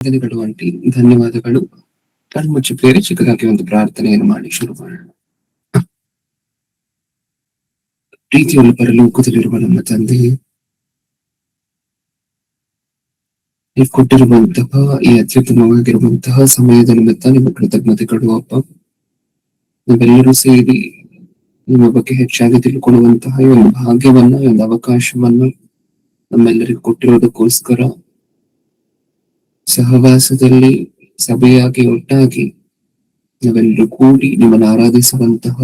ಧನ್ಯವಾದಗಳು ಆಂಟಿ, ಧನ್ಯವಾದಗಳು. ಕಣ್ಮುಚ್ಚಿ ಪ್ರೇರಿ ಚಿಕ್ಕದಾಗಿ ಒಂದು ಪ್ರಾರ್ಥನೆಯನ್ನು ಮಾಡಿ ಶುರು ಮಾಡೋಣ. ಪ್ರೀತಿಯುಳ್ಳ ಪರಲೋಕದಲ್ಲಿರುವ ನಮ್ಮ ತಂದೆ, ನೀವು ಕೊಟ್ಟಿರುವಂತಹ ಈ ಅತ್ಯುತ್ತಮವಾಗಿರುವಂತಹ ಸಮಯದ ನಿಮಿತ್ತ ನಿಮ್ಮ ಕೃತಜ್ಞತೆಗಳು ಅಪ್ಪ. ನಾವೆಲ್ಲರೂ ಸೇರಿ ನಿಮ್ಮ ಬಗ್ಗೆ ಹೆಚ್ಚಾಗಿ ತಿಳ್ಕೊಳ್ಳುವಂತಹ ಈ ಒಂದು ಭಾಗ್ಯವನ್ನ, ಈ ಒಂದು ಅವಕಾಶವನ್ನ ನಮ್ಮೆಲ್ಲರಿಗೂ ಕೊಟ್ಟಿರೋದಕ್ಕೋಸ್ಕರ ಸಹವಾಸದಲ್ಲಿ ಸಭೆಯಾಗಿ ಒಟ್ಟಾಗಿ ನಾವೆಲ್ಲರೂ ಕೂಡಿ ನಿಮ್ಮನ್ನು ಆರಾಧಿಸುವಂತಹ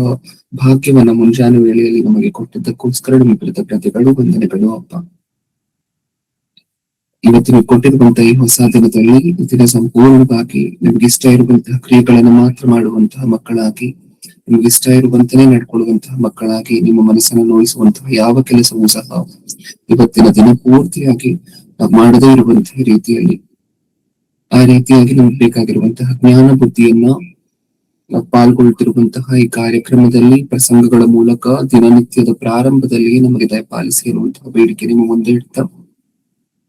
ಭಾಗ್ಯವನ್ನ ಮುಂಜಾನೆ ವೇಳೆಯಲ್ಲಿ ನಮಗೆ ಕೊಟ್ಟಿದ್ದಕ್ಕೋಸ್ಕರ ನಿಮ್ಮ ಕೃತಜ್ಞತೆಗಳು, ವಂದನೆಗಳು ಅಪ್ಪ. ಇವತ್ತು ನೀವು ಕೊಟ್ಟಿರುವಂತಹ ಈ ಹೊಸ ದಿನದಲ್ಲಿ ದಿನ ಸಂಪೂರ್ಣವಾಗಿ ನಿಮ್ಗೆ ಇಷ್ಟ ಇರುವಂತಹ ಕ್ರಿಯೆಗಳನ್ನು ಮಾತ್ರ ಮಾಡುವಂತಹ ಮಕ್ಕಳಾಗಿ, ನಿಮ್ಗೆ ಇಷ್ಟ ಇರುವಂತನೇ ನಡ್ಕೊಳ್ಳುವಂತಹ ಮಕ್ಕಳಾಗಿ, ನಿಮ್ಮ ಮನಸ್ಸನ್ನು ನೋಯಿಸುವಂತಹ ಯಾವ ಕೆಲಸವೂ ಸಹ ಇವತ್ತಿನ ದಿನ ಪೂರ್ತಿಯಾಗಿ ನಾವು ಮಾಡದೇ ಇರುವಂತಹ ರೀತಿಯಲ್ಲಿ, ಆ ರೀತಿಯಾಗಿ ನಮ್ಗೆ ಬೇಕಾಗಿರುವಂತಹ ಜ್ಞಾನ ಬುದ್ಧಿಯನ್ನ ನಾವು ಪಾಲ್ಗೊಳ್ತಿರುವಂತಹ ಈ ಕಾರ್ಯಕ್ರಮದಲ್ಲಿ ಪ್ರಸಂಗಗಳ ಮೂಲಕ ದಿನನಿತ್ಯದ ಪ್ರಾರಂಭದಲ್ಲಿ ನಮಗೆ ದಯಪಾಲಿಸಿ ಇರುವಂತಹ ಬೇಡಿಕೆ ನಿಮ್ಮ ಮುಂದೆ ಇಡ್ತಾ,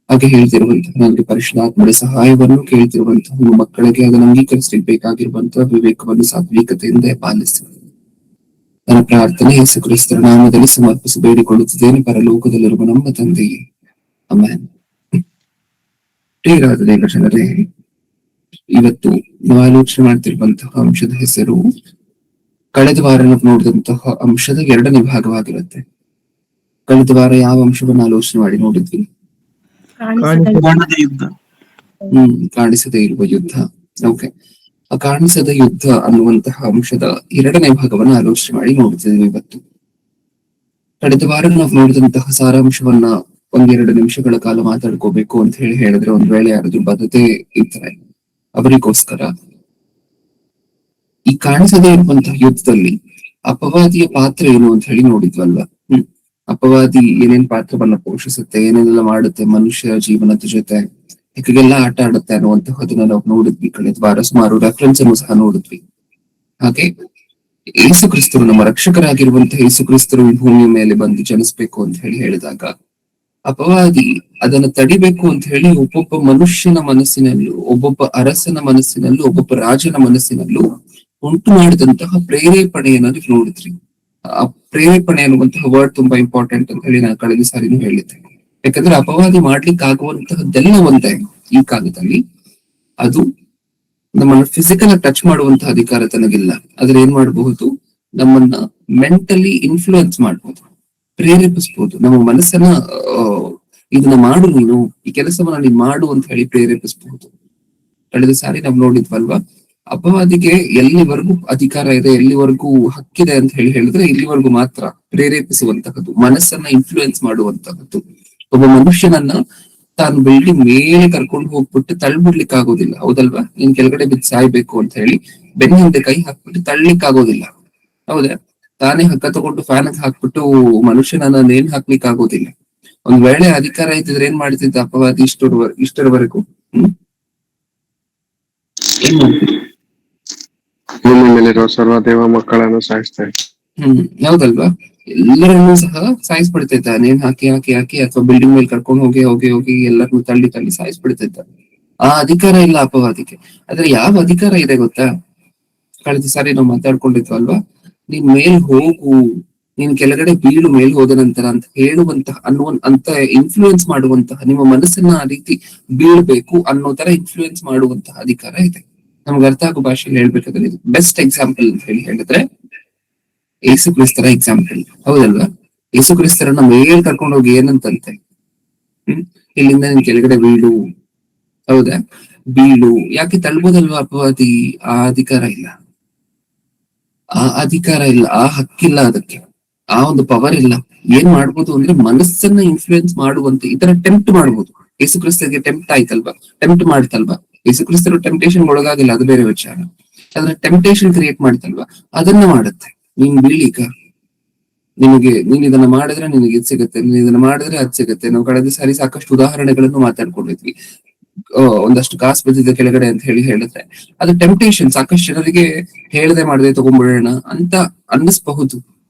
ಹಾಗೆ ಹೇಳ್ತಿರುವಂತಹ ನನಗೆ ಪರಿಶುದ್ಧಾತ್ಮದ ಸಹಾಯವನ್ನು ಕೇಳ್ತಿರುವಂತಹ ನಿಮ್ಮ ಮಕ್ಕಳಿಗೆ ಅದನ್ನು ಅಂಗೀಕರಿಸಲಿಕ್ಕೆ ಬೇಕಾಗಿರುವಂತಹ ವಿವೇಕವನ್ನು ಸಾತ್ವಿಕತೆಯಿಂದ ದಯಪಾಲಿಸಿ ನನ್ನ ಪ್ರಾರ್ಥನೆ ಯೇಸು ಕ್ರಿಸ್ತರ ನಾಮದಲ್ಲಿ ಸಮರ್ಪಿಸಿ ಬೇಡಿಕೊಳ್ಳುತ್ತಿದ್ದೇನೆ ಪರಲೋಕದಲ್ಲಿರುವ ನಮ್ಮ ತಂದೆಯೇ, ಆಮೆನ್. ಪ್ರಿಯರಾದ ದೇವ ಜನರೇ, ಇವತ್ತು ನಾವು ಆಲೋಚನೆ ಮಾಡ್ತಿರುವಂತಹ ಅಂಶದ ಹೆಸರು ಕಳೆದ ವಾರ ನಾವು ನೋಡಿದಂತಹ ಅಂಶದ ಎರಡನೇ ಭಾಗವಾಗಿರುತ್ತೆ. ಕಳೆದ ವಾರ ಯಾವ ಅಂಶವನ್ನು ಆಲೋಚನೆ ಮಾಡಿ ನೋಡಿದ್ವಿ? ಕಾಣಿಸದೇ ಇರುವ ಯುದ್ಧ. ಓಕೆ, ಆ ಕಾಣಿಸದ ಯುದ್ಧ ಅನ್ನುವಂತಹ ಅಂಶದ ಎರಡನೇ ಭಾಗವನ್ನ ಆಲೋಚನೆ ಮಾಡಿ ನೋಡ್ತಿದ್ದೀವಿ ಇವತ್ತು. ಕಳೆದ ವಾರ ನಾವು ನೋಡಿದಂತಹ ಸಾರಾಂಶವನ್ನ ಒಂದೆರಡು ನಿಮಿಷಗಳ ಕಾಲ ಮಾತಾಡ್ಕೋಬೇಕು ಅಂತ ಹೇಳಿದ್ರೆ, ಒಂದ್ ವೇಳೆ ಯಾರಾದ್ರೂ ಬದ್ಧತೆ ಇರ್ತಾರೆ ಅವರಿಗೋಸ್ಕರ ಈ ಕಾಣಿಸದೇ ಇರುವಂತಹ ಯುದ್ಧದಲ್ಲಿ ಅಪವಾದಿಯ ಪಾತ್ರ ಏನು ಅಂತ ಹೇಳಿ ನೋಡಿದ್ವಲ್ವಾ? ಅಪವಾದಿ ಏನೇನ್ ಪಾತ್ರವನ್ನ ಪೋಷಿಸುತ್ತೆ, ಏನೇನೆಲ್ಲ ಮಾಡುತ್ತೆ ಮನುಷ್ಯ ಜೀವನದ ಜೊತೆ, ಹೇಗೆಲ್ಲ ಆಟ ಆಡುತ್ತೆ ಅನ್ನುವಂತಹದನ್ನ ನಾವು ನೋಡಿದ್ವಿ ಕಳೆದ ವಾರ. ಸುಮಾರು ರೆಫರೆನ್ಸ್ ಅನ್ನು ಸಹ ನೋಡಿದ್ವಿ. ಹಾಗೆ ಯೇಸು ಕ್ರಿಸ್ತರು, ನಮ್ಮ ರಕ್ಷಕರಾಗಿರುವಂತಹ ಯೇಸು ಕ್ರಿಸ್ತರು ಈ ಭೂಮಿಯ ಮೇಲೆ ಬಂದು ಜನಿಸ್ಬೇಕು ಅಂತ ಹೇಳಿದಾಗ ಅಪವಾದಿ ಅದನ್ನ ತಡಿಬೇಕು ಅಂತ ಹೇಳಿ ಒಬ್ಬೊಬ್ಬ ಮನುಷ್ಯನ ಮನಸ್ಸಿನಲ್ಲೂ, ಒಬ್ಬೊಬ್ಬ ಅರಸನ ಮನಸ್ಸಿನಲ್ಲೂ, ಒಬ್ಬೊಬ್ಬ ರಾಜನ ಮನಸ್ಸಿನಲ್ಲೂ ಉಂಟು ಮಾಡಿದಂತಹ ಪ್ರೇರೇಪಣೆಯನ್ನ ನೀವು ನೋಡಿದ್ರಿ. ಆ ಪ್ರೇರೇಪಣೆ ಅನ್ನುವಂತಹ ವರ್ಡ್ ತುಂಬಾ ಇಂಪಾರ್ಟೆಂಟ್ ಅಂತ ಹೇಳಿ ನಾನು ಕಳೆದ ಸಾರಿನೂ ಹೇಳಿದ್ದೆ. ಯಾಕಂದ್ರೆ ಅಪವಾದಿ ಮಾಡ್ಲಿಕ್ಕೆ ಆಗುವಂತಹದ್ದೆಲ್ಲ ಒಂದೇ ಈ ಕಾಲದಲ್ಲಿ. ಅದು ನಮ್ಮನ್ನ ಫಿಸಿಕಲ್ ಟಚ್ ಮಾಡುವಂತಹ ಅಧಿಕಾರ ತನಗಿಲ್ಲ. ಆದ್ರೆ ಏನ್ ಮಾಡಬಹುದು? ನಮ್ಮನ್ನ ಮೆಂಟಲಿ ಇನ್ಫ್ಲೂಯೆನ್ಸ್ ಮಾಡ್ಬೋದು, ಪ್ರೇರೇಪಿಸ್ಬೋದು. ನಮ್ಮ ಮನಸ್ಸನ್ನ ಇದನ್ನ ಮಾಡು, ನೀನು ಈ ಕೆಲಸವನ್ನ ನೀನ್ ಮಾಡು ಅಂತ ಹೇಳಿ ಪ್ರೇರೇಪಿಸಬಹುದು. ಕಳೆದ ಸಾರಿ ನಾವು ನೋಡಿದ್ವಲ್ವಾ? ಅಪವಾದಿಗೆ ಎಲ್ಲಿವರೆಗೂ ಅಧಿಕಾರ ಇದೆ, ಎಲ್ಲಿವರೆಗೂ ಹಕ್ಕಿದೆ ಅಂತ ಹೇಳಿದ್ರೆ ಇಲ್ಲಿವರೆಗೂ ಮಾತ್ರ ಪ್ರೇರೇಪಿಸುವಂತಹದ್ದು, ಮನಸ್ಸನ್ನ ಇನ್ಫ್ಲೂಯೆನ್ಸ್ ಮಾಡುವಂತಹದ್ದು. ಒಬ್ಬ ಮನುಷ್ಯನನ್ನ ತಾನು ಬಿಲ್ಡಿಂಗ್ ಮೇಲೆ ಕರ್ಕೊಂಡು ಹೋಗ್ಬಿಟ್ಟು ತಳ್ಳಿಬಿಡ್ಲಿಕ್ಕೆ ಆಗೋದಿಲ್ಲ, ಹೌದಲ್ವಾ? ನೀನ್ ಕೆಳಗಡೆ ಬಿದ್ದು ಸಾಯ್ಬೇಕು ಅಂತ ಹೇಳಿ ಬೆನ್ನ ಹಿಂದೆ ಕೈ ಹಾಕ್ಬಿಟ್ಟು ತಳ್ಳಿಕ್ ಆಗೋದಿಲ್ಲ, ಹೌದಾ? ತಾನೇ ಹಗ್ಗ ತಗೊಂಡು ಫ್ಯಾನ್ ಹಾಕ್ಬಿಟ್ಟು ಮನುಷ್ಯನನ್ನ ನೇಣು ಹಾಕ್ಲಿಕ್ಕೆ ಆಗೋದಿಲ್ಲ. ಒಂದ್ ವೇಳೆ ಅಧಿಕಾರ ಇದ್ದಿದ್ರೆ ಏನ್ ಮಾಡ್ತಿದ್ದ ಅಪವಾದಿ ಇಷ್ಟರವರೆಗೂ? ಏನ್ ಮಾಡ್ತಿದ್ರು? ಸರ್ವದೇವ ಮಕ್ಕಳನ್ನು ಸಾಯಿಸ್ತಾರೆ. ಯಾವ್ದಲ್ವಾ? ಎಲ್ಲರನ್ನೂ ಸಹ ಸಾಯಿಸ್ಬಿಡ್ತಿದ್ದ, ನೇಣು ಹಾಕಿ ಹಾಕಿ ಹಾಕಿ, ಅಥವಾ ಬಿಲ್ಡಿಂಗ್ ಮೇಲೆ ಕರ್ಕೊಂಡು ಹೋಗಿ ಹೋಗಿ ಹೋಗಿ ಎಲ್ಲರನ್ನೂ ತಳ್ಳಿ ತಳ್ಳಿ ಸಾಯಿಸ್ಬಿಡ್ತಿದ್ದ. ಆ ಅಧಿಕಾರ ಇಲ್ಲ ಅಪವಾದಿಗೆ. ಆದ್ರೆ ಯಾವ ಅಧಿಕಾರ ಇದೆ ಗೊತ್ತಾ? ಕಳೆದ ಸಾರಿ ನಾವು ಮಾತಾಡ್ಕೊಂಡಿದ್ವಲ್ವಾ? ನೀನ್ ಮೇಲ್ ಹೋಗು, ನೀನ್ ಕೆಳಗಡೆ ಬೀಳು ಮೇಲ್ ಹೋದ ನಂತರ ಅಂತ ಹೇಳುವಂತಹ ಅಂತ ಇನ್ಫ್ಲೂಯೆನ್ಸ್ ಮಾಡುವಂತಹ, ನಿಮ್ಮ ಮನಸ್ಸನ್ನ ಆ ರೀತಿ ಬೀಳ್ಬೇಕು ಅನ್ನೋ ತರ ಇನ್ಫ್ಲೂಯೆನ್ಸ್ ಮಾಡುವಂತಹ ಅಧಿಕಾರ ಇದೆ. ನಮ್ಗೆ ಅರ್ಥ ಆಗೋ ಭಾಷೆಯಲ್ಲಿ ಹೇಳ್ಬೇಕಾದ್ರೆ ಇದು ಬೆಸ್ಟ್ ಎಕ್ಸಾಂಪಲ್ ಅಂತ ಹೇಳಿದ್ರೆ ಯೇಸು ಕ್ರಿಸ್ತರ ಎಕ್ಸಾಂಪಲ್, ಹೌದಲ್ವಾ? ಯೇಸು ಕ್ರಿಸ್ತರನ್ನ ಮೇಲ್ ಕರ್ಕೊಂಡು ಹೋಗಿ ಏನಂತಂತೆ, ಇಲ್ಲಿಂದ ನೀನ್ ಕೆಳಗಡೆ ಬೀಳು, ಹೌದಾ? ಬೀಳು. ಯಾಕೆ ತಳ್ಬೋದಲ್ವಾ ಅಪವಾದಿ? ಆ ಅಧಿಕಾರ ಇಲ್ಲ, ಆ ಹಕ್ಕಿಲ್ಲ, ಅದಕ್ಕೆ ಆ ಒಂದು ಪವರ್ ಇಲ್ಲ. ಏನ್ ಮಾಡ್ಬೋದು ಅಂದ್ರೆ ಮನಸ್ಸನ್ನ ಇನ್ಫ್ಲೂಯೆನ್ಸ್ ಮಾಡುವಂತೆ ಈ ತರ ಟೆಂಪ್ಟ್ ಮಾಡ್ಬೋದು. ಯೇಸು ಕ್ರಿಸ್ತರಿಗೆ ಟೆಂಪ್ಟ್ ಆಯ್ತಲ್ವಾ, ಟೆಂಪ್ಟ್ ಮಾಡ್ತಲ್ವಾ? ಯೇಸು ಕ್ರಿಸ್ತರು ಟೆಂಪ್ಟೇಷನ್ ಒಳಗಾಗಿಲ್ಲ, ಅದು ಬೇರೆ ವಿಚಾರ. ಆದ್ರೆ ಟೆಂಪ್ಟೇಷನ್ ಕ್ರಿಯೇಟ್ ಮಾಡ್ತಲ್ವಾ, ಅದನ್ನ ಮಾಡುತ್ತೆ. ನೀನ್ ಬೀಳಿಕ, ನೀನ್ ಇದನ್ನ ಮಾಡಿದ್ರೆ ನಿನಗೆ ಇದು ಸಿಗುತ್ತೆ, ನೀನ್ ಇದನ್ನ ಮಾಡಿದ್ರೆ ಅದ್ ಸಿಗುತ್ತೆ. ನಾವು ಕಳೆದ ಸಾರಿ ಸಾಕಷ್ಟು ಉದಾಹರಣೆಗಳನ್ನು ಮಾತಾಡ್ಕೊಂಡಿದ್ವಿ. ಒಂದಷ್ಟು ಕಾಸು ಬಿದ್ದಿದೆ ಕೆಳಗಡೆ ಅಂತ ಹೇಳಿದ್ರೆ ಅದು ಟೆಂಪ್ಟೇಷನ್. ಸಾಕಷ್ಟು ಜನರಿಗೆ ಹೇಳದೆ ಮಾಡದೆ ತಗೊಂಡ್ಬಿಡೋಣ ಅಂತ ಅನ್ನಿಸ್ಬಹುದು.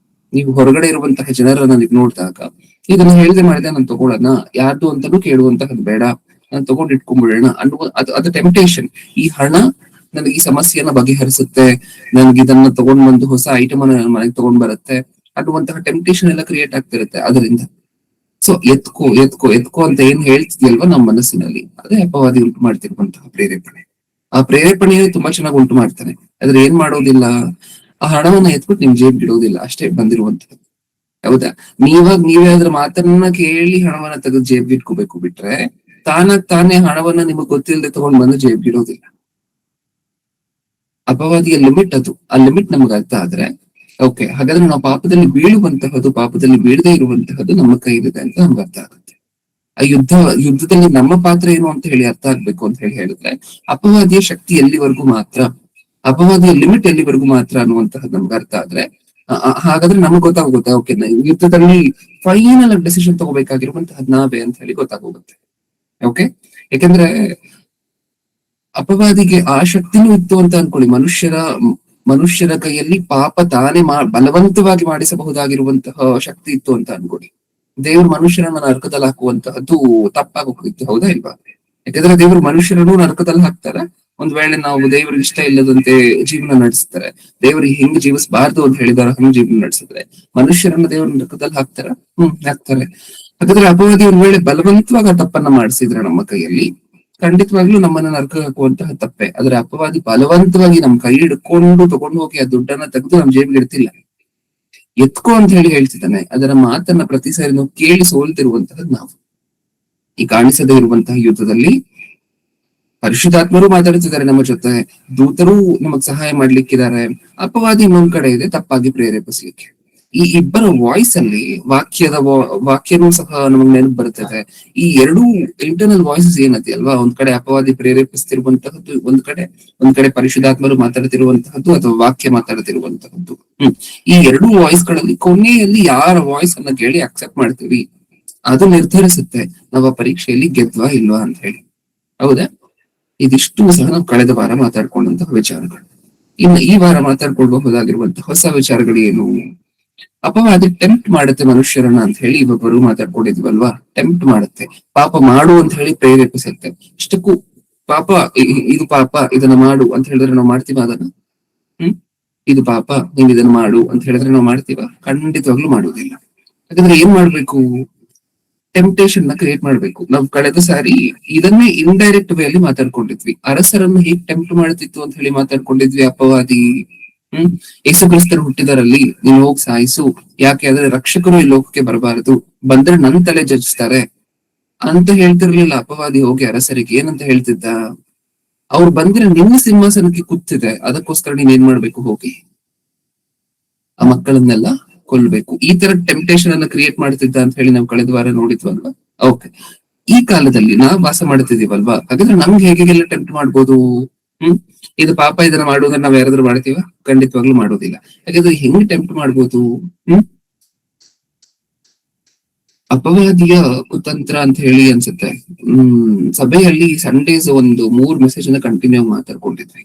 ನೀವು ಹೊರಗಡೆ ಇರುವಂತಹ ಜನರನ್ನ ನೀವು ನೋಡಿದಾಗ ಇದನ್ನ ಹೇಳದೆ ಮಾಡಿದೆ ನಾನು ತಗೊಳ್ಳೋಣ, ಯಾರ್ದು ಅಂತಾನು ಕೇಳುವಂತಹದ್ದು ಬೇಡ. ನಾನು ತಗೊಂಡ್ ಇಟ್ಕೊಂಡ್ಬಿಡೋಣ ಅನ್ನುವ ಅದು ಟೆಂಪ್ಟೇಷನ್. ಈ ಹಣ ನನಗೆ ಈ ಸಮಸ್ಯೆಯನ್ನ ಬಗೆಹರಿಸುತ್ತೆ, ನನ್ಗೆ ಇದನ್ನ ತಗೊಂಡ್ ಬಂದು ಹೊಸ ಐಟಮ್ ಅನ್ನ ನನ್ನ ಮನೆಗೆ ತಗೊಂಡ್ ಬರುತ್ತೆ ಅನ್ನುವಂತಹ ಟೆಂಪ್ಟೇಷನ್ ಎಲ್ಲ ಕ್ರಿಯೇಟ್ ಆಗ್ತಿರುತ್ತೆ ಅದರಿಂದ. ಸೊ ಎತ್ಕೋ ಎತ್ಕೋ ಎತ್ಕೋ ಅಂತ ಏನ್ ಹೇಳ್ತಿದ್ಯಲ್ವಾ ನಮ್ಮ ಮನಸ್ಸಿನಲ್ಲಿ, ಅದೇ ಅಪವಾದಿ ಉಂಟು ಮಾಡ್ತಿರುವಂತಹ ಪ್ರೇರೇಪಣೆ. ಆ ಪ್ರೇರೇಪಣೆಯನ್ನು ತುಂಬಾ ಚೆನ್ನಾಗಿ ಉಂಟು ಮಾಡ್ತಾನೆ. ಆದ್ರೆ ಏನ್ ಮಾಡೋದಿಲ್ಲ, ಆ ಹಣವನ್ನ ಎತ್ಬಿಟ್ಟು ನಿಮ್ ಜೇಬ್ ಇಡೋದಿಲ್ಲ, ಅಷ್ಟೇ ಬಂದಿರುವಂತದ್ದು. ಹೌದಾ? ನೀವೇ ಅದ್ರ ಮಾತನ್ನ ಕೇಳಿ ಹಣವನ್ನ ತೆಗೆದು ಜೇಬ್ ಇಟ್ಕೋಬೇಕು, ಬಿಟ್ರೆ ತಾನೇ ಹಣವನ್ನ ನಿಮಗ್ ಗೊತ್ತಿಲ್ಲದೆ ತಗೊಂಡ್ ಬಂದು ಜೇಬ್ ಇಡೋದಿಲ್ಲ. ಅಪವಾದಿಯ ಲಿಮಿಟ್ ಅದು. ಆ ಲಿಮಿಟ್ ನಮ್ಗೆ ಅರ್ಥ ಆದ್ರೆ ಓಕೆ, ಹಾಗಾದ್ರೆ ನಾವು ಪಾಪದಲ್ಲಿ ಬೀಳುವಂತಹದ್ದು, ಪಾಪದಲ್ಲಿ ಬೀಳದೇ ಇರುವಂತಹದ್ದು ನಮ್ಮ ಕೈಲಿದೆ ಅಂತ ನಮ್ಗೆ ಅರ್ಥ ಆಗುತ್ತೆ. ಆ ಯುದ್ಧದಲ್ಲಿ ನಮ್ಮ ಪಾತ್ರ ಏನು ಅಂತ ಹೇಳಿ ಅರ್ಥ ಆಗ್ಬೇಕು ಅಂತ ಹೇಳಿದ್ರೆ, ಅಪವಾದಿಯ ಶಕ್ತಿ ಎಲ್ಲಿವರೆಗೂ ಮಾತ್ರ, ಅಪವಾದಿಯ ಲಿಮಿಟ್ ಎಲ್ಲಿವರೆಗೂ ಮಾತ್ರ ಅನ್ನುವಂತಹದ್ದು ನಮ್ಗೆ ಅರ್ಥ ಆದ್ರೆ ಹಾಗಾದ್ರೆ ನಮ್ಗೆ ಗೊತ್ತಾಗುತ್ತೆ, ಓಕೆ ಯುದ್ಧದಲ್ಲಿ ಫೈನಲ್ ಡಿಸಿಷನ್ ತಗೋಬೇಕಾಗಿರುವಂತಹದ್ ನಾವೇ ಅಂತ ಹೇಳಿ ಗೊತ್ತಾಗೋಗುತ್ತೆ. ಓಕೆ, ಯಾಕಂದ್ರೆ ಅಪವಾದಿಗೆ ಆ ಶಕ್ತಿನೂ ಇತ್ತು ಅಂತ ಅನ್ಕೊಳ್ಳಿ. ಮನುಷ್ಯರ ಕೈಯಲ್ಲಿ ಪಾಪ ತಾನೇ ಬಲವಂತವಾಗಿ ಮಾಡಿಸಬಹುದಾಗಿರುವಂತಹ ಶಕ್ತಿ ಇತ್ತು ಅಂತ ಅನ್ಕೊಳ್ಳಿ. ದೇವ್ರು ಮನುಷ್ಯರನ್ನ ನರಕದಲ್ಲಿ ಹಾಕುವಂತಹದ್ದು ತಪ್ಪಾಗಿ ಹೋಗಿತ್ತು, ಹೌದಾ ಇಲ್ವಾ? ಯಾಕಂದ್ರೆ ದೇವ್ರು ಮನುಷ್ಯರನ್ನು ನರಕದಲ್ಲಿ ಹಾಕ್ತಾರೆ. ಒಂದ್ ವೇಳೆ ನಾವು ದೇವ್ರಿಗೆ ಇಷ್ಟ ಇಲ್ಲದಂತೆ ಜೀವನ ನಡೆಸ್ತಾರೆ, ದೇವ್ರಿಗೆ ಹೆಂಗ್ ಜೀವಿಸಬಾರ್ದು ಅಂತ ಹೇಳಿದಾರ ಹಂಗ್ ಜೀವನ ನಡೆಸಿದ್ರೆ ಮನುಷ್ಯರನ್ನ ದೇವ್ರ ನರಕದಲ್ಲಿ ಹಾಕ್ತಾರ? ಹಾಕ್ತಾರೆ. ಹಾಗಾದ್ರೆ ಅಪವಾದಿ ಒಂದ್ ವೇಳೆ ಬಲವಂತವಾಗಿ ಆ ತಪ್ಪನ್ನ ಮಾಡಿಸಿದ್ರೆ ನಮ್ಮ ಕೈಯಲ್ಲಿ, ಖಂಡಿತವಾಗ್ಲೂ ನಮ್ಮನ್ನ ನರಕ ಹಾಕುವಂತಹ ತಪ್ಪೆ. ಆದ್ರೆ ಅಪವಾದಿ ಬಲವಂತವಾಗಿ ನಮ್ ಕೈ ಹಿಡ್ಕೊಂಡು ತಗೊಂಡು ಹೋಗಿ ಆ ದುಡ್ಡನ್ನ ತೆಗೆದು ನಮ್ ಜೇಬಿಗೆ ಇಡ್ತಿಲ್ಲ, ಎತ್ಕೋ ಅಂತ ಹೇಳಿ ಹೇಳ್ತಿದ್ದಾನೆ. ಅದರ ಮಾತನ್ನ ಪ್ರತಿ ಸಾರಿ ನಾವು ಕೇಳಿ ಸೋಲ್ತಿರುವಂತಹದ್ದು ನಾವು. ಈ ಕಾಣಿಸದೇ ಇರುವಂತಹ ಯುದ್ಧದಲ್ಲಿ ಪರಿಶುದ್ಧಾತ್ಮರು ಮಾತಾಡ್ತಿದ್ದಾರೆ ನಮ್ಮ ಜೊತೆ, ದೂತರು ನಮಗ್ ಸಹಾಯ ಮಾಡ್ಲಿಕ್ಕಿದ್ದಾರೆ, ಅಪವಾದಿ ಇನ್ನೊಂದ್ ಕಡೆ ಇದೆ ತಪ್ಪಾಗಿ ಪ್ರೇರೇಪಿಸ್ಲಿಕ್ಕೆ. ಈ ಇಬ್ಬರ ವಾಯ್ಸ್ ಅಲ್ಲಿ ವಾಕ್ಯನೂ ಸಹ ನಮಗ್ ನೆನಪು ಬರ್ತದೆ. ಈ ಎರಡೂ ಇಂಟರ್ನಲ್ ವಾಯ್ಸಸ್ ಏನತಿ ಅಲ್ವಾ, ಒಂದ್ ಕಡೆ ಅಪವಾದಿ ಪ್ರೇರೇಪಿಸ್ತಿರುವಂತಹದ್ದು, ಒಂದ್ ಕಡೆ ಪರಿಶುದ್ಧಾತ್ಮರು ಮಾತಾಡ್ತಿರುವಂತಹದ್ದು ಅಥವಾ ವಾಕ್ಯ ಮಾತಾಡ್ತಿರುವಂತಹದ್ದು. ಈ ಎರಡೂ ವಾಯ್ಸ್ ಗಳಲ್ಲಿ ಕೊನೆಯಲ್ಲಿ ಯಾರ ವಾಯ್ಸ್ ಅನ್ನ ಕೇಳಿ ಅಕ್ಸೆಪ್ಟ್ ಮಾಡ್ತೀವಿ ಅದು ನಿರ್ಧರಿಸುತ್ತೆ ನಾವು ಆ ಪರೀಕ್ಷೆಯಲ್ಲಿ ಗೆದ್ವಾ ಇಲ್ವಾ ಅಂತ ಹೇಳಿ. ಹೌದಾ? ಇದಿಷ್ಟು ಸಹ ನಾವು ಕಳೆದ ವಾರ ಮಾತಾಡ್ಕೊಂಡಂತಹ ವಿಚಾರಗಳು. ಇನ್ನು ಈ ವಾರ ಮಾತಾಡ್ಕೊಳ್ಬಹುದಾಗಿರುವಂತಹ ಹೊಸ ವಿಚಾರಗಳು ಏನು? ಅಪವಾದಿ ಟೆಂಪ್ಟ್ ಮಾಡುತ್ತೆ ಮನುಷ್ಯರನ್ನ ಅಂತ ಹೇಳಿ ಇಬ್ಬರು ಮಾತಾಡ್ಕೊಂಡಿದ್ವಲ್ವಾ. ಟೆಂಪ್ಟ್ ಮಾಡುತ್ತೆ, ಪಾಪ ಮಾಡು ಅಂತ ಹೇಳಿ ಪ್ರೇರೇಪಿಸುತ್ತೆ. ಇಷ್ಟಕ್ಕೂ ಪಾಪ, ಇದು ಪಾಪ, ಇದನ್ನ ಮಾಡು ಅಂತ ಹೇಳಿದ್ರೆ ನಾವು ಮಾಡ್ತೀವ ಅದನ್ನ? ಇದು ಪಾಪ, ನೀವ್ ಇದನ್ನ ಮಾಡು ಅಂತ ಹೇಳಿದ್ರೆ ನಾವು ಮಾಡ್ತೀವ? ಖಂಡಿತವಾಗ್ಲೂ ಮಾಡುವುದಿಲ್ಲ. ಯಾಕಂದ್ರೆ ಏನ್ ಮಾಡ್ಬೇಕು, ಟೆಂಪ್ಟೇಷನ್ ನ ಕ್ರಿಯೇಟ್ ಮಾಡ್ಬೇಕು. ನಾವು ಕಳೆದ ಸಾರಿ ಇದನ್ನೇ ಇಂಡೈರೆಕ್ಟ್ ವೇ ಅಲ್ಲಿ ಮಾತಾಡ್ಕೊಂಡಿದ್ವಿ. ಅರಸರನ್ನು ಹೇಗ್ ಟೆಂಪ್ಟ್ ಮಾಡ್ತಿತ್ತು ಅಂತ ಹೇಳಿ ಮಾತಾಡ್ಕೊಂಡಿದ್ವಿ ಅಪವಾದಿ. ಯೇಸು ಕ್ರಿಸ್ತರು ಹುಟ್ಟಿದರಲ್ಲಿ ನೀನು ಹೋಗಿ ಸಾಯಿಸು, ಯಾಕೆ ಆದ್ರೆ ರಕ್ಷಕರು ಈ ಲೋಕಕ್ಕೆ ಬರಬಾರದು, ಬಂದ್ರೆ ನನ್ ತಲೆ ಜಜ್ತಾರೆ ಅಂತ ಹೇಳ್ತಿರ್ಲಿಲ್ಲ ಅಪವಾದಿ. ಹೋಗಿ ಅರಸರಿಗೆ ಏನಂತ ಹೇಳ್ತಿದ್ದ, ಅವ್ರು ಬಂದ್ರೆ ನಿನ್ನ ಸಿಂಹಾಸನಕ್ಕೆ ಕೂತಿದೆ, ಅದಕ್ಕೋಸ್ಕರ ನೀನ್ ಏನ್ ಮಾಡ್ಬೇಕು, ಹೋಗಿ ಆ ಮಕ್ಕಳನ್ನೆಲ್ಲ ಕೊಲ್ಬೇಕು. ಈ ತರ ಟೆಂಪ್ಟೇಷನ್ ಅನ್ನ ಕ್ರಿಯೇಟ್ ಮಾಡ್ತಿದ್ದ ಅಂತ ಹೇಳಿ ನಾವು ಕಳೆದ ವಾರ ನೋಡಿದ್ವಲ್ವಾ. ಓಕೆ, ಈ ಕಾಲದಲ್ಲಿ ನಾವ್ ವಾಸ ಮಾಡ್ತಿದೀವಲ್ವಾ, ಹಾಗಾದ್ರೆ ನಮ್ಗೆ ಹೇಗೆಲ್ಲ ಟೆಂಪ್ಟ್ ಮಾಡ್ಬೋದು? ಇದು ಪಾಪ, ಇದನ್ನ ಮಾಡುವುದನ್ನ ನಾವ್ ಯಾರಾದ್ರೂ ಮಾಡ್ತೀವ? ಖಂಡಿತವಾಗ್ಲೂ ಮಾಡೋದಿಲ್ಲ. ಹಾಗಾದ್ರೆ ಹೆಂಗ್ ಟೆಂಪ್ಟ್ ಮಾಡ್ಬೋದು? ಅಪವಾದಿಯ ಕುತಂತ್ರ ಅಂತ ಹೇಳಿ ಅನ್ಸುತ್ತೆ. ಸಭೆಯಲ್ಲಿ ಸಂಡೇಸ್ ಒಂದು 3 ಮೆಸೇಜ್ ಅನ್ನ ಕಂಟಿನ್ಯೂ ಮಾತಾಡ್ಕೊಂಡಿದ್ವಿ.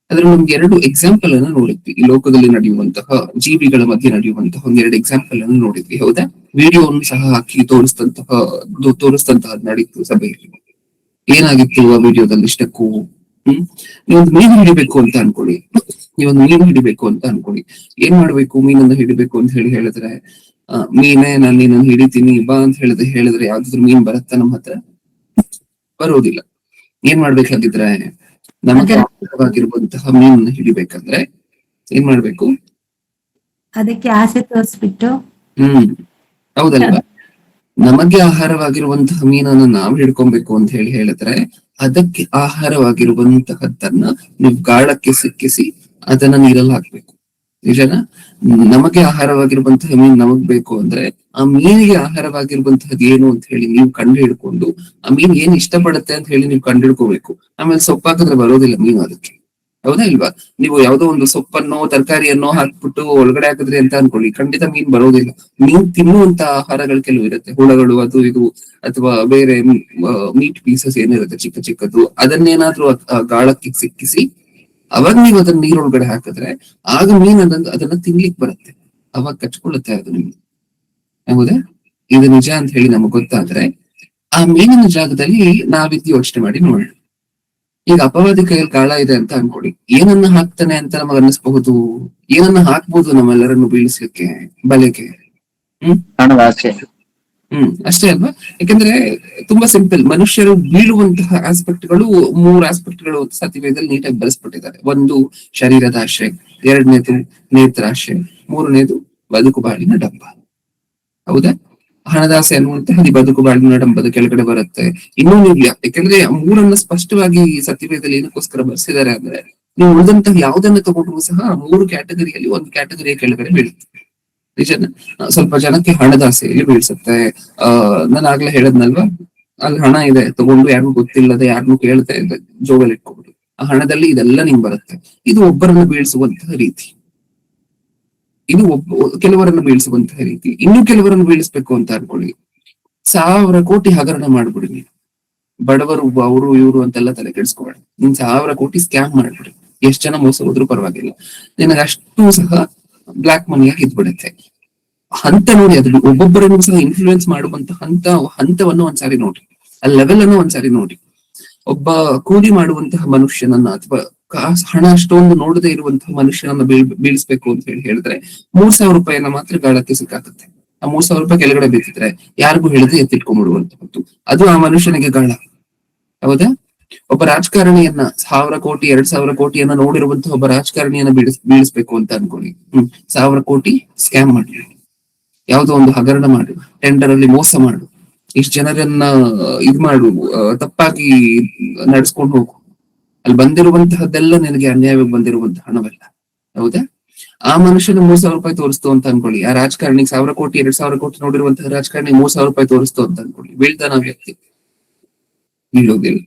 ಅದ್ರ ನಮ್ಗೆ 2 ಎಕ್ಸಾಂಪಲ್ ಅನ್ನ ನೋಡಿದ್ವಿ. ಈ ಲೋಕದಲ್ಲಿ ನಡೆಯುವಂತಹ ಜೀವಿಗಳ ಮಧ್ಯೆ ನಡೆಯುವಂತಹ 2 ಎಕ್ಸಾಂಪಲ್ ಅನ್ನು ನೋಡಿದ್ವಿ, ಹೌದಾ? ವಿಡಿಯೋವನ್ನು ಸಹ ಹಾಕಿ ತೋರಿಸ್ತಂತಹ ನಡೀತು ಸಭೆಯಲ್ಲಿ. ಏನಾಗಿತ್ತು ಆ ವಿಡಿಯೋದಲ್ಲಿ ಇಷ್ಟಕ್ಕೂ? ನೀವೊಂದು ಮೀನು ಹಿಡಿಬೇಕು ಅಂತ ಅನ್ಕೊಳ್ಳಿ. ಏನ್ ಮಾಡ್ಬೇಕು? ಮೀನನ್ನ ಹಿಡಿಬೇಕು ಅಂತ ಹೇಳಿದ್ರೆ, ಮೀನೇ ನಾನು ನೀನನ್ನು ಹಿಡಿತೀನಿ ಬಾ ಅಂತ ಹೇಳಿದ್ರೆ ಯಾವ್ದಾದ್ರು ಮೀನ್ ಬರುತ್ತಾ ನಮ್ಮ ಹತ್ರ? ಬರೋದಿಲ್ಲ. ಏನ್ ಮಾಡ್ಬೇಕಾಗಿದ್ರೆ, ನಮಗೆ ಆಹಾರವಾಗಿರುವಂತಹ ಮೀನನ್ನ ಹಿಡಿಬೇಕಂದ್ರೆ ಏನ್ ಮಾಡ್ಬೇಕು? ಅದಕ್ಕೆ ಆಸೆ ತೋರಿಸ್ಬಿಟ್ಟು, ಹೌದಲ್ವಾ? ನಮಗೆ ಆಹಾರವಾಗಿರುವಂತಹ ಮೀನನ್ನ ನಾವು ಹಿಡ್ಕೊಬೇಕು ಅಂತ ಹೇಳಿದ್ರೆ ಅದಕ್ಕೆ ಆಹಾರವಾಗಿರುವಂತಹದ್ದನ್ನ ನೀವು ಗಾಳಕ್ಕೆ ಸಿಕ್ಕಿಸಿ ಅದನ್ನ ನೀರಲ್ಲಿ ಹಾಕ್ಬೇಕು. ನಿಜನಾ? ನಮಗೆ ಆಹಾರವಾಗಿರುವಂತಹ ಮೀನ್ ನಮಗ್ ಬೇಕು ಅಂದ್ರೆ ಆ ಮೀನಿಗೆ ಆಹಾರವಾಗಿರುವಂತಹದ್ದು ಏನು ಅಂತ ಹೇಳಿ ನೀವು ಕಂಡು ಹಿಡ್ಕೊಂಡು, ಆ ಮೀನ್ ಏನ್ ಇಷ್ಟಪಡುತ್ತೆ ಅಂತ ಹೇಳಿ ನೀವು ಕಂಡು ಹಿಡ್ಕೋಬೇಕು. ಆಮೇಲೆ ಸೊಪ್ಪಾಕಿದ್ರೆ ಬರೋದಿಲ್ಲ ಮೀನು ಅದಕ್ಕೆ, ಹೌದಾ ಇಲ್ವಾ? ನೀವು ಯಾವ್ದೋ ಒಂದು ಸೊಪ್ಪನ್ನೋ ತರಕಾರಿಯನ್ನೋ ಹಾಕ್ಬಿಟ್ಟು ಒಳಗಡೆ ಹಾಕಿದ್ರಿ ಅಂತ ಅನ್ಕೊಳ್ಳಿ, ಖಂಡಿತ ಮೀನ್ ಬರೋದಿಲ್ಲ. ಮೀನ್ ತಿನ್ನುವಂತ ಆಹಾರಗಳು ಕೆಲವು ಇರುತ್ತೆ, ಹುಳಗಳು ಅದು ಇದು, ಅಥವಾ ಬೇರೆ ಮೀಟ್ ಪೀಸಸ್ ಏನಿರುತ್ತೆ ಚಿಕ್ಕ ಚಿಕ್ಕದು, ಅದನ್ನೇನಾದ್ರೂ ಗಾಳಕ್ಕೆ ಸಿಕ್ಕಿಸಿ ಅವಾಗ ನೀವು ಅದನ್ನ ನೀರೊಳಗಡೆ ಹಾಕಿದ್ರೆ ಆಗ ಮೀನ್ ಅದನ್ನ ತಿನ್ಲಿಕ್ ಬರುತ್ತೆ, ಅವಾಗ ಕಚ್ಕೊಳ್ಳುತ್ತೆ ಅದು ನಿಮ್ಗೆ. ಹೌದಾ? ಇದು ನಿಜ ಅಂತ ಹೇಳಿ ನಮಗ್ ಗೊತ್ತಾದ್ರೆ ಆ ಮೇಲಿನ ಜಾಗದಲ್ಲಿ ನಾವಿದ್ದು ಯೋಚನೆ ಮಾಡಿ ನೋಡೋಣ. ಈಗ ಅಪವಾದಿ ಕೈಯಲ್ಲಿ ಗಾಳ ಇದೆ ಅಂತ ಅನ್ಕೊಳ್ಳಿ, ಏನನ್ನ ಹಾಕ್ತಾನೆ ಅಂತ ನಮಗೆ ಅನ್ನಿಸ್ಬಹುದು, ಏನನ್ನ ಹಾಕ್ಬೋದು ನಮ್ಮೆಲ್ಲರನ್ನು ಬೀಳಿಸ್ಲಿಕ್ಕೆ, ಬಲೆಗೆ? ಹಣದ ಆಸೆ. ಅಷ್ಟೇ ಅಲ್ವಾ? ಯಾಕಂದ್ರೆ ತುಂಬಾ ಸಿಂಪಲ್, ಮನುಷ್ಯರು ಬೀಳುವಂತಹ ಆಸ್ಪೆಕ್ಟ್ಗಳು 3 ಆಸ್ಪೆಕ್ಟ್ಗಳು ಸತಿವೇದಲ್ಲಿ ನೀಟಾಗಿ ಬೆಳೆಸ್ಬಿಟ್ಟಿದ್ದಾರೆ. ಒಂದು ಶರೀರದ ಆಶೆ, 2ನೇದು ನೇತ್ರಾಶೆ, 3ನೇದು ಬದುಕು ಬಾಳಿನ ಡಂಬ. ಹೌದಾ? ಹಣದಾಸೆ ಅನ್ನುವಂತಹ ಈ ಬದುಕು ಬಾಳಿನ ಡಂಬದ ಕೆಳಗಡೆ ಬರುತ್ತೆ. ಇನ್ನೂ ನೀವು ಯಾಕಂದ್ರೆ 3ಅನ್ನ ಸ್ಪಷ್ಟವಾಗಿ ಸತಿವೇದಲ್ಲಿ ಏನಕ್ಕೋಸ್ಕರ ಬರ್ಸಿದ್ದಾರೆ ಅಂದ್ರೆ, ನೀವು ಉಳಿದಂತಹ ಯಾವ್ದನ್ನ ತಗೊಂಡ್ರು ಸಹ 3 ಕ್ಯಾಟಗರಿಯಲ್ಲಿ ಒಂದು ಕ್ಯಾಟಗರಿಯ ಕೆಳಗಡೆ ಬೀಳುತ್ತೆ. ನಿಜನ? ಸ್ವಲ್ಪ ಜನಕ್ಕೆ ಹಣದಾಸೆಯಲ್ಲಿ ಬೀಳ್ಸುತ್ತೆ. ನಾನು ಆಗ್ಲೇ ಹೇಳದ್ನಲ್ವಾ, ಅಲ್ಲಿ ಹಣ ಇದೆ, ತಗೊಂಡು ಯಾರಿಗೂ ಗೊತ್ತಿಲ್ಲದೆ ಯಾರನ್ನು ಕೇಳ್ತಾ ಇದೆ ಜೋಬಲ್ಲಿ ಇಟ್ಕೊಂಡು, ಆ ಹಣದಲ್ಲಿ ಇದೆಲ್ಲ ನಿಂಗ್ ಬರುತ್ತೆ. ಇದು ಒಬ್ಬರನ್ನು ಬೀಳಿಸುವಂತಹ ರೀತಿ, ಇದು ಕೆಲವರನ್ನು ಬೀಳಿಸುವಂತಹ ರೀತಿ. ಇನ್ನು ಕೆಲವರನ್ನು ಬೀಳಿಸ್ಬೇಕು ಅಂತ ಅನ್ಕೊಳ್ಳಿ, 1000 ಕೋಟಿ ಹಗರಣ ಮಾಡ್ಬಿಡಿ ನೀವು. ಬಡವರು ಅವರು ಇವರು ಅಂತೆಲ್ಲ ತಲೆ ಕೆಡಿಸ್ಕೋಬೇಡ, ನೀನ್ 1000 ಕೋಟಿ ಸ್ಕ್ಯಾಮ್ ಮಾಡ್ಬಿಡಿ, ಎಷ್ಟ್ ಜನ ಮೋಸ ಹೋದ್ರು ಪರವಾಗಿಲ್ಲ, ನಿನಗೆ ಅಷ್ಟು ಸಹ ಬ್ಲಾಕ್ ಮನಿಯಾಗಿ ಇದ್ಬಿಡುತ್ತೆ. ಹಂತ ನೋಡಿ, ಅದ್ರ ಒಬ್ಬೊಬ್ಬರನ್ನು ಸಹ ಇನ್ಫ್ಲೂಯೆನ್ಸ್ ಮಾಡುವಂತ ಹಂತವನ್ನು ಒಂದ್ಸಾರಿ ನೋಡಿ, ಆ ಲೆವೆಲ್ ಅನ್ನು ಒಂದ್ಸಾರಿ ನೋಡಿ. ಒಬ್ಬ ಕೂಲಿ ಮಾಡುವಂತಹ ಮನುಷ್ಯನನ್ನ ಅಥವಾ ಹಣ ಅಷ್ಟೊಂದು ನೋಡದೆ ಇರುವಂತಹ ಮನುಷ್ಯನನ್ನ ಬೀಳಿಸ್ಬೇಕು ಅಂತ ಹೇಳಿದ್ರೆ 3,000 ರೂಪಾಯಿಯನ್ನ ಮಾತ್ರ ಗಾಳಕ್ಕೆ ಸಿಕ್ಕಾಗುತ್ತೆ. ಆ 3,000 ರೂಪಾಯಿ ಕೆಳಗಡೆ ಬಿದ್ದಿದ್ರೆ ಯಾರಿಗೂ ಹೇಳಿದ್ರೆ ಎತ್ತಿಟ್ಕೊಂಡ್ಬಿಡುವಂತಹದ್ದು, ಅದು ಆ ಮನುಷ್ಯನಿಗೆ ಗಾಳ. ಹೌದಾ? ಒಬ್ಬ ರಾಜಕಾರಣಿಯನ್ನ 1,000 ಕೋಟಿ 2,000 ಕೋಟಿಯನ್ನ ನೋಡಿರುವಂತಹ ಒಬ್ಬ ರಾಜಕಾರಣಿಯನ್ನ ಬೀಳಿಸ್ಬೇಕು ಅಂತ ಅನ್ಕೊಳ್ಳಿ, 1,000 ಕೋಟಿ ಸ್ಕ್ಯಾಮ್ ಮಾಡಿ, ಯಾವ್ದೋ ಒಂದು ಹಗರಣ ಮಾಡು, ಟೆಂಡರ್ ಅಲ್ಲಿ ಮೋಸ ಮಾಡು, ಇಷ್ಟು ಜನರನ್ನ ಮಾಡು, ತಪ್ಪಾಗಿ ನಡ್ಸ್ಕೊಂಡು ಹೋಗು, ಅಲ್ಲಿ ಬಂದಿರುವಂತಹದ್ದೆಲ್ಲ ನಿನಗೆ ಅನ್ಯಾಯವಾಗಿ ಬಂದಿರುವಂತಹ ಹಣವಲ್ಲ. ಹೌದಾ? ಆ ಮನುಷ್ಯನ 3,000 ರೂಪಾಯಿ ತೋರಿಸ್ತು ಅಂತ ಅನ್ಕೊಳ್ಳಿ, ಆ ರಾಜಕಾರಣಿ 1,000 ಕೋಟಿ 2,000 ಕೋಟಿ ನೋಡಿರುವಂತಹ ರಾಜಕಾರಣಿ 3,000 ರೂಪಾಯಿ ತೋರಿಸ್ತು ಅಂತ ಅನ್ಕೊಳ್ಳಿ, ಬೀಳ್ತಾನ ವ್ಯಕ್ತಿ? ಬೀಳೋದಿಲ್ಲ.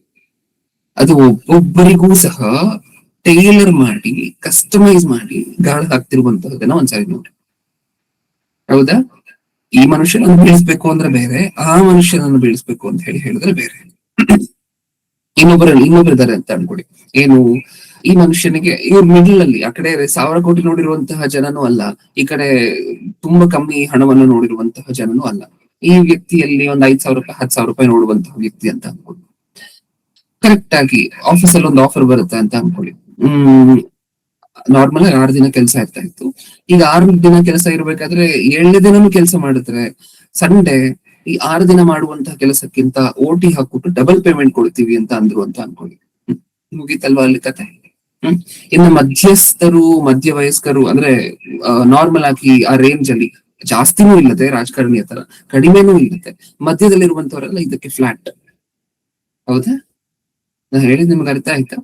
ಅದು ಒಬ್ಬೊಬ್ಬರಿಗೂ ಸಹ ಟೈಲರ್ ಮಾಡಿ ಕಸ್ಟಮೈಸ್ ಮಾಡಿ ಗಾಳ ಹಾಕ್ತಿರುವಂತಹದನ್ನ ಒಂದ್ಸಾರಿ ನೋಡಿ. ಹೌದಾ? ಈ ಮನುಷ್ಯನನ್ನು ಬೀಳಿಸ್ಬೇಕು ಅಂದ್ರೆ ಬೇರೆ, ಆ ಮನುಷ್ಯನನ್ನು ಬೀಳಿಸ್ಬೇಕು ಅಂತ ಹೇಳಿದ್ರೆ ಬೇರೆ. ಇನ್ನೊಬ್ಬರಿದ್ದಾರೆ ಅಂತ ಅನ್ಕೊಡಿ, ಏನು ಈ ಮನುಷ್ಯನಿಗೆ ಇವ್ರ ಮಿಡಲ್ ಅಲ್ಲಿ, ಆ ಕಡೆ 1,000 ಕೋಟಿ ನೋಡಿರುವಂತಹ ಜನನೂ ಅಲ್ಲ, ಈ ಕಡೆ ತುಂಬಾ ಕಮ್ಮಿ ಹಣವನ್ನು ನೋಡಿರುವಂತಹ ಜನನೂ ಅಲ್ಲ. ಈ ವ್ಯಕ್ತಿಯಲ್ಲಿ ಒಂದ್ 5,000 ರೂಪಾಯಿ 10,000 ರೂಪಾಯಿ ನೋಡುವಂತಹ ವ್ಯಕ್ತಿ ಅಂತ ಅನ್ಕೊಳ್ಳಿ. ಕರೆಕ್ಟ್ ಆಗಿ ಆಫೀಸಲ್ಲಿ ಒಂದು ಆಫರ್ ಬರುತ್ತೆ ಅಂತ ಅನ್ಕೊಳ್ಳಿ. ನಾರ್ಮಲ್ 6 ದಿನ ಕೆಲಸ ಇರ್ತಾ ಇತ್ತು, ಈಗ 6 ದಿನ ಕೆಲಸ ಇರ್ಬೇಕಾದ್ರೆ 7ನೇ ದಿನನೂ ಕೆಲಸ ಮಾಡಿದ್ರೆ ಸಂಡೇ ಈ 6 ದಿನ ಮಾಡುವಂತಹ ಕೆಲಸಕ್ಕಿಂತ OT ಹಾಕ್ಬಿಟ್ಟು ಡಬಲ್ ಪೇಮೆಂಟ್ ಕೊಡ್ತೀವಿ ಅಂತ ಅಂದ್ರು ಅಂತ ಅನ್ಕೊಳ್ಳಿ. ಮುಗೀತಲ್ವಾ ಅಲ್ಲಿ ಕತೆ? ಇನ್ನು ಮಧ್ಯಸ್ಥರು ಮಧ್ಯವಯಸ್ಕರು ಅಂದ್ರೆ ನಾರ್ಮಲ್ ಆಗಿ ಆ ರೇಂಜ್ ಅಲ್ಲಿ ಜಾಸ್ತಿನೂ ಇಲ್ಲದೆ ರಾಜಕಾರಣಿಯ ತರ, ಕಡಿಮೆನೂ ಇಲ್ಲದೆ ಮಧ್ಯದಲ್ಲಿರುವಂತವರೆಲ್ಲ ಇದಕ್ಕೆ ಫ್ಲಾಟ್. ಹೌದಾ? ನಾನು ಹೇಳಿದ್ ನಿಮ್ಗೆ ಅರ್ಥ ಆಯ್ತಾ?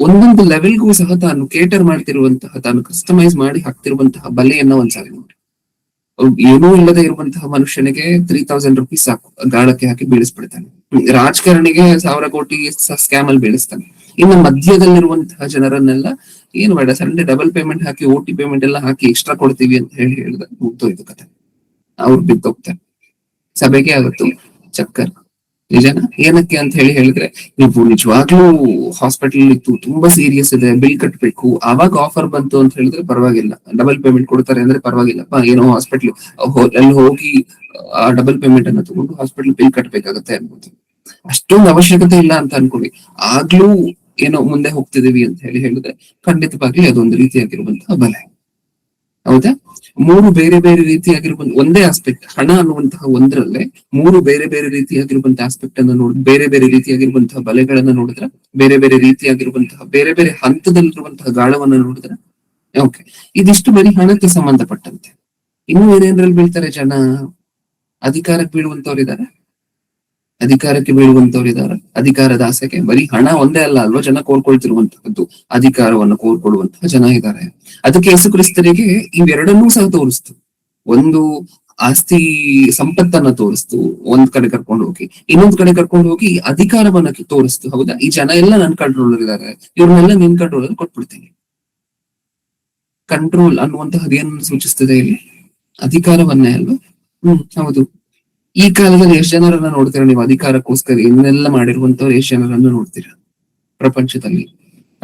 ಒಂದೊಂದು ಲೆವೆಲ್ಗೂ ಸಹ ತಾನು ಕೇಟರ್ ಮಾಡ್ತಿರುವಂತಹ, ತಾನು ಕಸ್ಟಮೈಸ್ ಮಾಡಿ ಹಾಕ್ತಿರುವಂತಹ ಬಲೆಯನ್ನ ಒಂದ್ಸಾರಿ ನೋಡಿ. ಏನೂ ಇಲ್ಲದೆ ಇರುವಂತಹ ಮನುಷ್ಯನಿಗೆ 3,000 ರೂಪೀಸ್ ಸಾಕು, ಗಾಳಕ್ಕೆ ಹಾಕಿ ಬೀಳಿಸ್ಬಿಡ್ತಾನೆ. ರಾಜಕಾರಣಿಗೆ 1,000 ಕೋಟಿ ಸ್ಕ್ಯಾಮ್ ಅಲ್ಲಿ ಬೀಳಿಸ್ತಾನೆ. ಇನ್ನು ಮಧ್ಯದಲ್ಲಿರುವಂತಹ ಜನರನ್ನೆಲ್ಲ ಏನು ಬೇಡ, ಸಂಡೇ ಡಬಲ್ ಪೇಮೆಂಟ್ ಹಾಕಿ OT ಪೇಮೆಂಟ್ ಎಲ್ಲ ಹಾಕಿ ಎಕ್ಸ್ಟ್ರಾ ಕೊಡ್ತೀವಿ ಅಂತ ಹೇಳಿದ್ರೆ ಮುಗ್ದೋಯ್ತು ಕತೆ. ಅವ್ರು ಬಿದ್ದೋಗ್ತಾರೆ, ಸಭೆಗೆ ಆಗುತ್ತು ಚಕ್ಕರ್. ನಿಜನ? ಏನಕ್ಕೆ ಅಂತ ಹೇಳಿದ್ರೆ, ನೀವು ನಿಜವಾಗ್ಲೂ ಹಾಸ್ಪಿಟಲ್ ಇತ್ತು, ತುಂಬಾ ಸೀರಿಯಸ್ ಇದೆ, ಬಿಲ್ ಕಟ್ಬೇಕು, ಅವಾಗ ಆಫರ್ ಬಂತು ಅಂತ ಹೇಳಿದ್ರೆ ಪರವಾಗಿಲ್ಲ, ಡಬಲ್ ಪೇಮೆಂಟ್ ಕೊಡ್ತಾರೆ ಅಂದ್ರೆ ಪರವಾಗಿಲ್ಲಪ್ಪ, ಏನೋ ಹಾಸ್ಪಿಟ್ಲ್ ಅಲ್ಲಿ ಹೋಗಿ ಆ ಡಬಲ್ ಪೇಮೆಂಟ್ ಅನ್ನ ತಗೊಂಡು ಹಾಸ್ಪಿಟಲ್ ಬಿಲ್ ಕಟ್ಬೇಕಾಗತ್ತೆ ಅನ್ಬೋದು. ಅಷ್ಟೊಂದು ಅವಶ್ಯಕತೆ ಇಲ್ಲ ಅಂತ ಅನ್ಕೊಳ್ಳಿ, ಆಗ್ಲೂ ಏನೋ ಮುಂದೆ ಹೋಗ್ತಿದೀವಿ ಅಂತ ಹೇಳಿದ್ರೆ ಖಂಡಿತವಾಗ್ಲಿ ಅದೊಂದು ರೀತಿಯಾಗಿರುವಂತಹ ಬಲೆ. ಹೌದಾ? 3 ಬೇರೆ ಬೇರೆ ರೀತಿಯಾಗಿರುವಂತ ಒಂದೇ ಆಸ್ಪೆಕ್ಟ್, ಹಣ ಅನ್ನುವಂತಹ ಒಂದರಲ್ಲೇ 3 ಬೇರೆ ಬೇರೆ ರೀತಿಯಾಗಿರುವಂತಹ ಆಸ್ಪೆಕ್ಟ್ ಅನ್ನು ನೋಡಿ, ಬೇರೆ ಬೇರೆ ರೀತಿಯಾಗಿರುವಂತಹ ಬಲೆಗಳನ್ನ ನೋಡಿದ್ರೆ, ಬೇರೆ ಬೇರೆ ರೀತಿಯಾಗಿರುವಂತಹ ಬೇರೆ ಬೇರೆ ಹಂತದಲ್ಲಿರುವಂತಹ ಗಾಳವನ್ನ ನೋಡಿದ್ರೆ, ಓಕೆ, ಇದಿಷ್ಟು ಬರೀ ಹಣಕ್ಕೆ ಸಂಬಂಧಪಟ್ಟಂತೆ. ಇನ್ನು ಏನೇನ್ರಲ್ಲಿ ಬೀಳ್ತಾರೆ ಜನ? ಅಧಿಕಾರಕ್ಕೆ ಬೀಳುವಂತವ್ರಿದ್ದಾರೆ, ಅಧಿಕಾರದ ಆಸೆಗೆ. ಬರೀ ಹಣ ಒಂದೇ ಅಲ್ಲ ಅಲ್ವಾ ಜನ ಕೋರ್ಕೊಳ್ತಿರುವಂತಹದ್ದು, ಅಧಿಕಾರವನ್ನು ಕೋರ್ಕೊಳ್ಳುವಂತಹ ಜನ ಇದ್ದಾರೆ. ಅದಕ್ಕೆ ಯೇಸು ಕ್ರಿಸ್ತರಿಗೆ ಇವೆರಡನ್ನೂ ಸಹ ತೋರಿಸ್ತು. ಒಂದು ಆಸ್ತಿ ಸಂಪತ್ತನ್ನ ತೋರಿಸ್ತು, ಒಂದ್ ಕಡೆ ಕರ್ಕೊಂಡು ಹೋಗಿ, ಇನ್ನೊಂದ್ ಕಡೆ ಕರ್ಕೊಂಡು ಹೋಗಿ ಅಧಿಕಾರವನ್ನ ತೋರಿಸ್ತು. ಹೌದಾ? ಈ ಜನ ಎಲ್ಲ ನನ್ ಕಂಟ್ರೋಲ್ ಇದ್ದಾರೆ, ಇವ್ರನ್ನೆಲ್ಲ ನಿನ್ ಕಂಟ್ರೋಲ್ ಅಲ್ಲಿ ಕೊಟ್ಬಿಡ್ತೀನಿ. ಕಂಟ್ರೋಲ್ ಅನ್ನುವಂತಹದ್ದು ಏನನ್ನು ಸೂಚಿಸ್ತದೆ ಇಲ್ಲಿ? ಅಧಿಕಾರವನ್ನೇ ಅಲ್ವಾ? ಹೌದು. ಈ ಕಾಲದಲ್ಲಿ ಎಷ್ಟು ಜನರನ್ನ ನೋಡ್ತೀರಾ ನೀವು? ಅಧಿಕಾರಕ್ಕೋಸ್ಕರ ಇನ್ನೆಲ್ಲ ಮಾಡಿರುವಂತವ್ರು ಎಷ್ಟು ಜನರನ್ನ ನೋಡ್ತೀರಾ ಪ್ರಪಂಚದಲ್ಲಿ?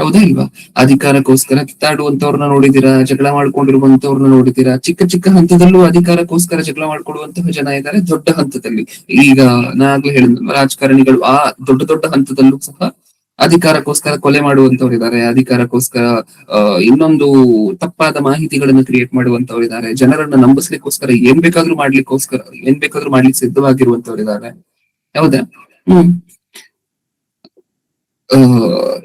ಹೌದಾ ಇಲ್ವಾ? ಅಧಿಕಾರಕ್ಕೋಸ್ಕರ ಕಿತ್ತಾಡುವಂತವ್ರನ್ನ ನೋಡಿದೀರಾ, ಜಗಳ ಮಾಡ್ಕೊಂಡಿರುವಂತವ್ರನ್ನ ನೋಡಿದೀರಾ. ಚಿಕ್ಕ ಚಿಕ್ಕ ಹಂತದಲ್ಲೂ ಅಧಿಕಾರಕ್ಕೋಸ್ಕರ ಜಗಳ ಮಾಡ್ಕೊಡುವಂತಹ ಜನ ಇದ್ದಾರೆ. ದೊಡ್ಡ ಹಂತದಲ್ಲಿ ಈಗ ನಾಗ್ಲೇ ಹೇಳಿದ ರಾಜಕಾರಣಿಗಳು ಆ ದೊಡ್ಡ ದೊಡ್ಡ ಹಂತದಲ್ಲೂ ಸಹ ಅಧಿಕಾರಕ್ಕೋಸ್ಕರ ಕೊಲೆ ಮಾಡುವಂತವ್ರು ಇದ್ದಾರೆ. ಅಧಿಕಾರಕ್ಕೋಸ್ಕರ ಇನ್ನೊಂದು ತಪ್ಪಾದ ಮಾಹಿತಿಗಳನ್ನು ಕ್ರಿಯೇಟ್ ಮಾಡುವಂತವ್ರು ಇದ್ದಾರೆ. ಜನರನ್ನ ನಂಬಿಸ್ಲಿಕ್ಕೋಸ್ಕರ ಏನ್ ಬೇಕಾದ್ರೂ ಮಾಡ್ಲಿಕ್ಕೆ ಸಿದ್ಧವಾಗಿರುವಂತವ್ರು ಇದ್ದಾರೆ. ಹೌದಾ?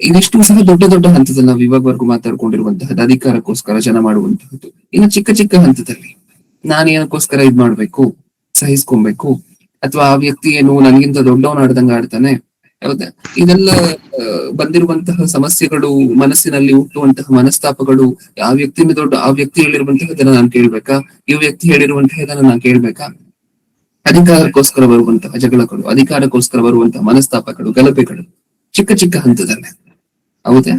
ಇದಿಷ್ಟು ಸಹ ದೊಡ್ಡ ದೊಡ್ಡ ಹಂತದಲ್ಲಿ ನಾವು ಇವಾಗವರೆಗೂ ಮಾತಾಡ್ಕೊಂಡಿರುವಂತಹದ್ದು ಅಧಿಕಾರಕ್ಕೋಸ್ಕರ ಜನ ಮಾಡುವಂತಹದ್ದು. ಇನ್ನು ಚಿಕ್ಕ ಚಿಕ್ಕ ಹಂತದಲ್ಲಿ ನಾನೇನಕ್ಕೋಸ್ಕರ ಇದ್ ಮಾಡ್ಬೇಕು, ಸಹಿಸ್ಕೊಬೇಕು, ಅಥವಾ ಆ ವ್ಯಕ್ತಿ ಏನು ನನ್ಗಿಂತ ದೊಡ್ಡವನ್ ಆಡ್ದಂಗ ಆಡ್ತಾನೆ. ಹೌದಾ? ಇದೆಲ್ಲ ಬಂದಿರುವಂತಹ ಸಮಸ್ಯೆಗಳು, ಮನಸ್ಸಿನಲ್ಲಿ ಹುಟ್ಟುವಂತಹ ಮನಸ್ತಾಪಗಳು. ಆ ವ್ಯಕ್ತಿ ಹೇಳಿರುವಂತಹದನ್ನ ನಾನ್ ಕೇಳ್ಬೇಕಾ, ಈ ವ್ಯಕ್ತಿ ಹೇಳಿರುವಂತಹದನ್ನ ನಾನ್ ಕೇಳ್ಬೇಕಾ? ಅಧಿಕಾರಕ್ಕೋಸ್ಕರ ಬರುವಂತಹ ಜಗಳಗಳು, ಅಧಿಕಾರಕ್ಕೋಸ್ಕರ ಬರುವಂತಹ ಮನಸ್ತಾಪಗಳು, ಗಲಭೆಗಳು ಚಿಕ್ಕ ಚಿಕ್ಕ ಹಂತದಲ್ಲೇ. ಹೌದಾ?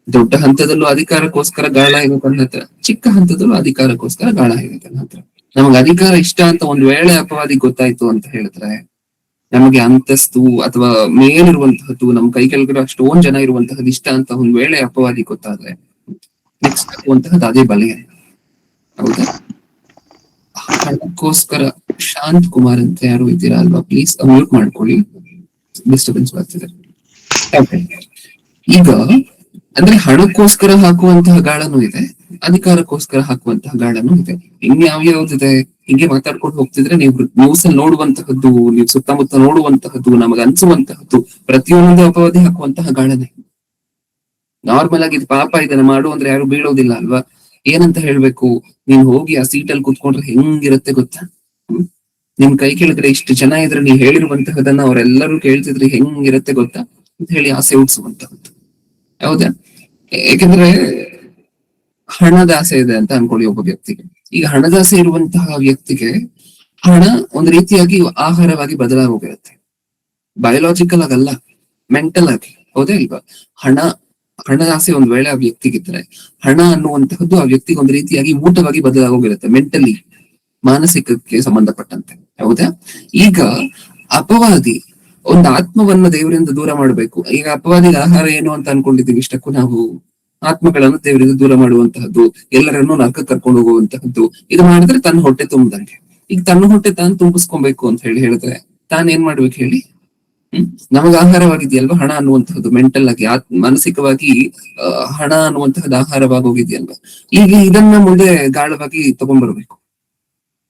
ದೊಡ್ಡ ಹಂತದಲ್ಲೂ ಅಧಿಕಾರಕ್ಕೋಸ್ಕರ ಗಾಳ ಇದೆ ತನ್ನ ಹತ್ರ, ಚಿಕ್ಕ ಹಂತದಲ್ಲೂ ಅಧಿಕಾರಕ್ಕೋಸ್ಕರ ಗಾಳ ಇದೆ ತನ್ನ ಹತ್ರ. ನಮಗ್ ಅಧಿಕಾರ ಇಷ್ಟ ಅಂತ ಒಂದ್ ವೇಳೆ ಅಪವಾದಿ ಗೊತ್ತಾಯ್ತು ಅಂತ ಹೇಳಿದ್ರೆ, ನಮಗೆ ಅಂತಸ್ತು ಅಥವಾ ಮೇಲಿರುವಂತಹದ್ದು, ನಮ್ ಕೈ ಕೆಳಗಡೆ ಅಷ್ಟೊಂದ್ ಜನ ಇರುವಂತಹದ್ದು ಇಷ್ಟ ಅಂತ ಒಂದ್ ವೇಳೆ ಅಪವಾದಿ ಗೊತ್ತಾದ್ರೆ ನೆಕ್ಸ್ಟ್ ಆಗುವಂತಹದ್ದು ಅದೇ ಬಲೆಯ. ಹೌದಾ? ಹಣಕ್ಕೋಸ್ಕರ ಶಾಂತ್ ಕುಮಾರ್ ಅಂತ ಯಾರು ಇದ್ದೀರಾ ಅಲ್ವಾ? ಪ್ಲೀಸ್ ಮ್ಯೂಟ್ ಮಾಡ್ಕೊಳ್ಳಿ, ಡಿಸ್ಟರ್ಬೆನ್ಸ್ ಬರ್ತಿದೆ. ಈಗ ಅಂದ್ರೆ ಹಣಕ್ಕೋಸ್ಕರ ಹಾಕುವಂತಹ ಗಾಳನೂ ಇದೆ, ಅಧಿಕಾರಕ್ಕೋಸ್ಕರ ಹಾಕುವಂತಹ ಗಾಳನೂ ಇದೆ. ಯಾವ್ಯಾವ್ದಿದೆ ಹಿಂಗೆ ಮಾತಾಡ್ಕೊಂಡು ಹೋಗ್ತಿದ್ರೆ ನೀವು ನ್ಯೂಸ್ ಅಲ್ಲಿ ನೋಡುವಂತಹದ್ದು, ನೀವು ಸುತ್ತಮುತ್ತ ನೋಡುವಂತಹದ್ದು, ನಮಗ ಅನ್ಸುವಂತಹದ್ದು ಪ್ರತಿಯೊಂದು ಅಪವಾದಿ ಹಾಕುವಂತಹ ಗಾಳನೆ. ನಾರ್ಮಲ್ ಆಗಿ ಇದು ಪಾಪ ಇದನ್ನ ಮಾಡು ಅಂದ್ರೆ ಯಾರು ಬೀಳೋದಿಲ್ಲ ಅಲ್ವಾ? ಏನಂತ ಹೇಳ್ಬೇಕು? ನೀನ್ ಹೋಗಿ ಆ ಸೀಟಲ್ಲಿ ಕುತ್ಕೊಂಡ್ರೆ ಹೆಂಗಿರುತ್ತೆ ಗೊತ್ತಾ? ನಿಮ್ ಕೈ ಕೆಳಗಡೆ ಇಷ್ಟು ಜನ ಇದ್ರೆ ನೀವ್ ಹೇಳಿರುವಂತಹದನ್ನ ಅವರೆಲ್ಲರೂ ಕೇಳ್ತಿದ್ರೆ ಹೆಂಗಿರುತ್ತೆ ಗೊತ್ತಾ ಅಂತ ಹೇಳಿ ಆಸೆ ಹುಟ್ಟಿಸುವಂತಹದ್ದು. ಹೌದಾ? ಯಾಕಂದ್ರೆ ಹಣದಾಸೆ ಇದೆ ಅಂತ ಅನ್ಕೊಳ್ಳಿ ಒಬ್ಬ ವ್ಯಕ್ತಿಗೆ. ಈಗ ಹಣದಾಸೆ ಇರುವಂತಹ ವ್ಯಕ್ತಿಗೆ ಹಣ ಒಂದ್ ರೀತಿಯಾಗಿ ಆಹಾರವಾಗಿ ಬದಲಾಗೋಗಿರುತ್ತೆ. ಬಯೋಲಾಜಿಕಲ್ ಆಗಲ್ಲ, ಮೆಂಟಲ್ ಆಗಿ. ಹೌದಾ ಇಲ್ವಾ? ಹಣದಾಸೆ ಒಂದ್ ವೇಳೆ ಆ ವ್ಯಕ್ತಿಗಿದ್ರೆ, ಹಣ ಅನ್ನುವಂತಹದ್ದು ಆ ವ್ಯಕ್ತಿಗೆ ಒಂದ್ ರೀತಿಯಾಗಿ ಊಟವಾಗಿ ಬದಲಾಗೋಗಿರುತ್ತೆ, ಮೆಂಟಲಿ, ಮಾನಸಿಕಕ್ಕೆ ಸಂಬಂಧಪಟ್ಟಂತೆ. ಹೌದಾ? ಈಗ ಅಪವಾದಿ ಒಂದು ಆತ್ಮವನ್ನ ದೇವರಿಂದ ದೂರ ಮಾಡ್ಬೇಕು. ಈಗ ಅಪವಾದಿಗೆ ಆಹಾರ ಏನು ಅಂತ ಅನ್ಕೊಂಡಿದೀವಿ ಇಷ್ಟಕ್ಕೂ ನಾವು? ಆತ್ಮಗಳನ್ನು ದೇವರಿಂದ ದೂರ ಮಾಡುವಂತಹದ್ದು, ಎಲ್ಲರನ್ನೂ ನರಕ ಕರ್ಕೊಂಡು ಹೋಗುವಂತಹದ್ದು. ಇದು ಮಾಡಿದ್ರೆ ತನ್ನ ಹೊಟ್ಟೆ ತುಂಬದಂಗೆ. ಈಗ ತನ್ನ ಹೊಟ್ಟೆ ತಾನು ತುಂಬಿಸ್ಕೊಬೇಕು ಅಂತ ಹೇಳಿದ್ರೆ ತಾನ್ ಏನ್ ಮಾಡ್ಬೇಕು ಹೇಳಿ? ನಮಗ ಆಹಾರವಾಗಿದೆಯಲ್ವಾ ಹಣ ಅನ್ನುವಂತಹದ್ದು, ಮೆಂಟಲ್ ಆಗಿ, ಮಾನಸಿಕವಾಗಿ ಹಣ ಅನ್ನುವಂತಹದ್ದು ಆಹಾರವಾಗಿ ಹೋಗಿದೆಯಲ್ವಾ? ಈಗ ಇದನ್ನ ಮುಂದೆ ಗಾಳವಾಗಿ ತಗೊಂಡ್ಬರ್ಬೇಕು.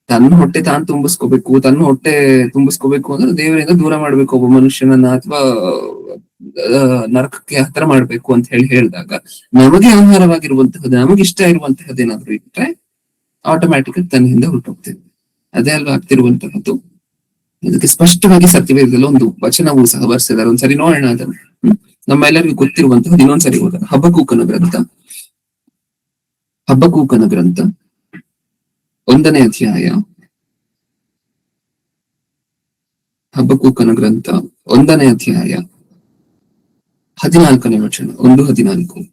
ತನ್ನ ಹೊಟ್ಟೆ ತಾನು ತುಂಬಿಸ್ಕೋಬೇಕು ಅಂದ್ರೆ ದೇವರಿಂದ ದೂರ ಮಾಡ್ಬೇಕು ಒಬ್ಬ ಮನುಷ್ಯನನ್ನ, ಅಥವಾ ನರಕಕ್ಕೆ ಹತ್ರ ಮಾಡ್ಬೇಕು ಅಂತ ಹೇಳಿದಾಗ, ನಮಗೆ ಆಹಾರವಾಗಿರುವಂತಹದ್ದು, ನಮಗೆ ಇಷ್ಟ ಇರುವಂತಹದ್ದು ಏನಾದ್ರು ಇಟ್ರೆ ಆಟೋಮ್ಯಾಟಿಕ್ ಆಗಿ ತನ್ನಿಂದ ಹೊರಟೋಗ್ತೇವೆ. ಅದೇ ಅಲ್ವಾ ಆಗ್ತಿರುವಂತಹದ್ದು. ಇದಕ್ಕೆ ಸ್ಪಷ್ಟವಾಗಿ ಸತ್ಯವೇದದಲ್ಲಿ ಒಂದು ವಚನವೂ ಸಹ ಬರ್ಸಿದ್ದಾರೆ. ಒಂದ್ಸರಿ ನೋಡೋಣ ಅದನ್ನು. ನಮ್ಮೆಲ್ಲರಿಗೂ ಗೊತ್ತಿರುವಂತಹದ್ದು. ಇನ್ನೊಂದ್ಸರಿ ಓದೋಣ. ಹಬಕ್ಕೂಕನ ಗ್ರಂಥ 1ನೇ ಅಧ್ಯಾಯ. ಹಬಕ್ಕೂಕನ ಗ್ರಂಥ 1ನೇ ಅಧ್ಯಾಯ 14ನೇ ವಚನ. 1:14.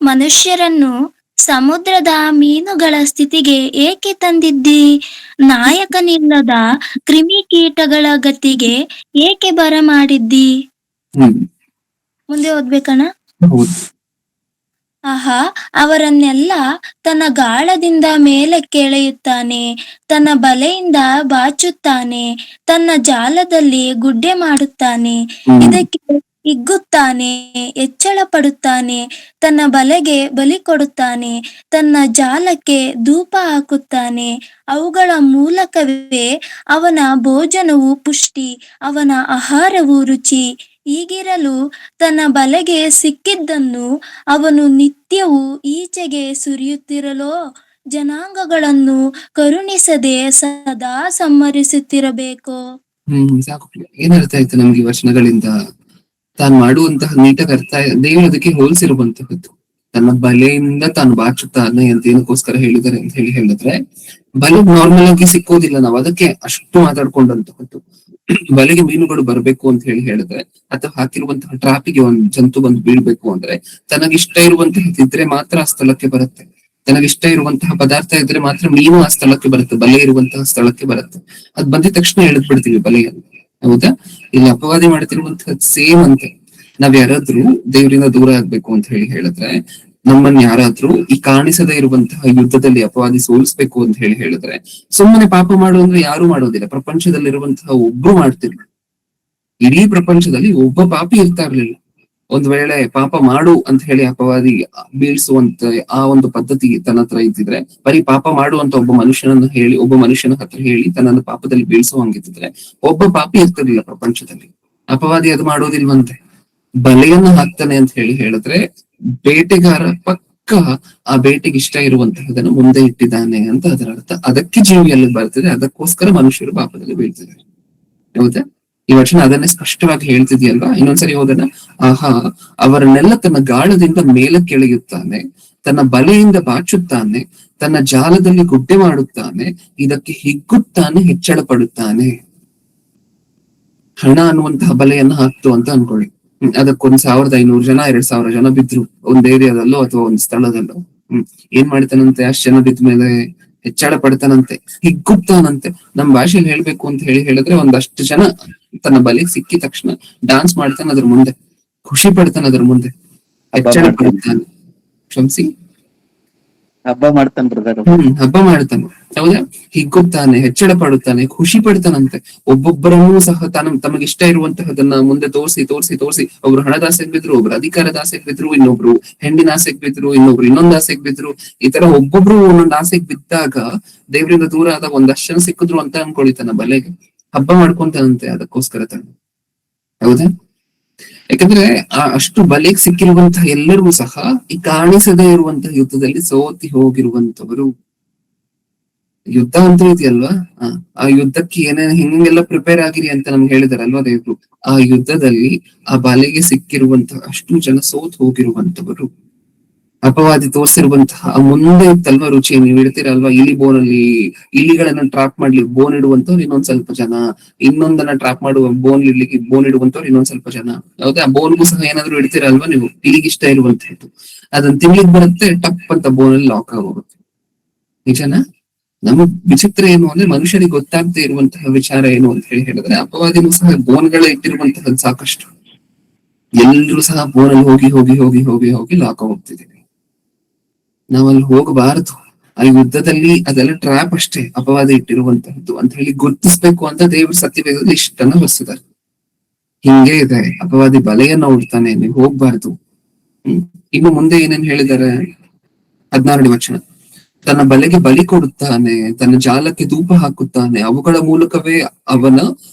ಮನುಷ್ಯರನ್ನು ಸಮುದ್ರದ ಮೀನುಗಳ ಸ್ಥಿತಿಗೆ ಏಕೆ ತಂದಿದ್ದಿ? ನಾಯಕನಿಲ್ಲದ ಕ್ರಿಮಿಕೀಟಗಳ ಗತಿಗೆ ಏಕೆ ಬರಮಾಡಿದ್ದಿ? ಮುಂದೆ ಓದ್ಬೇಕಣ್ಣ? ಆಹಾ, ಅವರನ್ನೆಲ್ಲ ತನ್ನ ಗಾಳದಿಂದ ಮೇಲಕ್ಕೆ ಎಳೆಯುತ್ತಾನೆ, ತನ್ನ ಬಲೆಯಿಂದ ಬಾಚುತ್ತಾನೆ, ತನ್ನ ಜಾಲದಲ್ಲಿ ಗುಡ್ಡೆ ಮಾಡುತ್ತಾನೆ, ಇದಕ್ಕೆ ಹಿಗ್ಗುತ್ತಾನೆ, ಹೆಚ್ಚಳ ಪಡುತ್ತಾನೆ, ತನ್ನ ಬಲೆಗೆ ಬಲಿ ಕೊಡುತ್ತಾನೆ, ತನ್ನ ಜಾಲಕ್ಕೆ ಧೂಪ ಹಾಕುತ್ತಾನೆ. ಅವುಗಳ ಮೂಲಕವೇ ಅವನ ಭೋಜನವು ಪುಷ್ಟಿ, ಅವನ ಆಹಾರವು ರುಚಿ. ಹೀಗಿರಲು ತನ್ನ ಬಲೆಗೆ ಸಿಕ್ಕಿದ್ದನ್ನು ಅವನು ನಿತ್ಯವೂ ಈಚೆಗೆ ಸುರಿಯುತ್ತಿರಲೋ, ಜನಾಂಗಗಳನ್ನು ಕರುಣಿಸದೆ ಸದಾ ಸಂಹರಿಸುತ್ತಿರಬೇಕು. ಸಾಕು. ಏನ್ ಅರ್ಥ ಆಯ್ತು ನಮ್ಗೆ ಈ ವಚನಗಳಿಂದ? ತಾನು ಮಾಡುವಂತಹ ನೀಟಾಗಿ ಅರ್ಥ, ದೇವರು ಅದಕ್ಕೆ ಹೋಲಿಸಿರುವಂತಹದ್ದು. ತನ್ನ ಬಲೆಯಿಂದ ತಾನು ಬಾಚುತ್ತಾನೆ ಅಂತ ಏನಕ್ಕೋಸ್ಕರ ಹೇಳಿದ್ದಾರೆ ಅಂತ ಹೇಳಿದ್ರೆ, ಬಲೆ ನಾರ್ಮಲ್ ಆಗಿ ಸಿಕ್ಕೋದಿಲ್ಲ. ನಾವು ಅದಕ್ಕೆ ಅಷ್ಟು ಮಾತಾಡ್ಕೊಂಡಂತಹದ್ದು. ಬಲೆಗೆ ಮೀನುಗಳು ಬರ್ಬೇಕು ಅಂತ ಹೇಳಿದ್ರೆ, ಅಥವಾ ಹಾಕಿರುವಂತಹ ಟ್ರಾಪಿಗೆ ಒಂದು ಜಂತು ಬಂದು ಬೀಳ್ಬೇಕು ಅಂದ್ರೆ, ತನಗಿಷ್ಟ ಇರುವಂತಹದ್ದಿದ್ರೆ ಮಾತ್ರ ಆ ಸ್ಥಳಕ್ಕೆ ಬರುತ್ತೆ. ತನಗಿಷ್ಟ ಇರುವಂತಹ ಪದಾರ್ಥ ಇದ್ರೆ ಮಾತ್ರ ಮೀನು ಆ ಸ್ಥಳಕ್ಕೆ ಬರುತ್ತೆ, ಬಲೆ ಇರುವಂತಹ ಸ್ಥಳಕ್ಕೆ ಬರುತ್ತೆ. ಅದ್ ಬಂದಿದ ತಕ್ಷಣ ಎಳೆದ್ ಬಿಡ್ತೀವಿ ಬಲೆಯನ್ನು. ಹೌದಾ? ಇಲ್ಲಿ ಅಪವಾದಿ ಮಾಡ್ತಿರುವಂತಹದ್ದು ಸೇಮ್ ಅಂತೆ. ನಾವ್ ಯಾರಾದ್ರೂ ದೇವರಿಂದ ದೂರ ಆಗ್ಬೇಕು ಅಂತ ಹೇಳಿದ್ರೆ, ನಮ್ಮನ್ನ ಯಾರಾದ್ರೂ ಈ ಕಾಣಿಸದೇ ಇರುವಂತಹ ಯುದ್ಧದಲ್ಲಿ ಅಪವಾದಿ ಸೋಲಿಸ್ಬೇಕು ಅಂತ ಹೇಳಿದ್ರೆ, ಸುಮ್ಮನೆ ಪಾಪ ಮಾಡು ಅಂದ್ರೆ ಯಾರು ಮಾಡೋದಿಲ್ಲ. ಪ್ರಪಂಚದಲ್ಲಿರುವಂತಹ ಒಬ್ರು ಮಾಡ್ತಿರ್ಲಿಲ್ಲ. ಇಡೀ ಪ್ರಪಂಚದಲ್ಲಿ ಒಬ್ಬ ಪಾಪಿ ಇರ್ತಾ ಇರ್ಲಿಲ್ಲ. ಒಂದ್ ವೇಳೆ ಪಾಪ ಮಾಡು ಅಂತ ಹೇಳಿ ಅಪವಾದಿ ಬೀಳ್ಸುವಂತ ಆ ಒಂದು ಪದ್ಧತಿ ತನ್ನ ಹತ್ರ ಇದ್ದಿದ್ರೆ, ಬರೀ ಪಾಪ ಮಾಡು ಅಂತ ಒಬ್ಬ ಮನುಷ್ಯನ ಹತ್ರ ಹೇಳಿ ತನ್ನನ್ನು ಪಾಪದಲ್ಲಿ ಬೀಳ್ಸುವಂಗಿದ್ರೆ ಒಬ್ಬ ಪಾಪಿ ಇರ್ತಿರ್ಲಿಲ್ಲ ಪ್ರಪಂಚದಲ್ಲಿ. ಅಪವಾದಿ ಅದು ಮಾಡೋದಿಲ್ವಂತೆ. ಬಲೆಯನ್ನ ಹಾಕ್ತಾನೆ ಅಂತ ಹೇಳಿದ್ರೆ ಬೇಟೆಗಾರ ಪಕ್ಕ ಆ ಬೇಟೆಗೆ ಇಷ್ಟ ಇರುವಂತಹದನ್ನು ಮುಂದೆ ಇಟ್ಟಿದ್ದಾನೆ ಅಂತ ಅದರ ಅರ್ಥ. ಅದಕ್ಕೆ ಜೀವಿಯಲ್ಲಿ ಬರ್ತದೆ, ಅದಕ್ಕೋಸ್ಕರ ಮನುಷ್ಯರು ಪಾಪದಲ್ಲಿ ಬೀಳ್ತಿದ್ದಾರೆ. ಹೌದಾ? ಈ ವಚನ ಅದನ್ನೇ ಸ್ಪಷ್ಟವಾಗಿ ಹೇಳ್ತಿದ್ಯಲ್ವಾ? ಇನ್ನೊಂದ್ಸರಿ ಹೋದನ, ಆಹಾ, ಅವರನ್ನೆಲ್ಲ ತನ್ನ ಗಾಳದಿಂದ ಮೇಲಕ್ಕೆ ಎಳೆಯುತ್ತಾನೆ, ತನ್ನ ಬಲೆಯಿಂದ ಬಾಚುತ್ತಾನೆ, ತನ್ನ ಜಾಲದಲ್ಲಿ ಗುಡ್ಡೆ ಮಾಡುತ್ತಾನೆ, ಇದಕ್ಕೆ ಹಿಗ್ಗುತ್ತಾನೆ, ಹೆಚ್ಚಳ ಪಡುತ್ತಾನೆ. ಹಣ ಅನ್ನುವಂತಹ ಬಲೆಯನ್ನ ಹಾಕ್ತು ಅಂತ ಅನ್ಕೊಳ್ಳಿ. ಅದಕ್ಕೊಂದ್ 1500 ಜನ 2000 ಜನ ಬಿದ್ರು ಒಂದ್ ಏರಿಯಾದಲ್ಲೋ ಅಥವಾ ಒಂದ್ ಸ್ಥಳದಲ್ಲೋ. ಏನ್ ಮಾಡ್ತಾನಂತೆ? ಅಷ್ಟ್ ಜನ ಬಿದ್ದ ಮೇಲೆ ಹೆಚ್ಚಳ ಪಡ್ತಾನಂತೆ, ಹಿಗ್ಗುತ್ತಾನಂತೆ. ನಮ್ ಭಾಷೆಯಲ್ಲಿ ಹೇಳ್ಬೇಕು ಅಂತ ಹೇಳಿದ್ರೆ ಒಂದಷ್ಟು ಜನ ತನ್ನ ಬಲೆಗೆ ಸಿಕ್ಕಿದ ತಕ್ಷಣ ಡಾನ್ಸ್ ಮಾಡ್ತಾನೆ ಅದ್ರ ಮುಂದೆ, ಖುಷಿ ಪಡ್ತಾನೆ ಅದ್ರ ಮುಂದೆ, ಹೆಚ್ಚಳ ಪಡ್ತಾನೆ. ಕ್ಷಮಿಸಿ, ಹಬ್ಬ ಮಾಡ್ತಾನೆ ಬ್ರದರ್. ಹಬ್ಬ ಮಾಡ್ತಾನೆ. ಹೌದಾ? ಹಿಗ್ಗುತ್ತಾನೆ, ಹೆಚ್ಚಳ ಪಡುತ್ತಾನೆ, ಖುಷಿ ಪಡ್ತಾನಂತೆ. ಒಬ್ಬೊಬ್ಬರನ್ನೂ ಸಹ ತಮಗೆ ಇಷ್ಟ ಇರುವಂತಹದನ್ನ ಮುಂದೆ ತೋರಿಸಿ ತೋರಿಸಿ ತೋರಿಸಿ, ಒಬ್ರು ಹಣದ ಆಸೆಗೆ ಬಿದ್ರು, ಒಬ್ರು ಅಧಿಕಾರದ ಆಸೆಗೆ ಬಿದ್ರು, ಇನ್ನೊಬ್ರು ಹೆಣ್ಣಿನ ಆಸೆಗೆ ಬಿದ್ರು, ಇನ್ನೊಬ್ರು ಇನ್ನೊಂದ್ ಆಸೆಗೆ ಬಿದ್ರು. ಈ ತರ ಒಬ್ಬೊಬ್ರು ಒಂದೊಂದ್ ಆಸೆಗೆ ಬಿದ್ದಾಗ ದೇವರಿಂದ ದೂರ ಆದಾಗ ಒಂದಷ್ಟು ಜನ ಸಿಕ್ಕಿದ್ರು ಅಂತ ಅನ್ಕೊಳಿತಾನ ಬಲೆಗೆ. ಹಬ್ಬ ಮಾಡ್ಕೊಂತಾನಂತೆ ಅದಕ್ಕೋಸ್ಕರ ತಾನು. ಹೌದಾ? ಯಾಕಂದ್ರೆ ಅಷ್ಟು ಬಲೆಗೆ ಸಿಕ್ಕಿರುವಂತಹ ಎಲ್ಲರಿಗೂ ಸಹ ಈ ಕಾಣಿಸದೇ ಇರುವಂತಹ ಯುದ್ಧದಲ್ಲಿ ಸೋತಿ ಹೋಗಿರುವಂತವರು. ಯುದ್ಧ ಅಂತ ಇದೆಯಲ್ವಾ, ಆ ಯುದ್ಧಕ್ಕೆ ಏನೇನು ಹಿಂಗೆಲ್ಲ ಪ್ರಿಪೇರ್ ಆಗಿರಿ ಅಂತ ನಮ್ಗೆ ಹೇಳಿದಾರಲ್ವಾ ದೇವ್ರು. ಆ ಯುದ್ಧದಲ್ಲಿ ಆ ಬಲೆಗೆ ಸಿಕ್ಕಿರುವಂತಹ ಅಷ್ಟು ಜನ ಸೋತ್ ಹೋಗಿರುವಂತವರು. ಅಪವಾದಿ ತೋರಿಸಿರುವಂತಹ ಮುಂದೆ ಇತ್ತಲ್ವಾ ರುಚಿ, ನೀವು ಇಡ್ತೀರಲ್ವಾ ಇಲಿಗಳನ್ನ ಟ್ರಾಪ್ ಮಾಡ್ಲಿಕ್ಕೆ ಬೋನ್ ಇಡುವಂತವ್ರು ಇನ್ನೊಂದ್ ಸ್ವಲ್ಪ ಜನ, ಇನ್ನೊಂದನ್ನ ಟ್ರಾಪ್ ಮಾಡುವ ಬೋನ್ ಇಡುವಂತವ್ರು ಇನ್ನೊಂದ್ ಸ್ವಲ್ಪ ಜನ. ಹೌದಾ? ಆ ಬೋನ್ಗೂ ಸಹ ಏನಾದ್ರು ಇಡ್ತೀರಲ್ವಾ ನೀವು, ಇಲಿಗಿಷ್ಟ ಇರುವಂತದ್ದು ಅದನ್ನ ತಿನ್ಲಿಕ್ಕೆ ಬರುತ್ತೆ, ಟಪ್ ಅಂತ ಬೋನಲ್ಲಿ ಲಾಕ್ ಆಗೋಗುತ್ತೆ. ನಿಜನಾ? ನಮಗ್ ವಿಚಿತ್ರ ಏನು ಅಂದ್ರೆ, ಮನುಷ್ಯರಿಗೆ ಗೊತ್ತಾಗದೆ ಇರುವಂತಹ ವಿಚಾರ ಏನು ಅಂತ ಹೇಳಿದ್ರೆ, ಅಪವಾದಿನೂ ಸಹ ಬೋನ್ಗಳೇ ಇಟ್ಟಿರುವಂತಹದ್ದು ಸಾಕಷ್ಟು. ಎಲ್ರೂ ಸಹ ಬೋನಲ್ಲಿ ಹೋಗಿ ಹೋಗಿ ಹೋಗಿ ಹೋಗಿ ಹೋಗಿ ಲಾಕ್ ಹೋಗ್ತಿದ್ದೀವಿ. ನಾವಲ್ಲಿ ಹೋಗಬಾರದು. ಆ ಯುದ್ಧದಲ್ಲಿ ಅದೆಲ್ಲ ಟ್ರ್ಯಾಪ್ ಅಷ್ಟೇ, ಅಪವಾದ ಇಟ್ಟಿರುವಂತಹದ್ದು ಅಂತ ಹೇಳಿ ಗುರ್ತಿಸ್ಬೇಕು ಅಂತ ದೇವರು ಸತ್ಯವೇದದಲ್ಲಿ ಇಷ್ಟನ್ನ ಬರೆಸಿದ್ದಾರೆ. ಹಿಂಗೆ ಇದೆ, ಅಪವಾದಿ ಬಲೆಯನ್ನ ಉಡ್ತಾನೆ, ನೀವು ಹೋಗ್ಬಾರ್ದು. ಇನ್ನು ಮುಂದೆ ಏನೇನ್ ಹೇಳಿದ್ದಾರೆ? 16ನೇ ವಚನ, ತನ್ನ ಬಲೆಗೆ ಬಲಿ ಕೊಡುತ್ತಾನೆ, ತನ್ನ ಜಾಲಕ್ಕೆ ಧೂಪ ಹಾಕುತ್ತಾನೆ, ಅವುಗಳ ಮೂಲಕವೇ ಅವನ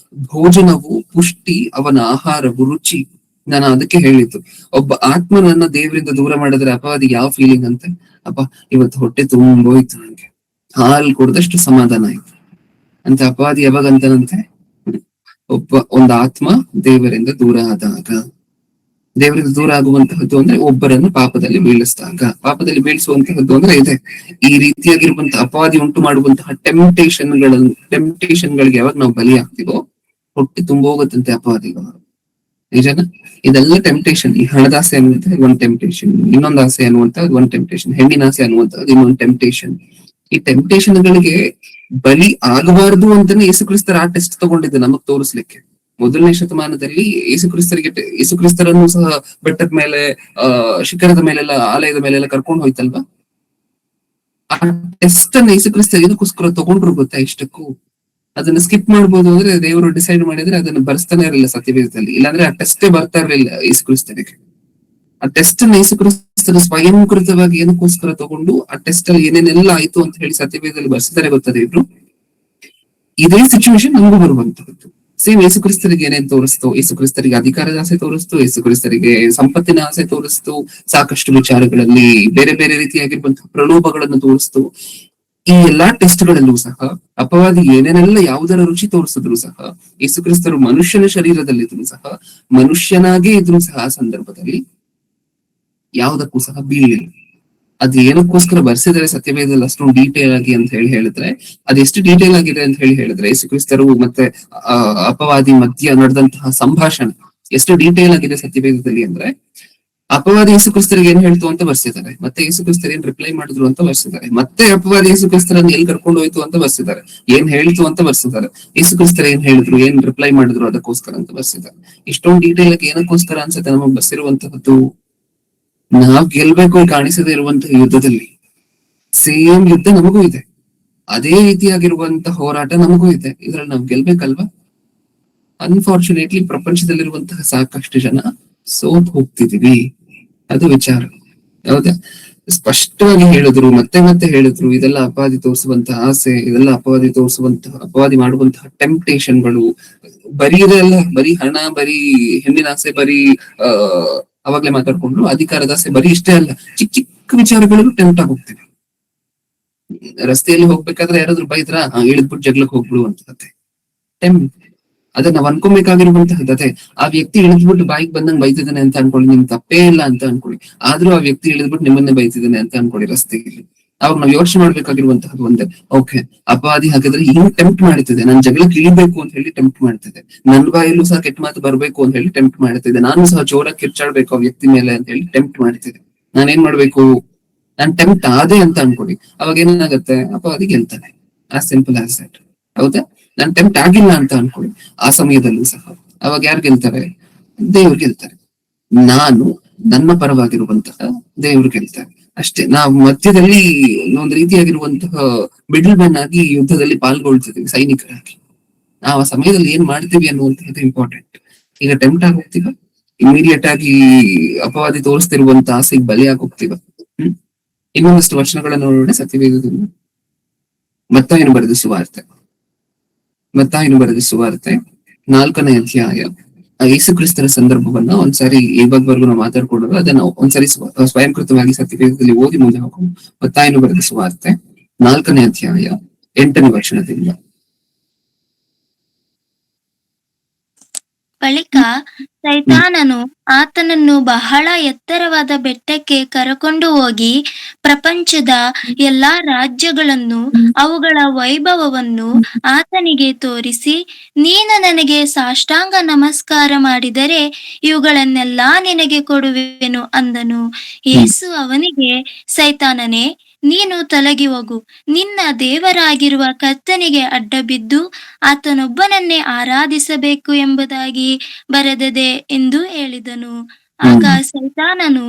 ಭೋಜನವು ಪುಷ್ಟಿ, ಅವನ ಆಹಾರವು ರುಚಿ. ನಾನು ಅದಕ್ಕೆ ಹೇಳಿದ್ದು, ಒಬ್ಬ ಆತ್ಮನನ್ನ ದೇವರಿಂದ ದೂರ ಮಾಡಿದ್ರೆ ಅಪವಾದಿ ಯಾವ ಫೀಲಿಂಗ್ ಅಂತೆ? ಅಪ್ಪ, ಇವತ್ತು ಹೊಟ್ಟೆ ತುಂಬೋಯ್ತು, ನಂಗೆ ಹಾಲು ಕುಡ್ದಷ್ಟು ಸಮಾಧಾನ ಆಯ್ತು ಅಂತ ಅಪವಾದಿ ಯಾವಾಗ ಅಂತಾನಂತೆ? ಒಂದು ಆತ್ಮ ದೇವರಿಂದ ದೂರ ಆದಾಗ. ದೇವರಿಂದ ದೂರ ಆಗುವಂತಹದ್ದು ಅಂದ್ರೆ ಒಬ್ಬರನ್ನು ಪಾಪದಲ್ಲಿ ಪಾಪದಲ್ಲಿ ಬೀಳಿಸುವಂತಹದ್ದು ಅಂದ್ರೆ ಇದೆ. ಈ ರೀತಿಯಾಗಿರುವಂತಹ ಅಪವಾದಿ ಉಂಟು ಮಾಡುವಂತಹ ಟೆಂಪ್ಟೇಷನ್ಗಳಿಗೆ ಯಾವಾಗ ನಾವು ಬಲಿ ಆಗ್ತೀವೋ ಹೊಟ್ಟೆ ತುಂಬೋಗತ್ತಂತೆ ಅಪವಾದಿಗಳು. ನಿಜನ? ಇದೆಲ್ಲ ಟೆಂಪ್ಟೇಷನ್. ಈ ಹಣದಾಸೆ ಅನ್ನುವಂಥದ್ದು ಒಂದ್ ಟೆಂಪ್ಟೇಷನ್, ಇನ್ನೊಂದು ಆಸೆ ಅನ್ನುವಂಥದ್ದು ಒಂದ್ ಟೆಂಪ್ಟೇಷನ್, ಹೆಣ್ಣಿನ ಆಸೆ ಅನ್ನುವಂಥದ್ದು ಇನ್ನೊಂದು ಟೆಂಪ್ಟೇಷನ್. ಈ ಟೆಂಪ್ಟೇಷನ್ಗಳಿಗೆ ಬಲಿ ಆಗಬಾರದು ಅಂತಾನೆ ಯೇಸುಕ್ರಿಸ್ತರ ಆ ಟೆಸ್ಟ್ ತಗೊಂಡಿದ್ದು ನಮಗ್ ತೋರಿಸ್ಲಿಕ್ಕೆ. 1ನೇ ಶತಮಾನದಲ್ಲಿ ಯೇಸುಕ್ರಿಸ್ತರನ್ನು ಸಹ ಬೆಟ್ಟದ ಮೇಲೆ, ಶಿಖರದ ಮೇಲೆಲ್ಲ, ಆಲಯದ ಮೇಲೆಲ್ಲ ಕರ್ಕೊಂಡು ಹೋಯ್ತಲ್ವಾ. ಆ ಟೆಸ್ಟ್ ಅನ್ನ ಯೇಸುಕ್ರಿಸ್ತ ಇದಕ್ಕೋಸ್ಕರ ತಗೊಂಡ್ರು ಗೊತ್ತಾ? ಇಷ್ಟಕ್ಕೂ ಅದನ್ನ ಸ್ಕಿಪ್ ಮಾಡ್ಬೋದು ಅಂದ್ರೆ ದೇವರು ಡಿಸೈಡ್ ಮಾಡಿದ್ರೆ ಅದನ್ನ ಬರ್ಸ್ತಾನೆ ಇರಲಿಲ್ಲ ಸತ್ಯವೇದದಲ್ಲಿ. ಇಲ್ಲಾಂದ್ರೆ ಆ ಟೆಸ್ಟೇ ಬರ್ತಾ ಇರಲಿಲ್ಲ ಯೇಸುಕ್ರಿಸ್ತನಿಗೆ. ಆ ಟೆಸ್ಟ್ ಅನ್ನ ಯೇಸುಕ್ರಿಸ್ತರು ಸ್ವಯಂಕೃತವಾಗಿ ಏನಕ್ಕೋಸ್ಕರ ತಗೊಂಡು ಆ ಟೆಸ್ಟ್ ಅಲ್ಲಿ ಏನೇನೆಲ್ಲ ಆಯ್ತು ಅಂತ ಹೇಳಿ ಸತ್ಯವೇದದಲ್ಲಿ ಬರ್ಸಿದ್ದಾರೆ ಗೊತ್ತದೆ ಇವ್ರು. ಇದೇ ಸಿಚುವೇಶನ್ ನಮಗೂ ಬರುವಂತಹದ್ದು. ಸೇಮ್ ಯೇಸುಕ್ರಿಸ್ತರಿಗೆ ಏನೇನ್ ತೋರಿಸ್ತು? ಯೇಸುಕ್ರಿಸ್ತರಿಗೆ ಅಧಿಕಾರದ ಆಸೆ ತೋರಿಸ್ತು, ಯೇಸುಕ್ರಿಸ್ತರಿಗೆ ಸಂಪತ್ತಿನ ಆಸೆ ತೋರಿಸ್ತು, ಸಾಕಷ್ಟು ವಿಚಾರಗಳಲ್ಲಿ ಬೇರೆ ಬೇರೆ ರೀತಿಯಾಗಿರುವಂತಹ ಪ್ರಲೋಭಗಳನ್ನು ತೋರಿಸ್ತು. ಈ ಎಲ್ಲಾ ಟೆಸ್ಟ್ಗಳಲ್ಲೂ ಸಹ ಅಪವಾದಿ ಏನೇನೆಲ್ಲ ಯಾವುದರ ರುಚಿ ತೋರಿಸಿದ್ರು ಸಹ, ಯೇಸುಕ್ರಿಸ್ತರು ಮನುಷ್ಯನ ಶರೀರದಲ್ಲಿದ್ರು ಸಹ, ಮನುಷ್ಯನಾಗೇ ಇದ್ರು ಸಹ ಆ ಸಂದರ್ಭದಲ್ಲಿ ಯಾವುದಕ್ಕೂ ಸಹ ಬೀಳಿಲ್ಲ. ಅದು ಏನಕ್ಕೋಸ್ಕರ ಬರ್ಸಿದರೆ ಸತ್ಯವೇದದಲ್ಲಿ ಅಷ್ಟೊಂದು ಡೀಟೇಲ್ ಆಗಿ ಅಂತ ಹೇಳಿದ್ರೆ, ಅದೆಷ್ಟು ಡೀಟೇಲ್ ಆಗಿದೆ ಅಂತ ಹೇಳಿದ್ರೆ, ಯೇಸುಕ್ರಿಸ್ತರು ಮತ್ತೆ ಅಪವಾದಿ ಮಧ್ಯ ನಡೆದಂತಹ ಸಂಭಾಷಣೆ ಎಷ್ಟು ಡೀಟೇಲ್ ಆಗಿದೆ ಸತ್ಯವೇದದಲ್ಲಿ ಅಂದ್ರೆ, ಅಪವಾದಿ ಯೇಸುಕ್ರಿಸ್ತರಿಗೆ ಏನ್ ಹೇಳ್ತು ಅಂತ ಬರ್ಸಿದ್ದಾರೆ, ಮತ್ತೆ ಯೇಸುಕ್ರಿಸ್ತರು ಏನ್ ರಿಪ್ಲೈ ಮಾಡಿದ್ರು ಅಂತ ಬರ್ಸಿದ್ದಾರೆ, ಮತ್ತೆ ಅಪವಾದಿ ಯೇಸುಕ್ರಿಸ್ತರನ್ನ ಎಲ್ಲಿ ಕರ್ಕೊಂಡು ಹೋಯ್ತು ಅಂತ ಬರ್ಸಿದ್ದಾರೆ, ಏನ್ ಹೇಳ್ತು ಅಂತ ಬರ್ಸಿದ್ದಾರೆ, ಯೇಸುಕ್ರಿಸ್ತರು ಏನ್ ಹೇಳಿದ್ರು, ಏನ್ ರಿಪ್ಲೈ ಮಾಡಿದ್ರು ಅದಕ್ಕೋಸ್ಕರ ಅಂತ ಬರ್ಸಿದ್ದಾರೆ. ಇಷ್ಟೊಂದು ಡೀಟೇಲ್ ಆಗಿ ಏನಕ್ಕೋಸ್ಕರ ಅನ್ಸುತ್ತೆ ನಮಗ್ ಬರ್ಸಿರುವಂತಹದ್ದು? ನಾವ್ ಗೆಲ್ಬೇಕು ಕಾಣಿಸದೇ ಇರುವಂತಹ ಯುದ್ಧದಲ್ಲಿ ಸೇಮ್ ಯುದ್ಧ ನಮಗೂ ಇದೆ, ಅದೇ ರೀತಿಯಾಗಿರುವಂತಹ ಹೋರಾಟ ನಮಗೂ ಇದೆ. ಇದ್ರಲ್ಲಿ ನಾವ್ ಗೆಲ್ಬೇಕಲ್ವಾ? ಅನ್ಫಾರ್ಚುನೇಟ್ಲಿ ಪ್ರಪಂಚದಲ್ಲಿರುವಂತಹ ಸಾಕಷ್ಟು ಜನ ಸೋತ್ ಹೋಗ್ತಿದೀವಿ, ಅದು ವಿಚಾರ. ಹೌದಾ? ಸ್ಪಷ್ಟವಾಗಿ ಹೇಳಿದ್ರು, ಮತ್ತೆ ಮತ್ತೆ ಹೇಳಿದ್ರು, ಇದೆಲ್ಲ ಅಪವಾದಿ ತೋರಿಸುವಂತಹ ಆಸೆ, ಇದೆಲ್ಲ ಅಪವಾದಿ ಮಾಡುವಂತಹ ಟೆಂಪ್ಟೇಷನ್ಗಳು. ಬರೀ ಇದೆಲ್ಲ ಬರೀ ಹಣ, ಬರೀ ಹೆಣ್ಣಿನ ಆಸೆ, ಬರೀ ಅವಾಗ್ಲೇ ಮಾತಾಡ್ಕೊಂಡ್ರು ಅಧಿಕಾರದ ಆಸೆ, ಬರೀ ಇಷ್ಟೇ ಅಲ್ಲ, ಚಿಕ್ಕ ಚಿಕ್ಕ ವಿಚಾರಗಳು ಟೆಂಪ್ಟ್ ಆಗಿ ಹೋಗ್ತೇವೆ. ರಸ್ತೆಯಲ್ಲಿ ಹೋಗ್ಬೇಕಾದ್ರೆ ಯಾರಾದ್ರೂ ಬೈದ್ರ ಇಳಿದ್ಬಿಟ್ಟು ಜಗ್ಲಕ್ ಹೋಗ್ಬಿಡು ಅಂತ ಟೆಂಪ್ಟ್. ಅದನ್ನ ನಾವ್ ಅನ್ಕೊಬೇಕಾಗಿರುವಂತಹದ್ದು ಅದೇ. ಆ ವ್ಯಕ್ತಿ ಇಳಿದ್ಬಿಟ್ಟು ಬಾಯಿಗೆ ಬಂದಂಗ್ ಬೈತಿದ್ದಾನೆ ಅಂತ ಅನ್ಕೊಳ್ಳಿ, ನಿಮ್ ತಪ್ಪೇ ಇಲ್ಲ ಅಂತ ಅನ್ಕೊಳ್ಳಿ. ಆದ್ರೂ ಆ ವ್ಯಕ್ತಿ ಇಳಿದ್ಬಿಟ್ಟು ನಿಮ್ಮನ್ನೇ ಬೈತಿದ್ದಾನೆ ಅಂತ ಅನ್ಕೊಳ್ಳಿ ರಸ್ತೆಯಲ್ಲಿ. ಅವಾಗ ನಾವ್ ಯೋಚನೆ ಮಾಡ್ಬೇಕಾಗಿರುವಂತಹದ್ದು ಒಂದೇ, ಓಕೆ ಅಪವಾದಿ ಹಾಕಿದ್ರೆ ಹಿಂಗ್ ಟೆಂಪ್ಟ್ ಮಾಡ್ತಿದೆ, ನನ್ ಜಗಳಕ್ಕೆ ಇಳಿಬೇಕು ಅಂತ ಹೇಳಿ ಟೆಂಪ್ಟ್ ಮಾಡ್ತಿದೆ, ನನ್ ಬಾಯಲ್ಲೂ ಸಹ ಕೆಟ್ಟ ಮಾತು ಬರ್ಬೇಕು ಅಂತ ಹೇಳಿ ಟೆಂಪ್ಟ್ ಮಾಡ್ತಿದೆ, ನಾನು ಸಹ ಜೋರಾಗಿ ಕಿರ್ಚಾಡ್ಬೇಕು ಆ ವ್ಯಕ್ತಿ ಮೇಲೆ ಅಂತ ಹೇಳಿ ಟೆಂಪ್ಟ್ ಮಾಡ್ತಿದೆ. ನಾನೇನ್ ಮಾಡ್ಬೇಕು? ನಾನ್ ಟೆಂಪ್ಟ್ ಆದೆ ಅಂತ ಅನ್ಕೊಳ್ಳಿ, ಅವಾಗ ಏನಾಗತ್ತೆ? ಅಪವಾದಿ ಗೆಲ್ತಾನೆ. As simple as that. ಹೌದಾ? ನಾನ್ ಟೆಂಪ್ಟ್ ಆಗಿಲ್ಲ ಅಂತ ಅನ್ಕೊಳ್ಳಿ, ಆ ಸಮಯದಲ್ಲೂ ಸಹ ಅವಾಗ ಯಾರು ಗೆಲ್ತಾರೆ? ದೇವ್ರು ಗೆಲ್ತಾರೆ. ನಾನು ನನ್ನ ಪರವಾಗಿರುವಂತಹ ದೇವ್ರು ಗೆಲ್ತಾರೆ ಅಷ್ಟೇ. ನಾವು ಮಧ್ಯದಲ್ಲಿ ಒಂದು ರೀತಿಯಾಗಿರುವಂತಹ ಮಿಡಲ್ ಮ್ಯಾನ್ ಆಗಿ ಯುದ್ಧದಲ್ಲಿ ಪಾಲ್ಗೊಳ್ತಿದ್ದೀವಿ ಸೈನಿಕರಾಗಿ. ನಾವು ಆ ಸಮಯದಲ್ಲಿ ಏನ್ ಮಾಡ್ತೀವಿ ಅನ್ನುವಂಥದ್ದು ಇಂಪಾರ್ಟೆಂಟ್. ಈಗ ಟೆಂಪ್ಟ್ ಆಗಿ ಹೋಗ್ತೀವ, ಇಮಿಡಿಯೇಟ್ ಆಗಿ ಅಪವಾದಿ ತೋರಿಸ್ತಿರುವಂತ ಆಸೆಗೆ ಬಲಿಯಾಗಿ ಹೋಗ್ತೀವ. ಇನ್ನೊಂದಷ್ಟು ವರ್ಷಗಳನ್ನು ನೋಡೋಣ ಸತ್ಯವೇದದಿಂದ. ಮತ್ತಾಯನು ಬರೆದ ಸುವಾರ್ತೆ 4ನೇ ಅಧ್ಯಾಯ. ಯೇಸು ಕ್ರಿಸ್ತರ ಸಂದರ್ಭವನ್ನ ಒಂದ್ಸಾರಿ ಇವಾಗವರೆಗೂ ನಾವು ಮಾತಾಡ್ಕೊಂಡ್ರು, ಅದನ್ನ ಒಂದ್ಸರಿ ಸ್ವಯಂಕೃತವಾಗಿ ಸತ್ಯವೇದದಲ್ಲಿ ಓದಿ ಮುಂದೆ ಹೋಗೋಣ. ಮತ್ತಾಯನು ಬರೆದ ಸುವಾರ್ತೆ 4ನೇ ಅಧ್ಯಾಯ 8ನೇ ವಚನದಿಂದ. ಬಳಿಕ ಸೈತಾನನು ಆತನನ್ನು ಬಹಳ ಎತ್ತರವಾದ ಬೆಟ್ಟಕ್ಕೆ ಕರಕೊಂಡು ಹೋಗಿ ಪ್ರಪಂಚದ ಎಲ್ಲಾ ರಾಜ್ಯಗಳನ್ನು ಅವುಗಳ ವೈಭವವನ್ನು ಆತನಿಗೆ ತೋರಿಸಿ, ನೀನು ನನಗೆ ಸಾಷ್ಟಾಂಗ ನಮಸ್ಕಾರ ಮಾಡಿದರೆ ಇವುಗಳನ್ನೆಲ್ಲಾ ನಿನಗೆ ಕೊಡುವೆನು ಅಂದನು. ಯೇಸು ಅವನಿಗೆ, ಸೈತಾನನೇ, ನೀನು ತೊಲಗಿ ಹೋಗು, ನಿನ್ನ ದೇವರಾಗಿರುವ ಕರ್ತನಿಗೆ ಅಡ್ಡಬಿದ್ದು ಆತನೊಬ್ಬನನ್ನೇ ಆರಾಧಿಸಬೇಕು ಎಂಬುದಾಗಿ ಬರೆದದೆ ಎಂದು ಹೇಳಿದನು. ಆಗ ಸೈತಾನನು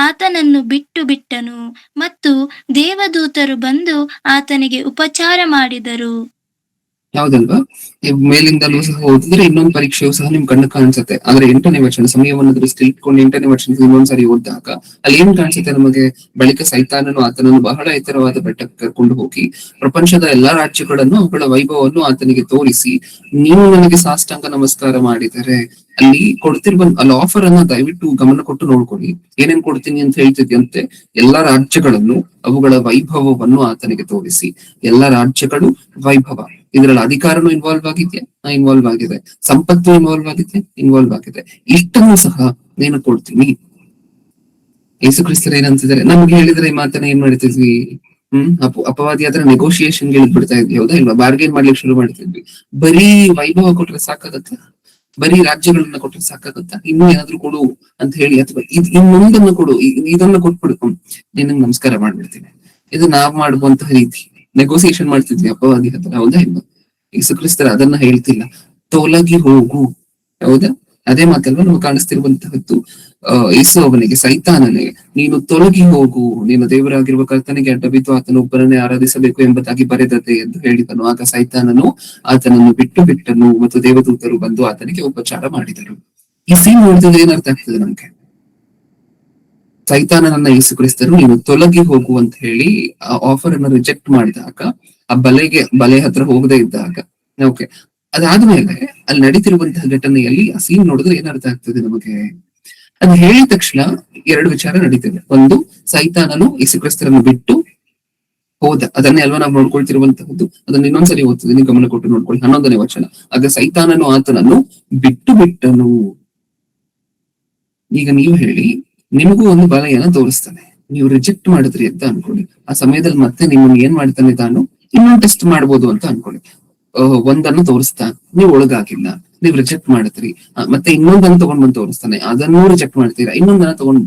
ಆತನನ್ನು ಬಿಟ್ಟನು ಮತ್ತು ದೇವದೂತರು ಬಂದು ಆತನಿಗೆ ಉಪಚಾರ ಮಾಡಿದರು. ಹೌದಲ್ವಾ? ಮೇಲಿಂದಲೂ ಸಹ ಓದಿದ್ರೆ ಇನ್ನೊಂದು ಪರೀಕ್ಷೆಯು ಸಹ ನಿಮ್ ಕಣ್ಣು ಕಾಣಿಸುತ್ತೆ. ಆದ್ರೆ 8ನೇ ವಚನ ಸಮಯವನ್ನು ದೃಷ್ಟಿ ಇಟ್ಕೊಂಡು 8ನೇ ವಚನ ಇನ್ನೊಂದ್ಸರಿ ಓದಿದಾಗ ಅಲ್ಲಿ ಏನ್ ಕಾಣಿಸುತ್ತೆ ನಮಗೆ? ಬಳಿಕ ಸೈತಾನನು ಆತನನ್ನು ಬಹಳ ಎತ್ತರವಾದ ಬೆಟ್ಟಕ್ಕೆ ಕರ್ಕೊಂಡು ಹೋಗಿ ಪ್ರಪಂಚದ ಎಲ್ಲಾ ರಾಜ್ಯಗಳನ್ನು ಅವುಗಳ ವೈಭವವನ್ನು ಆತನಿಗೆ ತೋರಿಸಿ, ನೀವು ನನಗೆ ಸಾಷ್ಟಾಂಗ ನಮಸ್ಕಾರ ಮಾಡಿದರೆ, ಅಲ್ಲಿ ಅಲ್ಲಿ ಆಫರ್ ಅನ್ನ ದಯವಿಟ್ಟು ಗಮನ ಕೊಟ್ಟು ನೋಡ್ಕೊಳ್ಳಿ. ಏನೇನ್ ಕೊಡ್ತೀನಿ ಅಂತ ಹೇಳ್ತಿದ್ಯಂತೆ? ಎಲ್ಲಾ ರಾಜ್ಯಗಳನ್ನು ಅವುಗಳ ವೈಭವವನ್ನು ಆತನಿಗೆ ತೋರಿಸಿ. ಎಲ್ಲಾ ರಾಜ್ಯಗಳು, ವೈಭವ, ಇದ್ರಲ್ಲಿ ಅಧಿಕಾರನು ಇನ್ವಾಲ್ವ್ ಆಗಿದೆ, ಸಂಪತ್ತು ಇನ್ವಾಲ್ವ್ ಆಗಿದೆ. ಇಷ್ಟನ್ನು ಸಹ ನೀನು ಕೊಡ್ತೀನಿ. ಯೇಸು ಕ್ರಿಸ್ತರು ಏನಂತಿದ್ದಾರೆ? ನಮ್ಗೆ ಹೇಳಿದ್ರೆ ಈ ಮಾತನ್ನ ಏನ್ ಮಾಡ್ತಿದ್ವಿ? ಅಪವಾದಿ ಆದ್ರೆ ನೆಗೋಷಿಯೇಷನ್ ಇಳಿದ್ಬಿಡ್ತಾ ಇದ್ವಿ, ಹೌದಾ ಇಲ್ವಾ? ಬಾರ್ಗೇನ್ ಮಾಡ್ಲಿಕ್ಕೆ ಶುರು ಮಾಡ್ತಿದ್ವಿ. ಬರೀ ವೈಭವ ಕೊಟ್ರೆ ಸಾಕಾಗತ್ತ? ಬರೀ ರಾಜ್ಯಗಳನ್ನ ಕೊಟ್ರೆ ಸಾಕಾಗತ್ತ? ಇನ್ನೂ ಏನಾದ್ರು ಕೊಡು ಅಂತ ಹೇಳಿ, ಅಥವಾ ಇನ್ನೊಂದನ್ನ ಕೊಡು, ಇದನ್ನ ಕೊಟ್ಬಿಡು, ನಿನಗ್ ನಮಸ್ಕಾರ ಮಾಡ್ಬಿಡ್ತೀನಿ. ಇದು ನಾವ್ ಮಾಡುವಂತಹ ರೀತಿ. ನೆಗೋಸಿಯೇಷನ್ ಮಾಡ್ತಿದ್ವಿ ಅಪವಾದಿ ಹತ್ರ, ಹೌದಾ ಇಲ್ವಾ? ಯೇಸು ಕ್ರಿಸ್ತರ ಅದನ್ನ ಹೇಳ್ತಿಲ್ಲ, ತೊಲಗಿ ಹೋಗು. ಹೌದಾ? ಅದೇ ಮಾತಲ್ವಾ ನಾವು ಕಾಣಿಸ್ತಿರುವಂತಹದ್ದು. ಯೇಸು ಅವನಿಗೆ, ಸೈತಾನನೇ, ನೀನು ತೊಲಗಿ ಹೋಗು, ನೀನು ದೇವರಾಗಿರುವ ಕರ್ತನಿಗೆ ಅಡ್ಡಬಿದ್ದು ಆತನೊಬ್ಬನನ್ನೇ ಆರಾಧಿಸಬೇಕು ಎಂಬುದಾಗಿ ಬರೆದದೆ ಎಂದು ಹೇಳಿದನು. ಆಗ ಸೈತಾನನು ಆತನನ್ನು ಬಿಟ್ಟನು ಮತ್ತು ದೇವದೂತರು ಬಂದು ಆತನಿಗೆ ಉಪಚಾರ ಮಾಡಿದರು. ಈ ಸೀನ್ ನೋಡಿದ್ರೆ ಏನರ್ಥ ಆಗ್ತದೆ ನಮ್ಗೆ? ಸೈತಾನನನ್ನ ಯೇಸು ಕ್ರಿಸ್ತರು ನೀನು ತೊಲಗಿ ಹೋಗು ಅಂತ ಹೇಳಿ ಆ ಆಫರ್ ಅನ್ನು ರಿಜೆಕ್ಟ್ ಮಾಡಿದಾಗ, ಆ ಬಲೆ ಹತ್ರ ಹೋಗದೆ ಇದ್ದಾಗ, ಓಕೆ, ಅದಾದ್ಮೇಲೆ ಅಲ್ಲಿ ನಡೀತಿರುವಂತಹ ಘಟನೆಯಲ್ಲಿ ಆ ಸೀನ್ ನೋಡಿದ್ರೆ ಏನರ್ಥ ಆಗ್ತದೆ ನಮಗೆ? ಅದು ಹೇಳಿದ ತಕ್ಷಣ 2 ವಿಚಾರ ನಡೀತಿದೆ. ಒಂದು, ಸೈತಾನನು ಯೇಸು ಕ್ರಿಸ್ತರನ್ನು ಬಿಟ್ಟು ಹೋದ. ಅದನ್ನೇ ಅಲ್ವಾ ನಾವು ನೋಡ್ಕೊಳ್ತಿರುವಂತಹದ್ದು. ಅದನ್ನ ಇನ್ನೊಂದ್ಸರಿ ಓದ್ತಿದ್ದೀನಿ, ನೀವು ಗಮನ ಕೊಟ್ಟು ನೋಡ್ಕೊಳ್ಳಿ. 11ನೇ ವಚನ. ಆಗ ಸೈತಾನನು ಆತನನ್ನು ಬಿಟ್ಟನು. ಈಗ ನೀವು ಹೇಳಿ, ನಿಮಗೂ ಒಂದು ಬಲೆಯನ್ನ ತೋರಿಸ್ತಾನೆ, ನೀವು ರಿಜೆಕ್ಟ್ ಮಾಡಿದ್ರಿ ಅಂತ ಅನ್ಕೊಳ್ಳಿ. ಆ ಸಮಯದಲ್ಲಿ ಮತ್ತೆ ನಿಮ್ಮನ್ನು ಏನ್ ಮಾಡ್ತಾನೆ ತಾನು? ಇನ್ನೊಂದು ಟೆಸ್ಟ್ ಮಾಡ್ಬೋದು ಅಂತ ಅನ್ಕೊಳ್ಳಿ. ಒಂದನ್ನು ತೋರಿಸ್ತಾ, ನೀವು ಒಳಗಾಗಿಲ್ಲ, ನೀವು ರಿಜೆಕ್ಟ್ ಮಾಡಿದ್ರಿ. ಮತ್ತೆ ಇನ್ನೊಂದನ್ನು ತಗೊಂಡ್ ಬಂದು ತೋರಿಸ್ತಾನೆ, ಅದನ್ನೂ ರಿಜೆಕ್ಟ್ ಮಾಡ್ತೀರಾ. ಇನ್ನೊಂದನ್ನ ತಗೊಂಡ್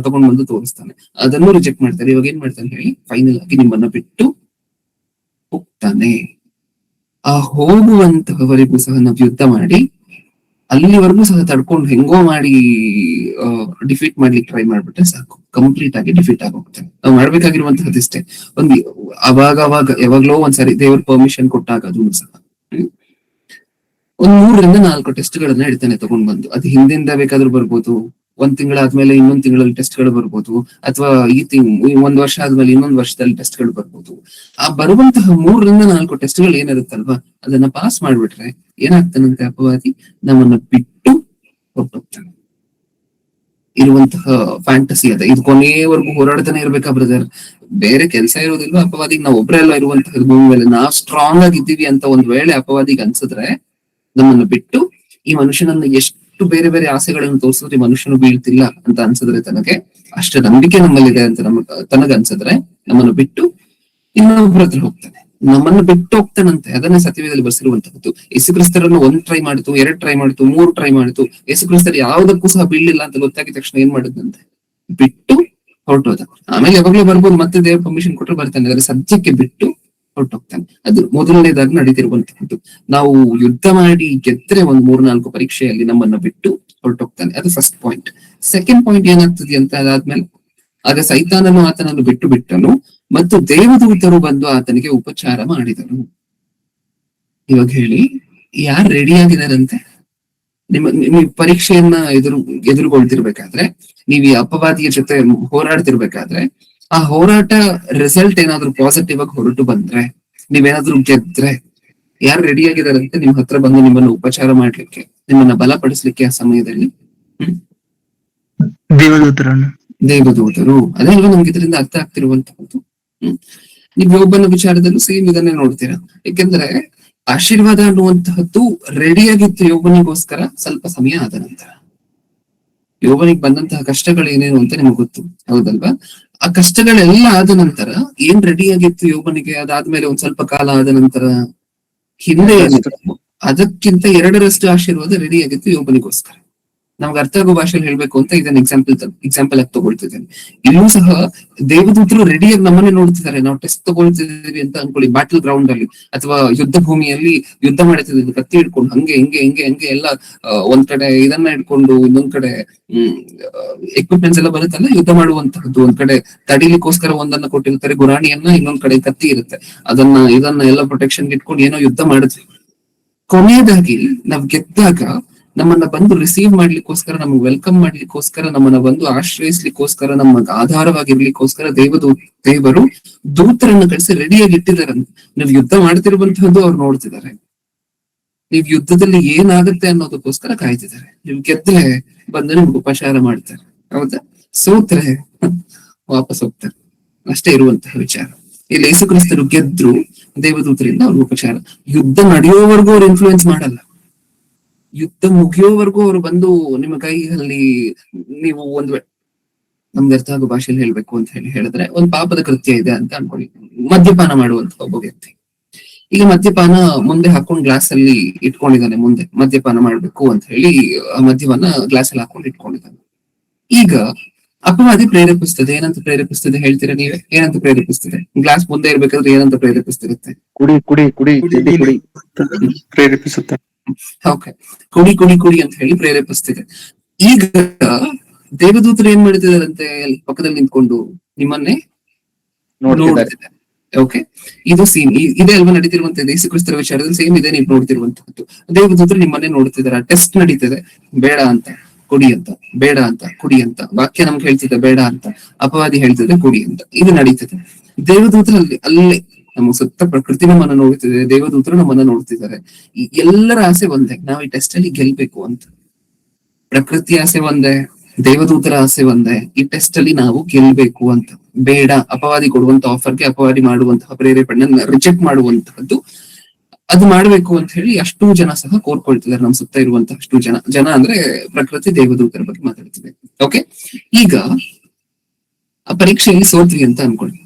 ತಗೊಂಡ್ ಬಂದು ತೋರಿಸ್ತಾನೆ. ಅದನ್ನು ರಿಜೆಕ್ಟ್ ಮಾಡ್ತಾರೆ. ಇವಾಗ ಏನ್ ಮಾಡ್ತಾನೆ ಹೇಳಿ, ಫೈನಲ್ ಆಗಿ ನಿಮ್ಮನ್ನ ಬಿಟ್ಟು ಹೋಗ್ತಾನೆ. ಆ ಹೋಗುವಂತಹವರೆಗೂ ಸಹ ನಾವು ಯುದ್ಧ ಮಾಡಿ ಅಲ್ಲಿವರೆಗೂ ಸಹ ತಡ್ಕೊಂಡು ಹೆಂಗೋ ಮಾಡಿ ಡಿಫೀಟ್ ಮಾಡ್ಲಿಕ್ಕೆ ಟ್ರೈ ಮಾಡ್ಬಿಟ್ರೆ ಸಾಕು, ಕಂಪ್ಲೀಟ್ ಆಗಿ ಡಿಫೀಟ್ ಆಗೋಗ್ತಾನೆ. ನಾವು ಮಾಡ್ಬೇಕಾಗಿರುವಂತಹದಿಷ್ಟೇ, ಒಂದು ಅವಾಗ ಯಾವಾಗ್ಲೋ ಒಂದ್ಸರಿ ದೇವ್ರ ಪರ್ಮಿಷನ್ ಕೊಟ್ಟಾಗ ಅದನ್ನು ಸಹ ಒಂದ್ 3 ರಿಂದ 4 ಟೆಸ್ಟ್ಗಳನ್ನ ಇಡ್ತಾನೆ ತಗೊಂಡ್ ಬಂದು. ಅದು ಹಿಂದಿಂದ ಬೇಕಾದ್ರೂ ಬರ್ಬೋದು, 1 ತಿಂಗಳಾದ್ಮೇಲೆ ಇನ್ನೊಂದ್ ತಿಂಗಳಲ್ಲಿ ಟೆಸ್ಟ್ಗಳು ಬರ್ಬೋದು, ಅಥವಾ ಒಂದ್ ವರ್ಷ ಆದ್ಮೇಲೆ ಇನ್ನೊಂದ್ ವರ್ಷದಲ್ಲಿ ಟೆಸ್ಟ್ಗಳು ಬರ್ಬೋದು. ಆ ಬರುವಂತಹ 3 ರಿಂದ 4 ಟೆಸ್ಟ್ಗಳು ಏನಿರುತ್ತಲ್ವಾ, ಅದನ್ನ ಪಾಸ್ ಮಾಡ್ಬಿಟ್ರೆ ಏನಾಗ್ತಾನಂತೆ, ಅಪವಾದಿ ನಮ್ಮನ್ನ ಬಿಟ್ಟು ಹೊರಟೋಗ್ತಾನೆ. ಇರುವಂತಹ ಫ್ಯಾಂಟಸಿ ಅದ. ಇದು ಕೊನೆಯವರೆಗೂ ಹೋರಾಡ್ತಾನೆ ಇರ್ಬೇಕಾ ಬ್ರದರ್, ಬೇರೆ ಕೆಲಸ ಇರೋದಿಲ್ವಾ ಅಪವಾದಿಗೆ? ನಾವು ಒಬ್ರೆ ಎಲ್ಲ ಇರುವಂತಹದ್ದು ಭೂಮಿ ಮೇಲೆ, ನಾವ್ ಸ್ಟ್ರಾಂಗ್ ಆಗಿದ್ದೀವಿ ಅಂತ ಒಂದ್ ವೇಳೆ ಅಪವಾದಿಗೆ ಅನ್ಸಿದ್ರೆ, ನಮ್ಮನ್ನು ಬಿಟ್ಟು ಈ ಮನುಷ್ಯನನ್ನ ಎಷ್ಟು ಬೇರೆ ಬೇರೆ ಆಸೆಗಳನ್ನು ತೋರಿಸಿದ್ರೆ ಮನುಷ್ಯನು ಬೀಳ್ತಿಲ್ಲ ಅಂತ ಅನ್ಸಿದ್ರೆ, ತನಗೆ ಅಷ್ಟು ನಂಬಿಕೆ ನಮ್ಮಲ್ಲಿದೆ ಅಂತ ತನಗ ಅನ್ಸಿದ್ರೆ, ನಮ್ಮನ್ನು ಬಿಟ್ಟು ಇನ್ನೊಬ್ಬರ ಹತ್ರ ಹೋಗ್ತಾನೆ. ನಮ್ಮನ್ನು ಬಿಟ್ಟು ಹೋಗ್ತಾನಂತೆ. ಅದನ್ನ ಸತ್ಯವೇದದಲ್ಲಿ ಬರ್ಸಿರುವಂತಹದ್ದು. ಯೇಸುಕ್ರಿಸ್ತರನ್ನು 1 ಟ್ರೈ ಮಾಡಿತು, 2 ಟ್ರೈ ಮಾಡಿತು, 3 ಟ್ರೈ ಮಾಡಿತು. ಯೇಸುಕ್ರಿಸ್ತರು ಯಾವುದಕ್ಕೂ ಸಹ ಬೀಳಿಲ್ಲ ಅಂತ ಗೊತ್ತಾಗಿದ ತಕ್ಷಣ ಏನ್ ಮಾಡಿದ್ನಂತೆ, ಬಿಟ್ಟು ಹೊರಟೋದ. ಆಮೇಲೆ ಯಾವಾಗ್ಲೂ ಬರ್ಬೋದು, ಮತ್ತೆ ದೇವ್ರ ಪರ್ಮಿಷನ್ ಕೊಟ್ಟರೆ ಬರ್ತಾನೆ. ಅದ್ರ ಸದ್ಯಕ್ಕೆ ಬಿಟ್ಟು ಹೊರಟೋಗ್ತಾನೆ. ಅದು ಮೊದಲನೇದಾಗಿ ನಡೀತಿರುವಂತಹದ್ದು. ನಾವು ಯುದ್ಧ ಮಾಡಿ ಗೆದ್ರೆ 3-4 ಪರೀಕ್ಷೆಯಲ್ಲಿ ನಮ್ಮನ್ನ ಬಿಟ್ಟು ಹೊರಟೋಗ್ತಾನೆ. ಅದು ಫಸ್ಟ್ ಪಾಯಿಂಟ್. ಸೆಕೆಂಡ್ ಪಾಯಿಂಟ್ ಏನಾಗ್ತದೆ ಅಂತ ಅದಾದ್ಮೇಲೆ, ಆಗ ಸೈತಾನನು ಆತನನ್ನು ಬಿಟ್ಟನು ಮತ್ತು ದೇವದೂತರು ಬಂದು ಆತನಿಗೆ ಉಪಚಾರ ಮಾಡಿದರು. ಇವಾಗ ಹೇಳಿ, ಯಾರು ರೆಡಿ ಆಗಿದಾರಂತೆ? ನೀವು ಪರೀಕ್ಷೆಯನ್ನ ಎದುರುಗೊಳ್ತಿರ್ಬೇಕಾದ್ರೆ, ನೀವು ಈ ಅಪವಾದಿಯ ಜೊತೆ ಹೋರಾಡ್ತಿರ್ಬೇಕಾದ್ರೆ, ಆ ಹೋರಾಟ ರಿಸಲ್ಟ್ ಏನಾದ್ರು ಪಾಸಿಟಿವ್ ಆಗಿ ಹೊರಟು ಬಂದ್ರೆ, ನೀವೇನಾದ್ರೂ ಗೆದ್ರೆ, ಯಾರು ರೆಡಿ ಆಗಿದಾರಂತೆ ನಿಮ್ ಹತ್ರ ಬಂದು ನಿಮ್ಮನ್ನ ಉಪಚಾರ ಮಾಡ್ಲಿಕ್ಕೆ, ನಿಮ್ಮನ್ನ ಬಲಪಡಿಸ್ಲಿಕ್ಕೆ ಆ ಸಮಯದಲ್ಲಿ? ದೇವದೂತರು. ಅದೇ ಅಲ್ವಾ ನಮ್ಗೆ ಇದರಿಂದ ಅರ್ಥ ಆಗ್ತಿರುವಂತಹದ್ದು. ನೀವು ಯೋಬನ ವಿಚಾರದಲ್ಲೂ ಸೇಮ್ ಇದನ್ನೇ ನೋಡ್ತೀರಾ. ಯಾಕೆಂದ್ರೆ ಆಶೀರ್ವಾದ ಅನ್ನುವಂತಹದ್ದು ರೆಡಿಯಾಗಿತ್ತು ಯೋಬನಿಗೋಸ್ಕರ ಸ್ವಲ್ಪ ಸಮಯ ಆದ ನಂತರ. ಯೋಬನಿಗೆ ಬಂದಂತಹ ಕಷ್ಟಗಳು ಏನೇನು ಅಂತ ನಿಮ್ಗೆ ಗೊತ್ತು, ಹೌದಲ್ವಾ? ಆ ಕಷ್ಟಗಳೆಲ್ಲ ಆದ ನಂತರ ಏನ್ ರೆಡಿಯಾಗಿತ್ತು ಯೋಬನಿಗೆ, ಅದಾದ್ಮೇಲೆ ಒಂದ್ ಸ್ವಲ್ಪ ಕಾಲ ಆದ ನಂತರ ಹಿಂದೆ ಅದಕ್ಕಿಂತ 2ರಷ್ಟು ಆಶೀರ್ವಾದ ರೆಡಿಯಾಗಿತ್ತು ಯೋಬನಿಗೋಸ್ಕರ. ನಮ್ಗೆ ಅರ್ಥ ಆಗೋ ಭಾಷೆಯಲ್ಲಿ ಹೇಳ್ಬೇಕು ಅಂತ ಇದನ್ನ ಎಕ್ಸಾಂಪಲ್ ಆಗಿ ತಗೊಳ್ತಿದ್ದೇನೆ. ಇಲ್ಲೂ ಸಹ ದೇವದೂತರು ರೆಡಿಯಾಗಿ ನಮ್ಮನ್ನೇ ನೋಡ್ತಿದ್ದಾರೆ. ನಾವು ಟೆಸ್ಟ್ ತಗೊಳ್ತಿದ್ದೀವಿ ಅಂತ ಅನ್ಕೊಳ್ಳಿ, ಬ್ಯಾಟಲ್ ಗ್ರೌಂಡ್ ಅಲ್ಲಿ ಅಥವಾ ಯುದ್ಧ ಭೂಮಿಯಲ್ಲಿ ಯುದ್ಧ ಮಾಡ್ತಿದ್ದೀವಿ, ಕತ್ತಿ ಹಿಡ್ಕೊಂಡು ಹಂಗೆ ಹಿಂಗೆ ಹಿಂಗೆ ಹಂಗೆ ಎಲ್ಲ ಒಂದ್ ಕಡೆ ಇದನ್ನ ಇಟ್ಕೊಂಡು, ಇನ್ನೊಂದ್ ಕಡೆ ಎಕ್ವಿಪ್ಮೆಂಟ್ಸ್ ಎಲ್ಲ ಬರುತ್ತಲ್ಲ ಯುದ್ಧ ಮಾಡುವಂತಹದ್ದು. ಒಂದ್ ಕಡೆ ತಡಿಲಿಕ್ಕೋಸ್ಕರ ಒಂದನ್ನ ಕೊಟ್ಟಿರ್ತಾರೆ, ಗುರಾಣಿಯನ್ನ, ಇನ್ನೊಂದ್ ಕಡೆ ಕತ್ತಿ ಇರುತ್ತೆ. ಇದನ್ನ ಎಲ್ಲ ಪ್ರೊಟೆಕ್ಷನ್ ಇಟ್ಕೊಂಡು ಏನೋ ಯುದ್ಧ ಮಾಡಿದ್ವಿ. ಕೊನೆಯದಾಗಿ ನಾವ್ ಗೆದ್ದಾಗ ನಮ್ಮನ್ನ ಬಂದು ರಿಸೀವ್ ಮಾಡ್ಲಿಕ್ಕೋಸ್ಕರ, ನಮ್ಗೆ ವೆಲ್ಕಮ್ ಮಾಡ್ಲಿಕ್ಕೋಸ್ಕರ, ನಮ್ಮನ್ನ ಬಂದು ಆಶ್ರಯಿಸ್ಲಿಕ್ಕೋಸ್ಕರ, ನಮಗೆ ಆಧಾರವಾಗಿರ್ಲಿಕ್ಕೋಸ್ಕರ ದೇವರು ದೂತರನ್ನು ಕಳಿಸಿ ರೆಡಿಯಾಗಿ ಇಟ್ಟಿದಾರಂತೆ. ನೀವು ಯುದ್ಧ ಮಾಡ್ತಿರುವಂತಹದ್ದು ಅವ್ರು ನೋಡ್ತಿದ್ದಾರೆ. ನೀವ್ ಯುದ್ಧದಲ್ಲಿ ಏನಾಗುತ್ತೆ ಅನ್ನೋದಕ್ಕೋಸ್ಕರ ಕಾಯ್ತಿದ್ದಾರೆ. ನೀವು ಗೆದ್ರೆ ಬಂದು ನಿಮ್ಗೆ ಉಪಚಾರ ಮಾಡ್ತಾರೆ, ಹೌದಾ? ಸೋತ್ರೆ ವಾಪಸ್ ಹೋಗ್ತಾರೆ. ಅಷ್ಟೇ ಇರುವಂತಹ ವಿಚಾರ. ಇಲ್ಲಿ ಯೇಸುಕ್ರಿಸ್ತರು ಗೆದ್ರು, ದೇವದೂತರಿಂದ ಅವ್ರ ಉಪಚಾರ. ಯುದ್ಧ ನಡೆಯೋವರೆಗೂ ಅವ್ರು ಇನ್ಫ್ಲೂಯೆನ್ಸ್ ಮಾಡಲ್ಲ. ಯುದ್ಧ ಮುಗಿಯೋವರೆಗೂ ಅವ್ರು ಬಂದು ನಿಮ್ಮ ಕೈಯಲ್ಲಿ, ನೀವು ನಮ್ಗೆ ಅರ್ಥ ಆಗೋ ಭಾಷೆಯಲ್ಲಿ ಹೇಳ್ಬೇಕು ಅಂತ ಹೇಳಿದ್ರೆ, ಒಂದು ಪಾಪದ ಕೃತ್ಯ ಇದೆ ಅಂತ ಅನ್ಕೊಳ್ಳಿ. ಮದ್ಯಪಾನ ಮಾಡುವಂತ ಒಬ್ಬ ವ್ಯಕ್ತಿ ಈಗ ಮದ್ಯಪಾನ ಮುಂದೆ ಹಾಕೊಂಡು ಗ್ಲಾಸ್ ಅಲ್ಲಿ ಇಟ್ಕೊಂಡಿದ್ದಾನೆ. ಮುಂದೆ ಮದ್ಯಪಾನ ಮಾಡ್ಬೇಕು ಅಂತ ಹೇಳಿ ಮದ್ಯವನ್ನ ಗ್ಲಾಸ್ ಅಲ್ಲಿ ಹಾಕೊಂಡು ಇಟ್ಕೊಂಡಿದ್ದಾನೆ. ಈಗ ಅಪವಾದಿ ಪ್ರೇರೇಪಿಸ್ತದೆ. ಏನಂತ ಪ್ರೇರೇಪಿಸ್ತದೆ ಹೇಳ್ತೀರಾ ನೀವೇ? ಏನಂತ ಪ್ರೇರೇಪಿಸ್ತದೆ? ಗ್ಲಾಸ್ ಮುಂದೆ ಇರ್ಬೇಕಾದ್ರೆ ಏನಂತ ಪ್ರೇರೇಪಿಸ್ತಿರುತ್ತೆ? ಕುಡಿ ಕುಡಿ ಕುಡಿ ಕುಡಿ ಕುಡಿ ಪ್ರೇರೇಪಿಸುತ್ತೆ. ಓಕೆ, ಕುಡಿ ಕುಡಿ ಕುಡಿ ಅಂತ ಹೇಳಿ ಪ್ರೇರೇಪಿಸ್ತಿದೆ. ಈಗ ದೇವದೂತರು ಏನ್ ಮಾಡ್ತಿದಾರಂತೆ? ಪಕ್ಕದಲ್ಲಿ ನಿಂತ್ಕೊಂಡು ನಿಮ್ಮನ್ನೇ ನೋಡ್ತಿದ್ದಾರೆ. ಓಕೆ, ಇದು ಸೇಮ್ ಇದೇ ಅಲ್ವಾ ನಡೀತಿರುವಂತದ್ದು ಯೇಸುಕ್ರಿಸ್ತರ ವಿಚಾರದಲ್ಲಿ. ಸೇಮ್ ಇದೆ ನೀವು ನೋಡ್ತಿರುವಂತದ್ದು. ದೇವದೂತರು ನಿಮ್ಮನ್ನೇ ನೋಡ್ತಿದ್ದಾರೆ. ಟೆಸ್ಟ್ ನಡೀತಿದೆ. ಬೇಡ ಅಂತ ಕುಡಿ ಅಂತ, ಬೇಡ ಅಂತ ಕುಡಿ ಅಂತ. ವಾಕ್ಯ ನಮ್ಗೆ ಹೇಳ್ತಿದೆ ಬೇಡ ಅಂತ, ಅಪವಾದಿ ಹೇಳ್ತಿದೆ ಕುಡಿ ಅಂತ. ಇದು ನಡೀತಿದೆ. ದೇವದೂತರಲ್ಲಿ ಅಲ್ಲೇ ನಮ್ಮ ಸುತ್ತ ಪ್ರಕೃತಿ ನಮ್ಮನ್ನ ನೋಡ್ತಿದೆ, ದೇವದೂತರು ನಮ್ಮನ್ನ ನೋಡ್ತಿದ್ದಾರೆ. ಎಲ್ಲರ ಆಸೆ ಒಂದೇ, ನಾವು ಈ ಟೆಸ್ಟ್ ಅಲ್ಲಿ ಗೆಲ್ಬೇಕು ಅಂತ. ಪ್ರಕೃತಿ ಆಸೆ ಒಂದೇ, ದೇವದೂತರ ಆಸೆ ಒಂದೇ, ಈ ಟೆಸ್ಟ್ ಅಲ್ಲಿ ನಾವು ಗೆಲ್ಬೇಕು ಅಂತ. ಬೇಡ, ಅಪವಾದಿ ಕೊಡುವಂತ ಆಫರ್ಗೆ, ಅಪವಾದಿ ಮಾಡುವಂತಹ ಪ್ರೇರೇಪಣೆ ರಿಜೆಕ್ಟ್ ಮಾಡುವಂತಹದ್ದು, ಅದು ಮಾಡ್ಬೇಕು ಅಂತ ಹೇಳಿ ಅಷ್ಟೂ ಜನ ಸಹ ಕೋರ್ಕೊಳ್ತಿದ್ದಾರೆ. ನಮ್ ಸುತ್ತ ಇರುವಂತಹ ಅಷ್ಟು ಜನ ಅಂದ್ರೆ ಪ್ರಕೃತಿ, ದೇವದೂತರ ಬಗ್ಗೆ ಮಾತಾಡ್ತಿದೆ. ಓಕೆ, ಈಗ ಆ ಪರೀಕ್ಷೆಯಲ್ಲಿ ಸೋತ್ವಿ ಅಂತ ಅನ್ಕೊಳ್ಳಿ.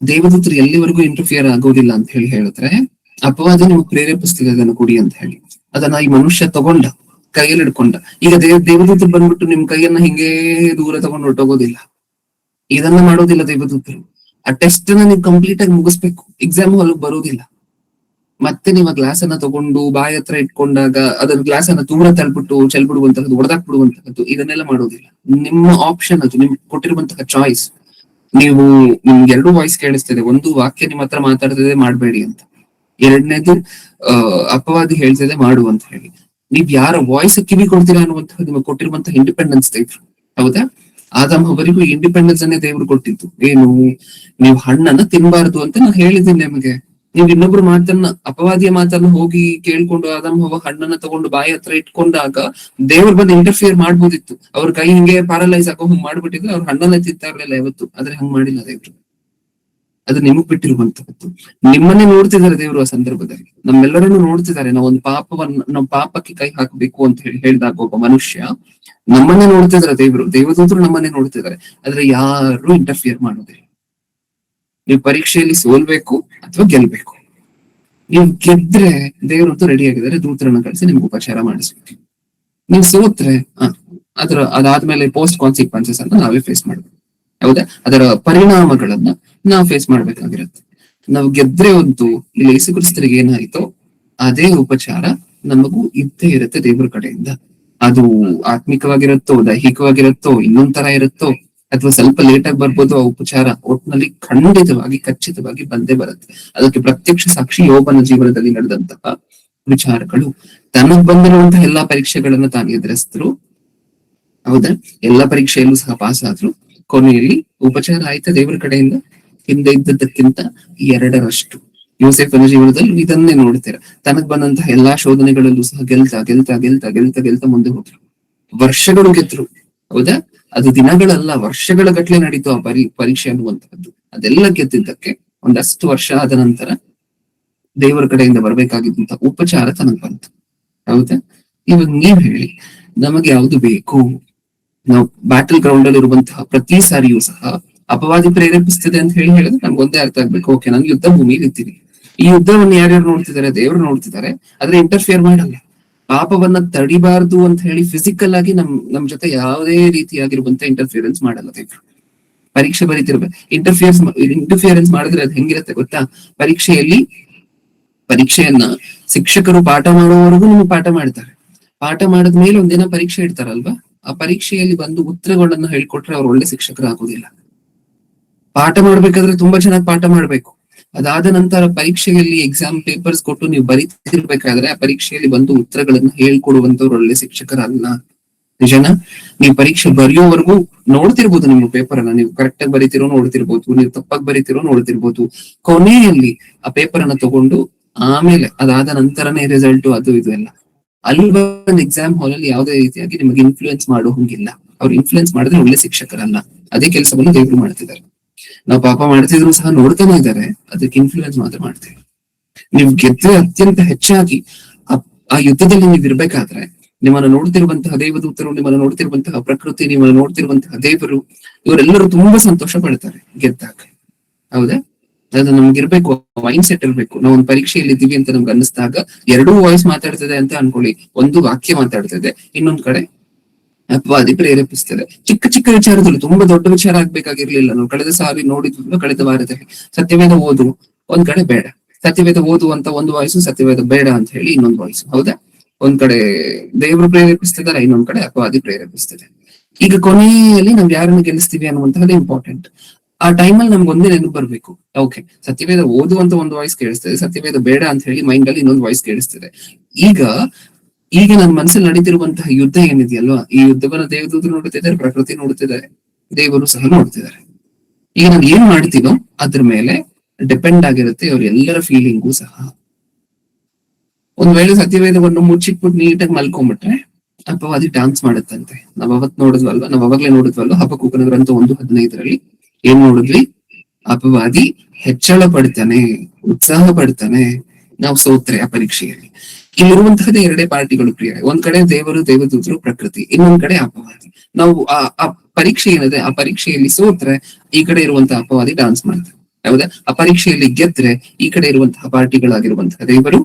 ದೇವದೂತರು ಎಲ್ಲಿವರೆಗೂ ಇಂಟರ್ಫಿಯರ್ ಆಗೋದಿಲ್ಲ ಅಂತ ಹೇಳಿದ್ರೆ, ಅಪವಾದಿ ನಿಮ್ಗೆ ಪ್ರೇರೇಪಿಸ್ತಿದೆ ಅದನ್ನ ಕುಡಿ ಅಂತ ಹೇಳಿ. ಅದನ್ನ ಈ ಮನುಷ್ಯ ಕೈಯಲ್ಲಿ ಹಿಡ್ಕೊಂಡ. ಈಗ ದೇವದೂತರು ಬಂದ್ಬಿಟ್ಟು ನಿಮ್ ಕೈಯನ್ನ ಹಿಂಗೇ ದೂರ ತಗೊಂಡು ಹೊರಟೋಗೋದಿಲ್ಲ, ಇದನ್ನ ಮಾಡೋದಿಲ್ಲ ದೇವದೂತರು. ಆ ಟೆಸ್ಟ್ ನ ನೀವು ಕಂಪ್ಲೀಟ್ ಆಗಿ ಮುಗಿಸ್ಬೇಕು, ಎಕ್ಸಾಮ್ ಹಾಲ್ ಬರೋದಿಲ್ಲ. ಮತ್ತೆ ನೀವು ಆ ಗ್ಲಾಸ್ ಅನ್ನ ತಗೊಂಡು ಬಾಯಿ ಹತ್ರ ಇಟ್ಕೊಂಡಾಗ ಅದನ್ನ ಗ್ಲಾಸ್ ಅನ್ನ ದೂರ ತಳ್ಬಿಟ್ಟು ಚೆಲ್ಬಿಡುವಂತಹದ್ದು, ಹೊಡೆದಾಕ್ಬಿಡುವಂತಹದ್ದು, ಇದನ್ನೆಲ್ಲ ಮಾಡೋದಿಲ್ಲ. ನಿಮ್ಮ ಆಪ್ಷನ್ ಅದು, ನಿಮ್ಗೆ ಕೊಟ್ಟಿರುವಂತಹ ಚಾಯ್ಸ್. ನೀವು ನಿಮ್ಗೆ 2 ವಾಯ್ಸ್ ಕೇಳಿಸ್ತದೆ, ಒಂದು ವಾಕ್ಯ ನಿಮ್ಮ ಹತ್ರ ಮಾತಾಡ್ತದೆ ಮಾಡ್ಬೇಡಿ ಅಂತ, ಎರಡನೇದು ಅಪವಾದಿ ಹೇಳ್ತದೆ ಮಾಡು ಅಂತ ಹೇಳಿ. ನೀವ್ ಯಾರ ವಾಯ್ಸ್ ಕಿವಿ ಕೊಡ್ತೀರಾ ಅನ್ನುವಂತಹ ನಿಮಗೆ ಕೊಟ್ಟಿರುವಂತಹ ಇಂಡಿಪೆಂಡೆನ್ಸ್ ದೇವ್ರು. ಹೌದಾ? ಆದಮ್ ಅವರಿಗೂ ಇಂಡಿಪೆಂಡೆನ್ಸ್ ಅನ್ನೇ ದೇವ್ರು ಕೊಟ್ಟಿದ್ದು. ಏನು, ನೀವು ಹಣ್ಣನ್ನ ತಿನ್ಬಾರ್ದು ಅಂತ ನಾನು ಹೇಳಿದ್ದೀನಿ ನಿಮಗೆ. ನೀವು ಇನ್ನೊಬ್ರು ಮಾತನ್ನ, ಅಪವಾದಿಯ ಮಾತನ್ನ ಹೋಗಿ ಕೇಳ್ಕೊಂಡು ಆದಮ್ ಹವ್ವ ಹಣ್ಣನ್ನ ತಗೊಂಡು ಬಾಯಿ ಹತ್ರ ಇಟ್ಕೊಂಡಾಗ ದೇವ್ರು ಬಂದು ಇಂಟರ್ಫಿಯರ್ ಮಾಡ್ಬೋದಿತ್ತು. ಅವ್ರ ಕೈ ಹಿಂಗೆ ಪ್ಯಾರಲೈಸ್ ಆಗೋ ಹಂಗ್ ಮಾಡ್ಬಿಟ್ಟಿದ್ರೆ ಅವ್ರ ಹಣ್ಣನ್ನ ತಿಂತಾ ಇರ್ಲಿಲ್ಲ ಯಾವತ್ತು. ಆದ್ರೆ ಹಂಗ್ ಮಾಡಿಲ್ಲ ದೇವ್ರು. ಅದು ನಿಮಗ್ ಬಿಟ್ಟಿರುವಂತಹದ್ದು. ನಿಮ್ಮನ್ನೇ ನೋಡ್ತಿದ್ದಾರೆ ದೇವರು ಆ ಸಂದರ್ಭದಲ್ಲಿ, ನಮ್ಮೆಲ್ಲರನ್ನು ನೋಡ್ತಿದ್ದಾರೆ. ನಾವೊಂದು ನಾವು ಪಾಪಕ್ಕೆ ಕೈ ಹಾಕಬೇಕು ಅಂತ ಹೇಳಿದಾಗ ಒಬ್ಬ ಮನುಷ್ಯ ನಮ್ಮನ್ನೇ ನೋಡ್ತಿದ್ದಾರೆ ದೇವರು, ದೇವದೂತರು ನಮ್ಮನ್ನೇ ನೋಡ್ತಿದ್ದಾರೆ. ಆದ್ರೆ ಯಾರು ಇಂಟರ್ಫಿಯರ್ ಮಾಡೋದಿಲ್ಲ. ನೀವು ಪರೀಕ್ಷೆಯಲ್ಲಿ ಸೋಲ್ಬೇಕು ಅಥವಾ ಗೆಲ್ಬೇಕು. ನೀವು ಗೆದ್ರೆ ದೇವರಂತೂ ರೆಡಿ ಆಗಿದ್ದಾರೆ, ದೂತರನ್ನ ಕಳಿಸಿ ನಿಮ್ಗೆ ಉಪಚಾರ ಮಾಡಿಸ್ಬೇಕು. ನೀವು ಸೋತ್ರೆ ಅದಾದ್ಮೇಲೆ ಪೋಸ್ಟ್ ಕಾನ್ಸಿಕ್ವೆನ್ಸಸ್ ಅನ್ನ ನಾವೇ ಫೇಸ್ ಮಾಡ್ಬೇಕು. ಹೌದಾ? ಅದರ ಪರಿಣಾಮಗಳನ್ನ ನಾವು ಫೇಸ್ ಮಾಡ್ಬೇಕಾಗಿರುತ್ತೆ. ನಾವು ಗೆದ್ರೆ ಒಂದು ಇಲ್ಲಿ ಯೇಸು ಕ್ರಿಸ್ತರಿಗೆ ಏನಾಯ್ತೋ ಅದೇ ಉಪಚಾರ ನಮಗೂ ಇದ್ದೇ ಇರುತ್ತೆ ದೇವರ ಕಡೆಯಿಂದ. ಅದು ಆತ್ಮಿಕವಾಗಿರುತ್ತೋ, ದೈಹಿಕವಾಗಿರುತ್ತೋ, ಇನ್ನೊಂದ್ ತರ ಇರುತ್ತೋ, ಅಥವಾ ಸ್ವಲ್ಪ ಲೇಟ್ ಆಗಿ ಬರ್ಬೋದು ಆ ಉಪಚಾರ, ಒಟ್ಟಿನಲ್ಲಿ ಖಂಡಿತವಾಗಿ ಖಚಿತವಾಗಿ ಬಂದೇ ಬರುತ್ತೆ. ಅದಕ್ಕೆ ಪ್ರತ್ಯಕ್ಷ ಸಾಕ್ಷಿ ಯೋಬನ ಜೀವನದಲ್ಲಿ ನಡೆದಂತಹ ವಿಚಾರಗಳು. ತನಗ್ ಬಂದಿರುವಂತಹ ಎಲ್ಲಾ ಪರೀಕ್ಷೆಗಳನ್ನ ತಾನು ಎದುರಿಸಿದ್ರು. ಹೌದಾ? ಎಲ್ಲಾ ಪರೀಕ್ಷೆಯಲ್ಲೂ ಸಹ ಪಾಸ್ ಆದ್ರು. ಕೊನೆಯಲ್ಲಿ ಉಪಚಾರ ಆಯ್ತಾ ದೇವರ ಕಡೆಯಿಂದ? ಹಿಂದೆ ಇದ್ದದ್ದಕ್ಕಿಂತ 2ರಷ್ಟು. ಯೋಸೇಫನ ಜೀವನದಲ್ಲಿ ಇದನ್ನೇ ನೋಡ್ತೀರ. ತನಗ್ ಬಂದಂತಹ ಎಲ್ಲಾ ಶೋಧನೆಗಳಲ್ಲೂ ಸಹ ಗೆಲ್ತಾ ಮುಂದೆ ಹೋದ್ರು. ವರ್ಷಗಳು ಗೆದ್ರು. ಹೌದಾ? ಅದು ದಿನಗಳಲ್ಲ, ವರ್ಷಗಳ ಗಟ್ಲೆ ನಡೀತು ಆ ಪರೀಕ್ಷೆ ಅನ್ನುವಂತಹದ್ದು. ಅದೆಲ್ಲ ಗೆದ್ದಿದ್ದಕ್ಕೆ ಒಂದಷ್ಟು ವರ್ಷ ಆದ ನಂತರ ದೇವರ ಕಡೆಯಿಂದ ಬರ್ಬೇಕಾಗಿದ್ದಂತ ಉಪಚಾರ ತನಗ್ ಬಂತು. ಹೌದಾ? ಇವಾಗ ನೀವ್ ಹೇಳಿ, ನಮಗೆ ಯಾವ್ದು ಬೇಕು? ನಾವು ಬ್ಯಾಟಲ್ ಗ್ರೌಂಡ್ ಅಲ್ಲಿ ಇರುವಂತಹ ಪ್ರತಿ ಸಾರಿಯೂ ಸಹ ಅಪವಾದಿ ಪ್ರೇರೇಪಿಸ್ತದೆ ಅಂತ ಹೇಳಿದ್ರೆ ನಮ್ಗೆ ಒಂದೇ ಅರ್ಥ ಆಗ್ಬೇಕು. ಓಕೆ, ನಾನು ಯುದ್ಧ ಭೂಮಿಲಿ ಇರ್ತೀನಿ. ಈ ಯುದ್ಧವನ್ನು ಯಾರ್ಯಾರು ನೋಡ್ತಿದ್ದಾರೆ? ದೇವ್ರು ನೋಡ್ತಿದ್ದಾರೆ. ಆದ್ರೆ ಇಂಟರ್ಫಿಯರ್ ಮಾಡಲ್ಲ. ಪಾಪವನ್ನ ತಡಿಬಾರ್ದು ಅಂತ ಹೇಳಿ ಫಿಸಿಕಲ್ ಆಗಿ ನಮ್ ಜೊತೆ ಯಾವುದೇ ರೀತಿಯಾಗಿರುವಂತ ಇಂಟರ್ಫಿಯರೆನ್ಸ್ ಮಾಡಲ್ಲ ದೇವ್ರು. ಪರೀಕ್ಷೆ ಬರೀತಿರ್ಬೇಕು. ಇಂಟರ್ಫಿಯರೆನ್ಸ್ ಮಾಡಿದ್ರೆ ಅದು ಹೆಂಗಿರುತ್ತೆ ಗೊತ್ತಾ? ಪರೀಕ್ಷೆಯನ್ನ ಶಿಕ್ಷಕರು ಪಾಠ ಮಾಡುವವರೆಗೂ ನಿಮ್ಗೆ ಪಾಠ ಮಾಡ್ತಾರೆ. ಪಾಠ ಮಾಡಿದ್ಮೇಲೆ ಒಂದಿನ ಪರೀಕ್ಷೆ ಇಡ್ತಾರಲ್ವಾ, ಆ ಪರೀಕ್ಷೆಯಲ್ಲಿ ಬಂದು ಉತ್ತರಗಳನ್ನ ಹೇಳ್ಕೊಟ್ರೆ ಅವ್ರು ಒಳ್ಳೆ ಶಿಕ್ಷಕರಾಗೋದಿಲ್ಲ. ಪಾಠ ಮಾಡ್ಬೇಕಾದ್ರೆ ತುಂಬಾ ಚೆನ್ನಾಗಿ ಪಾಠ ಮಾಡ್ಬೇಕು. ಅದಾದ ನಂತರ ಪರೀಕ್ಷೆಯಲ್ಲಿ ಎಕ್ಸಾಮ್ ಪೇಪರ್ಸ್ ಕೊಟ್ಟು ನೀವು ಬರೀತಿರ್ಬೇಕಾದ್ರೆ ಆ ಪರೀಕ್ಷೆಯಲ್ಲಿ ಬಂದು ಉತ್ತರಗಳನ್ನ ಹೇಳ್ಕೊಡುವಂತವ್ರು ಒಳ್ಳೆ ಶಿಕ್ಷಕರಲ್ಲ. ನಿಜನಾ? ನೀವು ಪರೀಕ್ಷೆ ಬರೆಯೋವರೆಗೂ ನೋಡ್ತಿರ್ಬೋದು ನಿಮ್ಮ ಪೇಪರ್ ಅನ್ನ, ನೀವು ಕರೆಕ್ಟ್ ಆಗಿ ಬರೀತಿರೋ ನೋಡ್ತಿರ್ಬೋದು, ನೀವು ತಪ್ಪಾಗಿ ಬರೀತಿರೋ ನೋಡ್ತಿರ್ಬೋದು. ಕೊನೆಯಲ್ಲಿ ಆ ಪೇಪರ್ ಅನ್ನ ತಗೊಂಡು ಆಮೇಲೆ ಅದಾದ ನಂತರನೇ ರಿಸಲ್ಟ್ ಅದು ಇದು ಎಲ್ಲ. ಅಲ್ಲಿ ಒಂದು ಎಕ್ಸಾಮ್ ಹಾಲ್ ಅಲ್ಲಿ ಯಾವುದೇ ರೀತಿಯಾಗಿ ನಿಮಗೆ ಇನ್ಫ್ಲೂಯೆನ್ಸ್ ಮಾಡೋ ಹಂಗಿಲ್ಲ. ಅವ್ರು ಇನ್ಫ್ಲೂಯೆನ್ಸ್ ಮಾಡಿದ್ರೆ ಒಳ್ಳೆ ಶಿಕ್ಷಕರಲ್ಲ. ಅದೇ ಕೆಲಸವನ್ನು ದೇವ್ರು ಮಾಡ್ತಿದ್ದಾರೆ. ನಾವು ಪಾಪ ಮಾಡ್ತಿದ್ರು ಸಹ ನೋಡ್ತಾನೆ ಇದ್ದಾರೆ, ಅದಕ್ಕೆ ಇನ್ಫ್ಲೂಯೆನ್ಸ್ ಮಾತ್ರ ಮಾಡ್ತೇವೆ. ನೀವು ಗೆದ್ರೆ ಅತ್ಯಂತ ಹೆಚ್ಚಾಗಿ ಆ ಯುದ್ಧದಲ್ಲಿ ನೀವು ಇರ್ಬೇಕಾದ್ರೆ ನಿಮ್ಮನ್ನು ನೋಡ್ತಿರುವಂತಹ ದೇವದೂತರು, ನಿಮ್ಮನ್ನು ನೋಡ್ತಿರುವಂತಹ ಪ್ರಕೃತಿ, ನಿಮ್ಮನ್ನು ನೋಡ್ತಿರುವಂತಹ ದೇವರು, ಇವರೆಲ್ಲರೂ ತುಂಬಾ ಸಂತೋಷ ಪಡ್ತಾರೆ ಗೆದ್ದಾಗ. ಹೌದಾ? ಅದು ನಮ್ಗಿರ್ಬೇಕು, ಮೈಂಡ್ ಸೆಟ್ ಇರ್ಬೇಕು. ನಾವು ಒಂದು ಪರೀಕ್ಷೆಯಲ್ಲಿ ಇದ್ದೀವಿ ಅಂತ ನಮ್ಗೆ ಅನ್ನಿಸ್ದಾಗ 2 ವಾಯ್ಸ್ ಮಾತಾಡ್ತದೆ ಅಂತ ಅನ್ಕೊಳ್ಳಿ. ಒಂದು ವಾಕ್ಯ ಮಾತಾಡ್ತದೆ, ಇನ್ನೊಂದ್ ಕಡೆ ಅಪವಾದಿ ಪ್ರೇರೇಪಿಸ್ತದೆ. ಚಿಕ್ಕ ಚಿಕ್ಕ ವಿಚಾರದಲ್ಲಿ ತುಂಬಾ ದೊಡ್ಡ ವಿಚಾರ ಆಗ್ಬೇಕಾಗಿರ್ಲಿಲ್ಲ. ನಾವು ಕಳೆದ ಸಾರಿ ನೋಡಿದ್ವಿ, ಕಳೆದ ವಾರದಲ್ಲಿ ಸತ್ಯವೇದ ಓದು ಒಂದ್ ಕಡೆ ಬೇಡ, ಸತ್ಯವೇದ ಓದು ಅಂತ ಒಂದು ವಾಯ್ಸು, ಸತ್ಯವೇದ ಬೇಡ ಅಂತ ಹೇಳಿ ಇನ್ನೊಂದು ವಾಯ್ಸು. ಹೌದಾ? ಒಂದ್ ಕಡೆ ದೇವರು ಪ್ರೇರೇಪಿಸ್ತಿದಾರೆ, ಇನ್ನೊಂದ್ ಕಡೆ ಅಪವಾದಿ ಪ್ರೇರೇಪಿಸ್ತದೆ. ಈಗ ಕೊನೆಯಲ್ಲಿ ನಾವ್ ಯಾರನ್ನು ಗೆಲ್ಲಿಸ್ತೀವಿ ಅನ್ನುವಂತಹದ್ದು ಇಂಪಾರ್ಟೆಂಟ್. ಆ ಟೈಮಲ್ಲಿ ನಮ್ಗೆ ಒಂದೇ ನೆನಪು ಬರ್ಬೇಕು. ಓಕೆ, ಸತ್ಯವೇದ ಓದು ಅಂತ ಒಂದು ವಾಯ್ಸ್ ಕೇಳಿಸ್ತದೆ, ಸತ್ಯವೇದ ಬೇಡ ಅಂತ ಹೇಳಿ ಮೈಂಡ್ ಅಲ್ಲಿ ಇನ್ನೊಂದು ವಾಯ್ಸ್ ಕೇಳಿಸ್ತದೆ. ಈಗ ನನ್ನ ಮನಸ್ಸಲ್ಲಿ ನಡೀತಿರುವಂತಹ ಯುದ್ಧ ಏನಿದೆಯಲ್ವಾ, ಈ ಯುದ್ಧವನ್ನ ದೇವದೂತರು ನೋಡ್ತಿದ್ದಾರೆ, ಪ್ರಕೃತಿ ನೋಡ್ತಿದ್ದಾರೆ, ದೇವರು ಸಹ ನೋಡ್ತಿದ್ದಾರೆ. ಈಗ ನಾನು ಏನ್ ಮಾಡ್ತೀನೋ ಅದ್ರ ಮೇಲೆ ಡಿಪೆಂಡ್ ಆಗಿರುತ್ತೆ ಅವ್ರ ಎಲ್ಲರ ಫೀಲಿಂಗು ಸಹ. ಒಂದ್ ವೇಳೆ ಸತ್ಯವೇದವನ್ನು ಮುಚ್ಚಿಟ್ಬಿಟ್ಟು ನೀಟಾಗಿ ಮಲ್ಕೊಂಡ್ಬಿಟ್ರೆ ಅಪವಾದಿ ಡಾನ್ಸ್ ಮಾಡುತ್ತಂತೆ. ನಾವ್ ಅವಾಗ್ಲೇ ನೋಡಿದ್ವಲ್ವ ಹಬಕ್ಕೂಕನ ಗ್ರಂಥ 1:15 ಏನ್ ನೋಡಿದ್ವಿ? ಅಪವಾದಿ ಹೆಚ್ಚಳ ಪಡ್ತಾನೆ, ಉತ್ಸಾಹ ಪಡ್ತಾನೆ, ನಾವು ಸೋತ್ರೆ ಆ ಪರೀಕ್ಷೆಯಲ್ಲಿ. ಇಲ್ಲಿರುವಂತಹದ್ದು 2 ಪಾರ್ಟಿಗಳು ಪ್ರಿಯ. ಒಂದ್ ಕಡೆ ದೇವರು, ದೇವದೂತರು, ಪ್ರಕೃತಿ, ಇನ್ನೊಂದ್ ಕಡೆ ಅಪವಾದಿ. ನಾವು ಆ ಪರೀಕ್ಷೆ ಏನಿದೆ, ಆ ಪರೀಕ್ಷೆಯಲ್ಲಿ ಸೋತ್ರೆ ಈ ಕಡೆ ಇರುವಂತಹ ಅಪವಾದಿ ಡಾನ್ಸ್ ಮಾಡ್ತಾರೆ. ಹೌದಾ? ಆ ಪರೀಕ್ಷೆಯಲ್ಲಿ ಗೆದ್ರೆ ಈ ಕಡೆ ಇರುವಂತಹ ಪಾರ್ಟಿಗಳಾಗಿರುವಂತಹ ದೇವರು,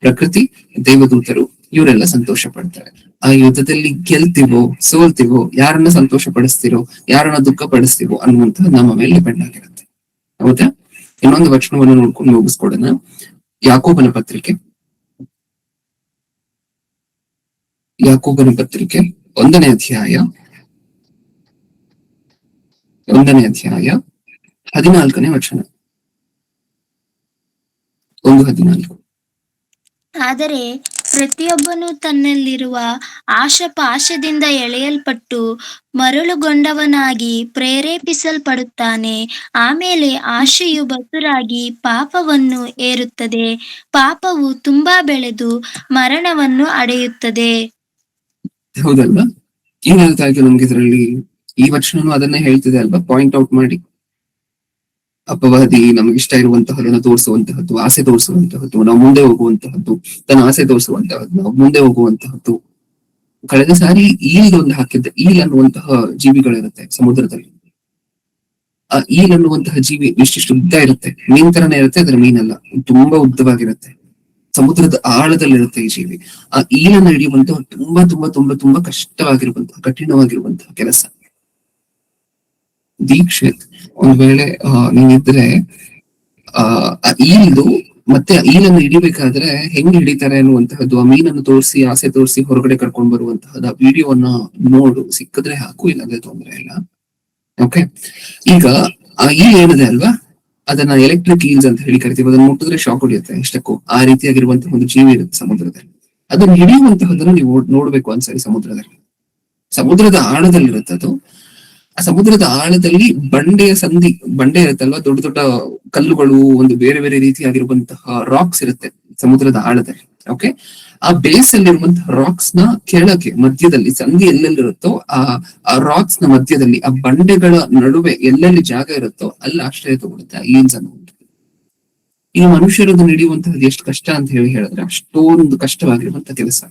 ಪ್ರಕೃತಿ, ದೇವದೂತರು ಇವರೆಲ್ಲ ಸಂತೋಷ ಪಡ್ತಾರೆ. ಆ ಯುದ್ಧದಲ್ಲಿ ಗೆಲ್ತಿವೋ ಸೋಲ್ತಿವೋ, ಯಾರನ್ನ ಸಂತೋಷ ಪಡಿಸ್ತಿರೋ ಯಾರನ್ನ ದುಃಖ ಪಡಿಸ್ತಿವೋ ಅನ್ನುವಂಥದ್ದು ನಮ್ಮ ಮೇಲೆ ಡಿಪೆಂಡ್ ಆಗಿರುತ್ತೆ. ಹೌದಾ? ಇನ್ನೊಂದು ವಚನವನ್ನು ನೋಡ್ಕೊಂಡು ಮುಗಿಸ್ಕೊಡೋಣ. ಯಾಕೋಬನ ಪತ್ರಿಕೆ 1ನೇ ಅಧ್ಯಾಯ 14ನೇ ವಚನ. 1:14. ಆದರೆ ಪ್ರತಿಯೊಬ್ಬನು ತನ್ನಲ್ಲಿರುವ ಆಶಾಪಾಶದಿಂದ ಎಳೆಯಲ್ಪಟ್ಟು ಮರಳುಗೊಂಡವನಾಗಿ ಪ್ರೇರೇಪಿಸಲ್ಪಡುತ್ತಾನೆ. ಆಮೇಲೆ ಆಶೆಯು ಬಸುರಾಗಿ ಪಾಪವನ್ನು ಏರುತ್ತದೆ. ಪಾಪವು ತುಂಬಾ ಬೆಳೆದು ಮರಣವನ್ನು ಅಡೆಯುತ್ತದೆ. ಹೌದಲ್ವಾ? ಏನ್ ಹೇಳ್ತಾ ಇತ್ತು ನಮ್ಗೆ ಇದರಲ್ಲಿ? ಈ ವಚನನು ಅದನ್ನೇ ಹೇಳ್ತಿದೆ ಅಲ್ವಾ? ಪಾಯಿಂಟ್ ಔಟ್ ಮಾಡಿ. ಅಪವಾದಿ ನಮ್ಗೆ ಇಷ್ಟ ಇರುವಂತಹದನ್ನು ತೋರಿಸುವಂತಹದ್ದು, ಆಸೆ ತೋರಿಸುವಂತಹದ್ದು, ನಾವು ಮುಂದೆ ಹೋಗುವಂತಹದ್ದು, ತನ್ನ ಆಸೆ ತೋರಿಸುವಂತಹದ್ದು, ನಾವು ಮುಂದೆ ಹೋಗುವಂತಹದ್ದು. ಕಳೆದ ಸಾರಿ ಈಲ್ ಒಂದು ಹಾಕಿದ್ದೆ. ಈಲ್ ಅನ್ನುವಂತಹ ಜೀವಿಗಳಿರುತ್ತೆ ಸಮುದ್ರದಲ್ಲಿ. ಆ ಈಲ್ ಅನ್ನುವಂತಹ ಜೀವಿ ಇಷ್ಟಿಷ್ಟು ಉದ್ದ ಇರುತ್ತೆ, ಮೀನ್ ತರನೇ ಇರುತ್ತೆ. ಅದರ ಮೀನಲ್ಲ, ತುಂಬಾ ಉದ್ದವಾಗಿರುತ್ತೆ. ಸಮುದ್ರದ ಆಳದಲ್ಲಿರುತ್ತೆ ಈ ಜೀವಿ. ಆ ಈಲನ್ನು ಹಿಡಿಯುವಂತಹ ತುಂಬಾ ತುಂಬಾ ತುಂಬಾ ತುಂಬಾ ಕಷ್ಟವಾಗಿರುವಂತಹ, ಕಠಿಣವಾಗಿರುವಂತಹ ಕೆಲಸ. ದೀಕ್ಷಿತ್, ಒಂದ್ ವೇಳೆ ನೀನಿದ್ರೆ ಆ ಈಲ್ದು ಮತ್ತೆ ಈಲನ್ನು ಹಿಡಿಬೇಕಾದ್ರೆ ಹೆಂಗ್ ಹಿಡಿತಾರೆ ಅನ್ನುವಂತಹದ್ದು, ಆ ಮೀನನ್ನು ತೋರಿಸಿ ಆಸೆ ತೋರಿಸಿ ಹೊರಗಡೆ ಕರ್ಕೊಂಡ್ ಬರುವಂತಹದ್ದು, ಆ ವಿಡಿಯೋವನ್ನ ನೋಡು. ಸಿಕ್ಕಿದ್ರೆ ಹಾಕು, ಇಲ್ಲಂದ್ರೆ ತೊಂದ್ರೆ ಇಲ್ಲ. ಓಕೆ, ಈಗ ಆ ಈಲ್ ಏನಿದೆ ಅಲ್ವಾ, ಅದನ್ನ ಎಲೆಕ್ಟ್ರಿಕ್ ಈಲ್ಸ್ ಅಂತ ಹೇಳಿ ಕರಿತೀವಿ. ಅದನ್ನ ಮುಟ್ಟಿದ್ರೆ ಶಾಕ್ ಹೊಡಿಯುತ್ತೆ ಎಷ್ಟಕ್ಕೂ. ಆ ರೀತಿಯಾಗಿರುವಂತಹ ಒಂದು ಜೀವಿ ಇರುತ್ತೆ ಸಮುದ್ರದಲ್ಲಿ. ಅದನ್ನ ಹಿಡಿಯುವಂತಹದನ್ನ ನೀವು ನೋಡ್ಬೇಕು ಒಂದ್ಸರಿ. ಸಮುದ್ರದ ಆಳದಲ್ಲಿರುತ್ತೆ ಅದು. ಆ ಸಮುದ್ರದ ಆಳದಲ್ಲಿ ಬಂಡೆ ಇರುತ್ತಲ್ವಾ, ದೊಡ್ಡ ದೊಡ್ಡ ಕಲ್ಲುಗಳು, ಒಂದು ಬೇರೆ ಬೇರೆ ರೀತಿಯಾಗಿರುವಂತಹ ರಾಕ್ಸ್ ಇರುತ್ತೆ ಸಮುದ್ರದ ಆಳದಲ್ಲಿ. ಓಕೆ, ಆ ಬೇಸ್ ಅಲ್ಲಿರುವಂತಹ ರಾಕ್ಸ್ ನ ಕೆಳಗೆ ಮಧ್ಯದಲ್ಲಿ ಸಂಧಿ ಎಲ್ಲೆಲ್ಲಿರುತ್ತೋ ಆ ರಾಕ್ಸ್ ನ ಮಧ್ಯದಲ್ಲಿ, ಆ ಬಂಡೆಗಳ ನಡುವೆ ಎಲ್ಲೆಲ್ಲಿ ಜಾಗ ಇರುತ್ತೋ ಅಲ್ಲಿ ಆಶ್ರಯ ತಗೊಳುತ್ತೆ ಈಲ್ಸ್ ಅನ್ನುವಂಥದ್ದು. ಈ ಮನುಷ್ಯರನ್ನು ಹಿಡಿಯುವಂತಹದ್ದು ಎಷ್ಟು ಕಷ್ಟ ಅಂತ ಹೇಳಿದ್ರೆ ಅಷ್ಟೊಂದು ಕಷ್ಟವಾಗಿರುವಂತಹ ಕೆಲಸ.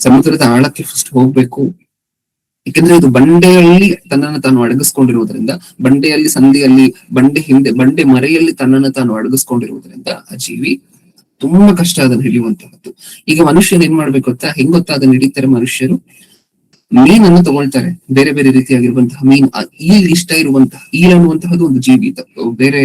ಸಮುದ್ರದ ಆಳಕ್ಕೆ ಫಸ್ಟ್ ಹೋಗ್ಬೇಕು. ಯಾಕಂದ್ರೆ ಇದು ಬಂಡೆಯಲ್ಲಿ ತನ್ನನ್ನು ತಾನು ಅಡಗಿಸ್ಕೊಂಡಿರುವುದರಿಂದ, ಬಂಡೆಯಲ್ಲಿ ಸಂಧಿಯಲ್ಲಿ, ಬಂಡೆ ಮರೆಯಲ್ಲಿ ತನ್ನನ್ನು ತಾನು ಅಡಗಿಸ್ಕೊಂಡಿರುವುದರಿಂದ ಆ ಜೀವಿ ತುಂಬಾ ಕಷ್ಟ ಅದನ್ನು ಹಿಡಿಯುವಂತಹದ್ದು. ಈಗ ಮನುಷ್ಯರು ಏನ್ ಮಾಡ್ಬೇಕು ಗೊತ್ತಾ? ಹೆಂಗ್ ಗೊತ್ತಾ ಅದನ್ನ ಹಿಡಿತಾರೆ ಮನುಷ್ಯರು? ಮೀನನ್ನು ತಗೊಳ್ತಾರೆ, ಬೇರೆ ಬೇರೆ ರೀತಿಯಾಗಿರುವಂತಹ ಮೀನ್. ಈಲ್ ಇಷ್ಟ ಇರುವಂತಹ ಈಲ್ ಅನ್ನುವಂತಹದ್ದು ಒಂದು ಜೀವಿ. ಬೇರೆ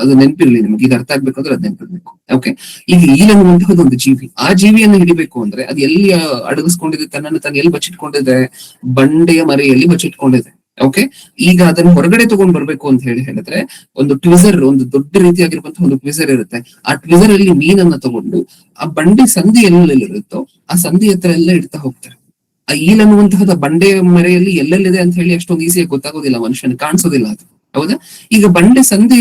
ಅದು ನೆನಪಿರ್ಲಿ ನಿಮ್ಗೆ, ಇದು ಅರ್ಥ ಆಗ್ಬೇಕಂದ್ರೆ ಅದ್ ನೆನಪಿರ್ಬೇಕು. ಓಕೆ, ಈಗ ಈಲ್ ಅನ್ನುವಂತಹದ್ದು ಒಂದು ಜೀವಿ. ಆ ಜೀವಿಯನ್ನು ಹಿಡಿಬೇಕು ಅಂದ್ರೆ ಅದು ಎಲ್ಲಿ ಅಡಗಿಸ್ಕೊಂಡಿದೆ, ತನ್ನನ್ನು ತಾನು ಎಲ್ಲಿ ಬಚ್ಚಿಟ್ಕೊಂಡಿದೆ? ಬಂಡೆಯ ಮರೆಯಲ್ಲಿ ಬಚ್ಚಿಟ್ಕೊಂಡಿದೆ. ಓಕೆ, ಈಗ ಅದನ್ನ ಹೊರಗಡೆ ತಗೊಂಡ್ ಬರ್ಬೇಕು ಅಂತ ಹೇಳಿದ್ರೆ ಒಂದು ಟ್ವಿಸರ್, ಒಂದು ದೊಡ್ಡ ರೀತಿಯಾಗಿರುವಂತಹ ಒಂದು ಟ್ವಿಸರ್ ಇರುತ್ತೆ. ಆ ಟ್ವಿಸರ್ ಅಲ್ಲಿ ಮೀನನ್ನ ತಗೊಂಡು ಆ ಬಂಡೆ ಸಂಧಿ ಎಲ್ಲೆಲ್ಲಿರುತ್ತೋ ಆ ಸಂಧಿ ಹತ್ರ ಎಲ್ಲ ಇಡ್ತಾ ಹೋಗ್ತಾರೆ. ಆ ಈಲ್ ಅನ್ನುವಂತಹದ ಬಂಡೆಯ ಮರೆಯಲ್ಲಿ ಎಲ್ಲೆಲ್ಲಿದೆ ಅಂತ ಹೇಳಿ ಅಷ್ಟೊಂದು ಈಸಿಯಾಗಿ ಗೊತ್ತಾಗೋದಿಲ್ಲ, ಮನುಷ್ಯನ ಕಾಣಿಸೋದಿಲ್ಲ ಅದು. ಹೌದಾ? ಈಗ ಬಂಡೆ ಸಂಧಿ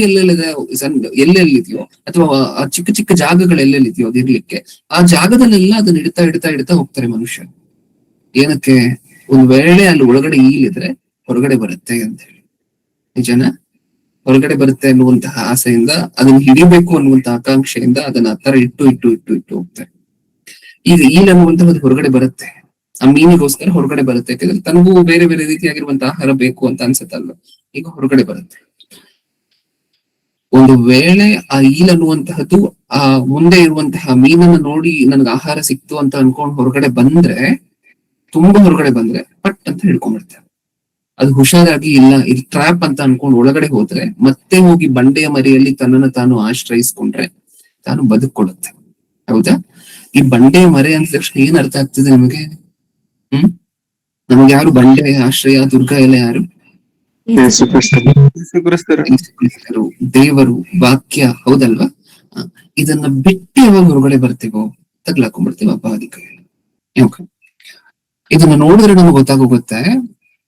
ಎಲ್ಲೆಲ್ಲಿದೆಯೋ ಅಥವಾ ಆ ಚಿಕ್ಕ ಚಿಕ್ಕ ಜಾಗಗಳು ಎಲ್ಲೆಲ್ಲಿದೆಯೋ ಅದಿರ್ಲಿಕ್ಕೆ, ಆ ಜಾಗದಲ್ಲೆಲ್ಲ ಅದನ್ನ ಇಡ್ತಾ ಹೋಗ್ತಾರೆ ಮನುಷ್ಯ. ಏನಕ್ಕೆ? ಒಂದ್ ವೇಳೆ ಅಲ್ಲಿ ಒಳಗಡೆ ಈಲಿದ್ರೆ ಹೊರಗಡೆ ಬರುತ್ತೆ ಅಂತ ಹೇಳಿ. ನಿಜನ? ಹೊರಗಡೆ ಬರುತ್ತೆ ಅನ್ನುವಂತಹ ಆಸೆಯಿಂದ, ಅದನ್ನ ಹಿಡಿಬೇಕು ಅನ್ನುವಂತಹ ಆಕಾಂಕ್ಷೆಯಿಂದ ಅದನ್ನ ಆ ತರ ಇಟ್ಟು ಹೋಗ್ತಾರೆ. ಈಗ ಈಲ್ ಅನ್ನುವಂತಹದ್ದು ಹೊರಗಡೆ ಬರುತ್ತೆ, ಆ ಮೀನಿಗೋಸ್ಕರ ಹೊರಗಡೆ ಬರುತ್ತೆ. ಯಾಕಂದ್ರೆ ತನಗೂ ಬೇರೆ ಬೇರೆ ರೀತಿಯಾಗಿರುವಂತಹ ಆಹಾರ ಬೇಕು ಅಂತ ಅನ್ಸುತ್ತಲ್ವ, ಈಗ ಹೊರಗಡೆ ಬರುತ್ತೆ. ಒಂದು ವೇಳೆ ಆ ಈಲ್ ಅನ್ನುವಂತಹದ್ದು ಆ ಮುಂದೆ ಇರುವಂತಹ ಮೀನನ್ನು ನೋಡಿ ನನ್ಗೆ ಆಹಾರ ಸಿಕ್ತು ಅಂತ ಅನ್ಕೊಂಡ್ ಹೊರಗಡೆ ಬಂದ್ರೆ, ತುಂಬಾ ಹೊರಗಡೆ ಬಂದ್ರೆ ಪಟ್ ಅಂತ ಹಿಡ್ಕೊಂಡ್ಬಿಡ್ತಾರೆ. ಅದು ಹುಷಾರಾಗಿ ಇಲ್ಲ ಇದು ಟ್ರ್ಯಾಪ್ ಅಂತ ಅನ್ಕೊಂಡ್ ಒಳಗಡೆ ಹೋದ್ರೆ ಮತ್ತೆ ಹೋಗಿ ಬಂಡೆಯ ಮರೆಯಲ್ಲಿ ತನ್ನನ್ನು ತಾನು ಆಶ್ರಯಿಸ್ಕೊಂಡ್ರೆ ತಾನು ಬದುಕೊಡುತ್ತೆ. ಹೌದಾ? ಈ ಬಂಡೆಯ ಮರೆ ಅಂದ ತಕ್ಷಣ ಏನ್ ಅರ್ಥ ಆಗ್ತದೆ ನಿಮಗೆ? ನಮ್ಗೆ ಯಾರು ಬಂಡೆ ಆಶ್ರಯ, ದುರ್ಗ ಎಲ್ಲ ಯಾರು? ದೇವರು, ವಾಕ್ಯ. ಹೌದಲ್ವಾ? ಇದನ್ನ ಬಿಟ್ಟು ಯಾವಾಗ ಹೊರಗಡೆ ಬರ್ತೀವೋ ತಗ್ಲಾಕೊಂಡ್ಬಿಡ್ತೀವಿ ಅಪವಾದಿ ಕೈಯಲ್ಲಿ. ಇದನ್ನ ನೋಡಿದ್ರೆ ನಮ್ಗೆ ಗೊತ್ತಾಗೋಗುತ್ತೆ,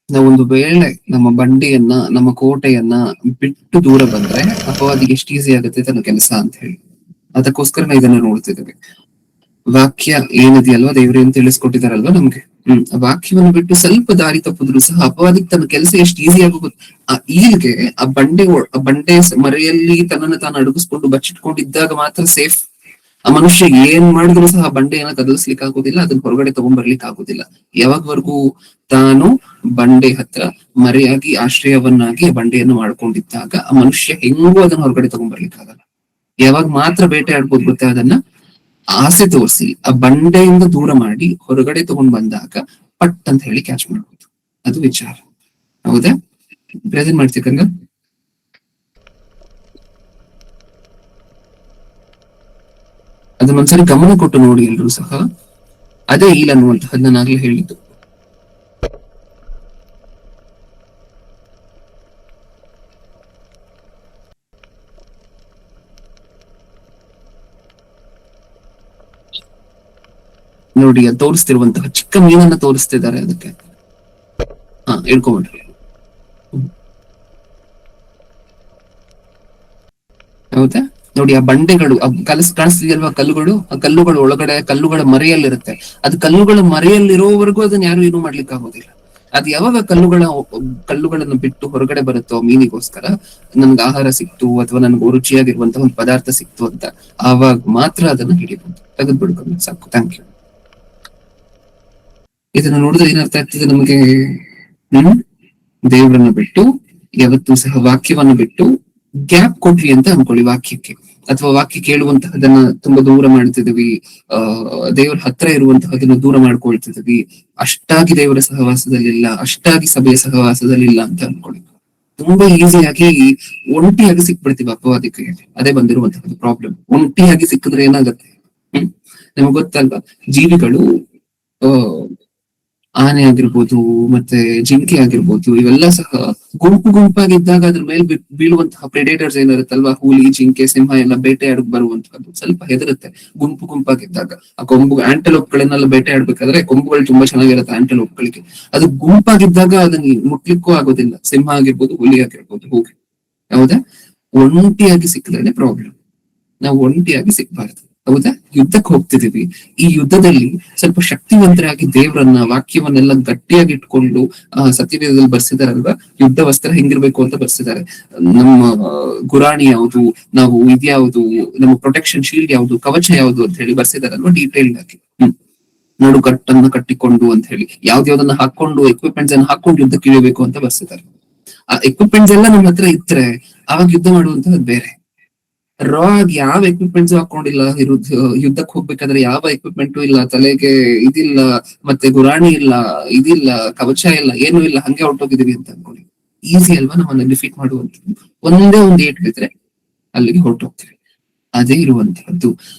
ನಾವೊಂದು ವೇಳೆ ನಮ್ಮ ಬಂಡೆಯನ್ನ, ನಮ್ಮ ಕೋಟೆಯನ್ನ ಬಿಟ್ಟು ದೂರ ಬಂದ್ರೆ ಅಪವಾದಿಗೆ ಎಷ್ಟು ಈಸಿ ಆಗುತ್ತೆ ತನ್ನ ಕೆಲಸ ಅಂತ ಹೇಳಿ. ಅದಕ್ಕೋಸ್ಕರ ನಾವು ಇದನ್ನ ನೋಡ್ತಿದ್ದೇವೆ. ವಾಕ್ಯ ಏನಿದೆಯಲ್ವಾ, ದೇವ್ರೇನ್ ತಿಳಿಸ್ಕೊಟ್ಟಿದಾರಲ್ವಾ ನಮ್ಗೆ, ಆ ವಾಕ್ಯವನ್ನು ಬಿಟ್ಟು ಸ್ವಲ್ಪ ದಾರಿ ತಪ್ಪಿದ್ರು ಸಹ ಅಪವಾದಿಗೆ ತನ್ನ ಕೆಲಸ ಎಷ್ಟು ಈಸಿ ಆಗೋಗುತ್ತೆ. ಆ ಈಲ್ಗೆ ಆ ಬಂಡೆ ಮರೆಯಲ್ಲಿ ತನ್ನನ್ನು ತಾನು ಅಡಗಿಸ್ಕೊಂಡು ಬಚ್ಚಿಟ್ಕೊಂಡಿದ್ದಾಗ ಮಾತ್ರ ಸೇಫ್. ಆ ಮನುಷ್ಯ ಏನ್ ಮಾಡಿದ್ರು ಸಹ ಬಂಡೆಯನ್ನ ಕದಲಿಸ್ಲಿಕ್ಕೆ ಆಗೋದಿಲ್ಲ, ಅದನ್ನ ಹೊರಗಡೆ ತಗೊಂಡ್ಬರ್ಲಿಕ್ಕೆ ಆಗೋದಿಲ್ಲ. ಯಾವಾಗವರೆಗೂ ತಾನು ಬಂಡೆ ಹತ್ರ ಮರೆಯಾಗಿ ಆಶ್ರಯವನ್ನಾಗಿ ಬಂಡೆಯನ್ನು ಮಾಡ್ಕೊಂಡಿದ್ದಾಗ ಆ ಮನುಷ್ಯ ಹೆಂಗೂ ಅದನ್ನ ಹೊರಗಡೆ ತಗೊಂಡ್ಬರ್ಲಿಕ್ಕೆ ಆಗಲ್ಲ. ಯಾವಾಗ ಮಾತ್ರ ಬೇಟೆ ಆಡ್ಬೋದು ಗೊತ್ತಾ ಅದನ್ನ? ಆಸೆ ತೋರಿಸಿ ಆ ಬಂಡೆಯಿಂದ ದೂರ ಮಾಡಿ ಹೊರಗಡೆ ತಗೊಂಡ್ ಬಂದಾಗ ಪಟ್ ಅಂತ ಹೇಳಿ ಕ್ಯಾಚ್ ಮಾಡ್ಬೋದು. ಅದು ವಿಚಾರ. ಹೌದಾ? ಪ್ರೆಸೆಂಟ್ ಮಾಡ್ತಿಕಂಗ ಅದನ್ನೊಂದ್ಸರಿ ಗಮನ ಕೊಟ್ಟು ನೋಡಿ ಎಲ್ರು ಸಹ. ಅದೇ ಇಲ್ಲ ಅನ್ನುವಂತಹದ್ದು ನಾನಾಗ್ಲೇ ಹೇಳಿದ್ದು. ನೋಡಿ, ಅದು ತೋರಿಸ್ತಿರುವಂತಹ ಚಿಕ್ಕ ಮೀನನ್ನ ತೋರಿಸ್ತಿದ್ದಾರೆ ಅದಕ್ಕೆ. ಹೇಳ್ಕೊಂಡ್ರಿ. ಹೌದಾ? ನೋಡಿ, ಆ ಬಂಡೆಗಳು ಕಾಣಿಸ್ತಿದೆಯಲ್ವಾ, ಕಲ್ಲುಗಳು, ಆ ಕಲ್ಲುಗಳು ಒಳಗಡೆ ಕಲ್ಲುಗಳ ಮರೆಯಲ್ಲಿರುತ್ತೆ. ಅದು ಕಲ್ಲುಗಳ ಮರೆಯಲ್ಲಿರೋವರೆಗೂ ಅದನ್ನ ಯಾರು ಏನು ಮಾಡ್ಲಿಕ್ಕೆ ಆಗೋದಿಲ್ಲ. ಅದು ಯಾವಾಗ ಕಲ್ಲುಗಳನ್ನು ಬಿಟ್ಟು ಹೊರಗಡೆ ಬರುತ್ತೋ ಮೀನಿಗೋಸ್ಕರ, ನನ್ಗೆ ಆಹಾರ ಸಿಕ್ತು ಅಥವಾ ನನ್ಗೆ ರುಚಿಯಾಗಿರುವಂತಹ ಒಂದು ಪದಾರ್ಥ ಸಿಕ್ತು ಅಂತ, ಆವಾಗ ಮಾತ್ರ ಅದನ್ನ ಹಿಡಿಬಹುದು. ತೆಗೆದು ಬಿಡ್ಕೊಂಡು ಸಾಕು. Thank you. ಇದನ್ನ ನೋಡಿದ್ರೆ ಏನರ್ಥ ಆಗ್ತದೆ ನಮಗೆ? ದೇವರನ್ನ ಬಿಟ್ಟು ಯಾವತ್ತೂ ಸಹ ವಾಕ್ಯವನ್ನು ಬಿಟ್ಟು ಗ್ಯಾಪ್ ಕೊಟ್ವಿ ಅಂತ ಅನ್ಕೊಳ್ಳಿ ವಾಕ್ಯಕ್ಕೆ, ಅಥವಾ ವಾಕ್ಯ ಕೇಳುವಂತಹದನ್ನ ತುಂಬಾ ದೂರ ಮಾಡ್ತಿದೀವಿ, ದೇವರ ಹತ್ರ ಇರುವಂತಹದನ್ನ ದೂರ ಮಾಡ್ಕೊಳ್ತಿದೀವಿ, ಅಷ್ಟಾಗಿ ದೇವರ ಸಹವಾಸದಲ್ಲಿಲ್ಲ, ಅಷ್ಟಾಗಿ ಸಭೆಯ ಸಹವಾಸದಲ್ಲಿಲ್ಲ ಅಂತ ಅನ್ಕೊಳ್ಳಿ. ತುಂಬಾ ಈಸಿಯಾಗಿ ಒಂಟಿಯಾಗಿ ಸಿಕ್ಬಿಡ್ತೀವಿ ಅಪವಾದಿ ಕೈಯಲ್ಲಿ. ಅದೇ ಬಂದಿರುವಂತಹದ್ದು ಪ್ರಾಬ್ಲಮ್. ಒಂಟಿಯಾಗಿ ಸಿಕ್ಕಿದ್ರೆ ಏನಾಗತ್ತೆ? ನಮಗ್ ಗೊತ್ತಲ್ವಾ, ಜೀವಿಗಳು ಆನೆ ಆಗಿರ್ಬೋದು, ಮತ್ತೆ ಜಿಂಕೆ ಆಗಿರ್ಬೋದು, ಇವೆಲ್ಲ ಸಹ ಗುಂಪಾಗಿದ್ದಾಗ ಅದ್ರ ಮೇಲೆ ಬೀಳುವಂತಹ ಪ್ರೆಡೇಟರ್ಸ್ ಏನಿರುತ್ತಲ್ವಾ, ಹುಲಿ, ಜಿಂಕೆ, ಸಿಂಹ ಎಲ್ಲ ಬೇಟೆ ಆಡಕ್ ಬರುವಂತಹದ್ದು ಸ್ವಲ್ಪ ಹೆದರುತ್ತೆ ಗುಂಪಾಗಿದ್ದಾಗ. ಆ ಆಂಟಲೋಪ್ಗಳನ್ನೆಲ್ಲ ಬೇಟೆ ಆಡ್ಬೇಕಾದ್ರೆ ಕೊಂಬುಗಳು ತುಂಬಾ ಚೆನ್ನಾಗಿರುತ್ತೆ ಆಂಟಲೋಪ್ಗಳಿಗೆ. ಅದು ಗುಂಪಾಗಿದ್ದಾಗ ಅದನ್ನ ಮುಟ್ಲಿಕ್ಕೂ ಆಗೋದಿಲ್ಲ, ಸಿಂಹ ಆಗಿರ್ಬೋದು, ಹುಲಿ ಆಗಿರ್ಬೋದು. ಹೋಗಿ, ಹೌದಾ? ಒಂಟಿಯಾಗಿ ಸಿಕ್ಕಿದ್ರೆ ಪ್ರಾಬ್ಲಮ್. ನಾವು ಒಂಟಿಯಾಗಿ ಸಿಕ್ಬಾರ್ದು. ಹೌದಾ? ಯುದ್ಧಕ್ಕೆ ಹೋಗ್ತಿದೀವಿ. ಈ ಯುದ್ಧದಲ್ಲಿ ಸ್ವಲ್ಪ ಶಕ್ತಿವಂತರಾಗಿ ದೇವರನ್ನ, ವಾಕ್ಯವನ್ನೆಲ್ಲ ಗಟ್ಟಿಯಾಗಿ ಇಟ್ಕೊಂಡು, ಸತ್ಯವೇದದಲ್ಲಿ ಬರ್ಸಿದಾರಲ್ವಾ, ಯುದ್ಧ ವಸ್ತ್ರ ಹೆಂಗಿರ್ಬೇಕು ಅಂತ ಬರ್ಸಿದ್ದಾರೆ. ನಮ್ಮ ಗುರಾಣಿ ಯಾವುದು, ನಾವು ಇದ್ಯಾವುದು, ನಮ್ಮ ಪ್ರೊಟೆಕ್ಷನ್ ಶೀಲ್ಡ್ ಯಾವುದು, ಕವಚ ಯಾವುದು ಅಂತ ಹೇಳಿ ಬರ್ಸಿದಾರಲ್ವಾ ಡೀಟೇಲ್ಡ್ ಆಗಿ. ನಡುಕಟ್ಟನ್ನ ಕಟ್ಟಿಕೊಂಡು ಅಂತ ಹೇಳಿ ಯಾವ್ದಾವ್ದನ್ನ ಹಾಕೊಂಡು, ಎಕ್ವಿಪ್ಮೆಂಟ್ಸ್ ಅನ್ನ ಹಾಕೊಂಡು ಯುದ್ಧಕ್ಕೆ ಇಳಿಬೇಕು ಅಂತ ಬರ್ಸಿದ್ದಾರೆ. ಆ ಎಕ್ವಿಪ್ಮೆಂಟ್ಸ್ ಎಲ್ಲ ನಮ್ಮ ಹತ್ರ ಇದ್ರೆ ಅವಾಗ ಯುದ್ಧ ಮಾಡುವಂತಹದ್ದು ಬೇರೆ. ರಾ ಆಗಿ ಯಾವ ಎಕ್ವಿಪ್ಮೆಂಟ್ಸ್ ಹಾಕೊಂಡಿಲ್ಲ, ಯುದ್ಧಕ್ಕೆ ಹೋಗ್ಬೇಕಾದ್ರೆ ಯಾವ ಎಕ್ವಿಪ್ಮೆಂಟು ಇಲ್ಲ, ತಲೆಗೆ ಇದಿಲ್ಲ, ಮತ್ತೆ ಗುರಾಣಿ ಇಲ್ಲ, ಇದಿಲ್ಲ, ಕವಚ ಇಲ್ಲ, ಏನು ಇಲ್ಲ, ಹಂಗೆ ಹೊರಟೋಗಿದೀವಿ ಅಂತ ಅನ್ಕೊಳ್ಳಿ. ಈಸಿ ಅಲ್ವಾ ನಮ್ಮನ್ನ ಡಿಫೀಟ್ ಮಾಡುವಂಥದ್ದು? ಒಂದೇ ಒಂದು ಏಟ್ ಬಿದ್ರೆ ಅಲ್ಲಿಗೆ ಹೊರಟೋಗ್ತೀವಿ. ಅದೇ ಇರುವಂತಹದ್ದು.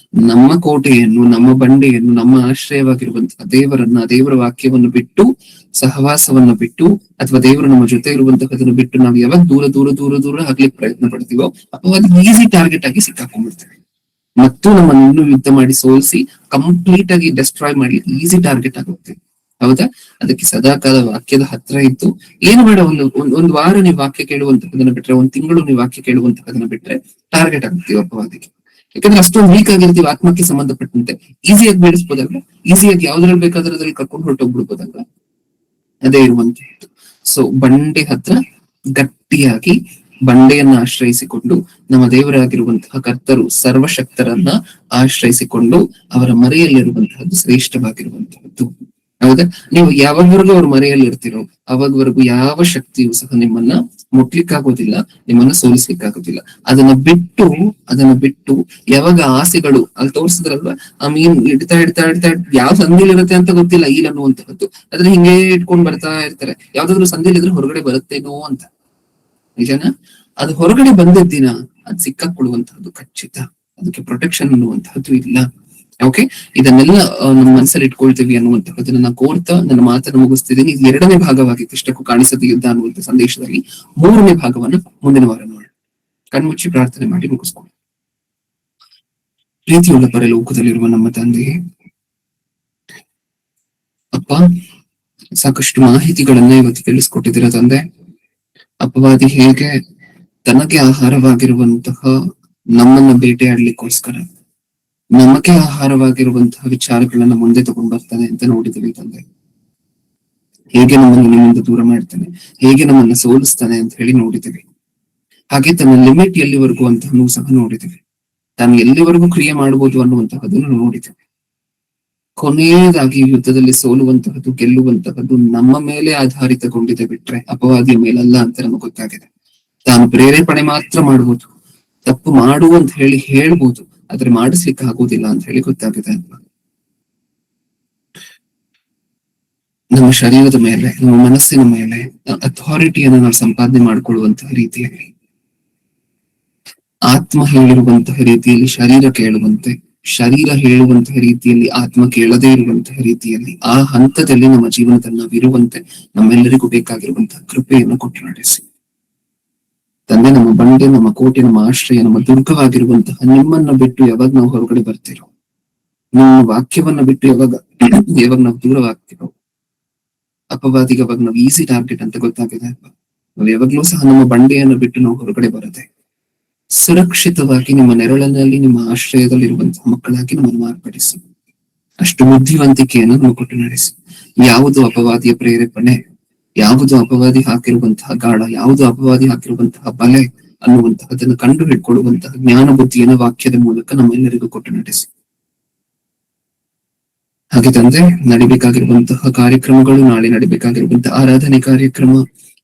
ನಮ್ಮ ಕೋಟೆಯನ್ನು, ನಮ್ಮ ಬಂಡೆಯನ್ನು, ನಮ್ಮ ಆಶ್ರಯವಾಗಿರುವಂತಹ ದೇವರನ್ನ, ದೇವರ ವಾಕ್ಯವನ್ನು ಬಿಟ್ಟು, ಸಹವಾಸವನ್ನು ಬಿಟ್ಟು, ಅಥವಾ ದೇವರು ನಮ್ಮ ಜೊತೆ ಇರುವಂತಹದನ್ನು ಬಿಟ್ಟು ನಾವು ಯಾವಾಗ ದೂರ ದೂರ ದೂರ ದೂರ ಆಗ್ಲಿಕ್ಕೆ ಪ್ರಯತ್ನ ಪಡ್ತೀವೋ ಅಥವಾ ಅದು ಈಸಿ ಟಾರ್ಗೆಟ್ ಆಗಿ ಸಿಕ್ಕಾಕೊಂಡ್ಬಿಡ್ತೇವೆ. ಮತ್ತು ನಮ್ಮನ್ನು ಇನ್ನೂ ಯುದ್ಧ ಮಾಡಿ ಸೋಲಿಸಿ ಕಂಪ್ಲೀಟ್ ಆಗಿ ಡೆಸ್ಟ್ರಾಯ್ ಮಾಡಿ ಈಸಿ ಟಾರ್ಗೆಟ್ ಆಗುತ್ತೆ. ಹೌದಾ? ಅದಕ್ಕೆ ಸದಾಕಾಲ ವಾಕ್ಯದ ಹತ್ರ ಇದ್ದು ಏನು ಬೇಡ, ಒಂದು ವಾರ ನೀವು ವಾಕ್ಯ ಕೇಳುವಂತಹದನ್ನ ಬಿಟ್ರೆ, ಒಂದು ತಿಂಗಳು ನೀವು ವಾಕ್ಯ ಕೇಳುವಂತಹದನ್ನ ಬಿಟ್ರೆ ಟಾರ್ಗೆಟ್ ಆಗ್ತೀವಿ ಅಪವಾದಿಗೆ. ಯಾಕಂದ್ರೆ ಅಷ್ಟೊಂದು ವೀಕ್ ಆಗಿರ್ತೀವಿ ಆತ್ಮಕ್ಕೆ ಸಂಬಂಧಪಟ್ಟಂತೆ. ಈಸಿಯಾಗಿ ಬೀಳಿಸ್ಬೋದಲ್ವಾ? ಈಸಿಯಾಗಿ ಯಾವ್ದ್ರಲ್ಲಿ ಬೇಕಾದ್ರೆ ಅದ್ರಲ್ಲಿ ಕರ್ಕೊಂಡು ಹೊರಟೋಗ್ಬಿಡ್ಬೋದಲ್ವಾ? ಅದೇ ಇರುವಂತದ್ದು. ಸೊ ಬಂಡೆ ಹತ್ರ ಗಟ್ಟಿಯಾಗಿ ಬಂಡೆಯನ್ನ ಆಶ್ರಯಿಸಿಕೊಂಡು, ನಮ್ಮ ದೇವರಾಗಿರುವಂತಹ ಕರ್ತರು ಸರ್ವಶಕ್ತರನ್ನ ಆಶ್ರಯಿಸಿಕೊಂಡು ಅವರ ಮರೆಯಲ್ಲಿರುವಂತಹದ್ದು ಶ್ರೇಷ್ಠವಾಗಿರುವಂತಹದ್ದು. ಹೌದಾ? ನೀವು ಯಾವಾಗವರೆಗೂ ಅವ್ರ ಮರೆಯಲ್ಲಿ ಇರ್ತಿರೋ ಅವಾಗವರೆಗೂ ಯಾವ ಶಕ್ತಿಯು ಸಹ ನಿಮ್ಮನ್ನ ಮುಟ್ಲಿಕ್ಕಾಗೋದಿಲ್ಲ, ನಿಮ್ಮನ್ನ ಸೋಲಿಸ್ಲಿಕ್ಕಾಗೋದಿಲ್ಲ. ಅದನ್ನ ಬಿಟ್ಟು ಯಾವಾಗ ಆಸೆಗಳು, ಅಲ್ಲಿ ತೋರಿಸಿದ್ರಲ್ವಾ, ಆ ಮೀನ್ ಇಡ್ತಾ ಯಾವ ಸಂದಿಲಿರುತ್ತೆ ಅಂತ ಗೊತ್ತಿಲ್ಲ, ಈಲ್ ಅನ್ನುವಂತಹದ್ದು ಅದ್ರ ಹಿಂಗೆ ಇಟ್ಕೊಂಡ್ ಬರ್ತಾ ಇರ್ತಾರೆ. ಯಾವ್ದಾದ್ರು ಸಂದಿಲಿದ್ರೆ ಹೊರಗಡೆ ಬರುತ್ತೇನೋ ಅಂತ. ನಿಜನಾ? ಅದು ಹೊರಗಡೆ ಬಂದಿದ್ದ ದಿನ ಅದು ಸಿಕ್ಕಾಕೊಳ್ಳುವಂತಹದ್ದು ಖಚಿತ. ಅದಕ್ಕೆ ಪ್ರೊಟೆಕ್ಷನ್ ಅನ್ನುವಂತಹದ್ದು ಇಲ್ಲ. ಓಕೆ, ಇದನ್ನೆಲ್ಲ ನಮ್ಮ ಮನಸ್ಸಲ್ಲಿ ಇಟ್ಕೊಳ್ತೀವಿ ಅನ್ನುವಂತಹದನ್ನ ನಾನು ಕೋರ್ತಾ ನನ್ನ ಮಾತನ್ನು ಮುಗಿಸ್ತಿದ್ದೀನಿ. ಇದು 2ನೇ ಭಾಗವಾಗಿತ್ತು, ಇಷ್ಟಕ್ಕೂ ಕಾಣಿಸದ ಯುದ್ಧ ಅನ್ನುವಂಥ ಸಂದೇಶದಲ್ಲಿ. 3ನೇ ಭಾಗವನ್ನು ಮುಂದಿನ ವಾರ ನೋಡೋಣ. ಕಣ್ಮುಚ್ಚಿ ಪ್ರಾರ್ಥನೆ ಮಾಡಿ ಮುಗಿಸ್ಕೊಂಡು. ಪ್ರೀತಿಯುಳ್ಳ ಪರಲೋಕದಲ್ಲಿರುವ ನಮ್ಮ ತಂದೆ, ಅಪ್ಪ, ಸಾಕಷ್ಟು ಮಾಹಿತಿಗಳನ್ನ ಇವತ್ತು ತಿಳಿಸ್ಕೊಟ್ಟಿದ್ದೀರ ತಂದೆ. ಅಪವಾದಿ ಹೇಗೆ ತನಗೆ ಆಹಾರವಾಗಿರುವಂತಹ ನಮ್ಮನ್ನ ಬೇಟೆಯಾಡ್ಲಿಕ್ಕೋಸ್ಕರ ನಮಗೆ ಆಹಾರವಾಗಿರುವಂತಹ ವಿಚಾರಗಳನ್ನ ಮುಂದೆ ತಗೊಂಡ್ ಬರ್ತಾನೆ ಅಂತ ನೋಡಿದ್ದೀವಿ ತಂದೆ. ಹೇಗೆ ನಮ್ಮನ್ನು ನಿಮ್ಮಿಂದ ದೂರ ಮಾಡ್ತಾನೆ, ಹೇಗೆ ನಮ್ಮನ್ನ ಸೋಲಿಸ್ತಾನೆ ಅಂತ ಹೇಳಿ ನೋಡಿದ್ದೀವಿ. ಹಾಗೆ ತನ್ನ ಲಿಮಿಟ್ ಎಲ್ಲಿವರೆಗೂ ಅಂತ ಸಹ ನೋಡಿದ್ದೀವಿ. ತಾನು ಎಲ್ಲಿವರೆಗೂ ಕ್ರಿಯೆ ಮಾಡಬಹುದು ಅನ್ನುವಂತಹದನ್ನು ನೋಡಿದ್ದೇವೆ. ಕೊನೆಯದಾಗಿ ಯುದ್ಧದಲ್ಲಿ ಸೋಲುವಂತಹದ್ದು, ಗೆಲ್ಲುವಂತಹದ್ದು ನಮ್ಮ ಮೇಲೆ ಆಧಾರಿತಗೊಂಡಿದೆ ಬಿಟ್ರೆ ಅಪವಾದಿಯ ಮೇಲಲ್ಲ ಅಂತ ನಮಗೆ ಗೊತ್ತಾಗಿದೆ. ತಾನು ಪ್ರೇರೇಪಣೆ ಮಾತ್ರ ಮಾಡಬಹುದು, ತಪ್ಪು ಮಾಡು ಅಂತ ಹೇಳ್ಬೋದು, ಆದ್ರೆ ಮಾಡಿಸ್ಲಿಕ್ಕೆ ಆಗುದಿಲ್ಲ ಅಂತ ಹೇಳಿ ಗೊತ್ತಾಗಿದೆ ಅಲ್ವಾ. ನಮ್ಮ ಶರೀರದ ಮೇಲೆ, ನಮ್ಮ ಮನಸ್ಸಿನ ಮೇಲೆ ಅಥಾರಿಟಿಯನ್ನು ನಾವು ಸಂಪಾದನೆ ಮಾಡಿಕೊಳ್ಳುವಂತಹ ರೀತಿಯಲ್ಲಿ, ಆತ್ಮ ಹೇಳಿರುವಂತಹ ರೀತಿಯಲ್ಲಿ ಶರೀರ ಕೇಳುವಂತೆ, ಶರೀರ ಹೇಳುವಂತಹ ರೀತಿಯಲ್ಲಿ ಆತ್ಮ ಕೇಳದೇ ಇರುವಂತಹ ರೀತಿಯಲ್ಲಿ, ಆ ಹಂತದಲ್ಲಿ ನಮ್ಮ ಜೀವನದಲ್ಲಿ ನಾವಿರುವಂತೆ ನಮ್ಮೆಲ್ಲರಿಗೂ ಬೇಕಾಗಿರುವಂತಹ ಕೃಪೆಯನ್ನು ಕೊಟ್ಟು ನಡೆಸಿ. ತಂದೆ, ನಮ್ಮ ಬಂಡೆ, ನಮ್ಮ ಕೋಟೆ, ನಮ್ಮ ಆಶ್ರಯ, ನಮ್ಮ ದುರ್ಗವಾಗಿರುವಂತಹ ನಿಮ್ಮನ್ನ ಬಿಟ್ಟು ಯಾವಾಗ ನಾವು ಹೊರಗಡೆ ಬರ್ತಿರೋ, ನಿಮ್ಮ ವಾಕ್ಯವನ್ನ ಬಿಟ್ಟು ಯಾವಾಗ ನಾವು ದೂರವಾಗ್ತಿರೋ, ಅಪವಾದಿಗೆ ಅವಾಗ ನಾವು ಈಸಿ ಟಾರ್ಗೆಟ್ ಅಂತ ಗೊತ್ತಾಗಿದೆ. ನಾವು ಯಾವಾಗ್ಲೂ ಸಹ ನಮ್ಮ ಬಂಡೆಯನ್ನು ಬಿಟ್ಟು ನಾವು ಹೊರಗಡೆ ಬರದೆ ಸುರಕ್ಷಿತವಾಗಿ ನಿಮ್ಮ ನೆರಳಿನಲ್ಲಿ, ನಿಮ್ಮ ಆಶ್ರಯದಲ್ಲಿರುವಂತಹ ಮಕ್ಕಳಾಗಿ ನಮ್ಮನ್ನು ಮಾರ್ಪಡಿಸಿ, ಅಷ್ಟು ಬುದ್ಧಿವಂತಿಕೆಯನ್ನು ನಾವು ಕೊಟ್ಟು ನಡೆಸಿ. ಯಾವುದು ಅಪವಾದಿಯ ಪ್ರೇರೇಪಣೆ, ಯಾವುದು ಅಪವಾದಿ ಹಾಕಿರುವಂತಹ ಗಾಢ, ಯಾವುದು ಅಪವಾದಿ ಹಾಕಿರುವಂತಹ ಬಲೆ ಅನ್ನುವಂತಹದನ್ನು ಕಂಡು ಹಿಡ್ಕೊಳ್ಳುವಂತಹ ಜ್ಞಾನ ಬುದ್ಧಿಯನ್ನು ವಾಕ್ಯದ ಮೂಲಕ ನಮ್ಮೆಲ್ಲರಿಗೂ ಕೊಟ್ಟು ನಡೆಸಿ. ಹಾಗೆ ತಂದೆ, ನಡಿಬೇಕಾಗಿರುವಂತಹ ಕಾರ್ಯಕ್ರಮಗಳು, ನಾಳೆ ನಡಿಬೇಕಾಗಿರುವಂತಹ ಆರಾಧನೆ ಕಾರ್ಯಕ್ರಮ,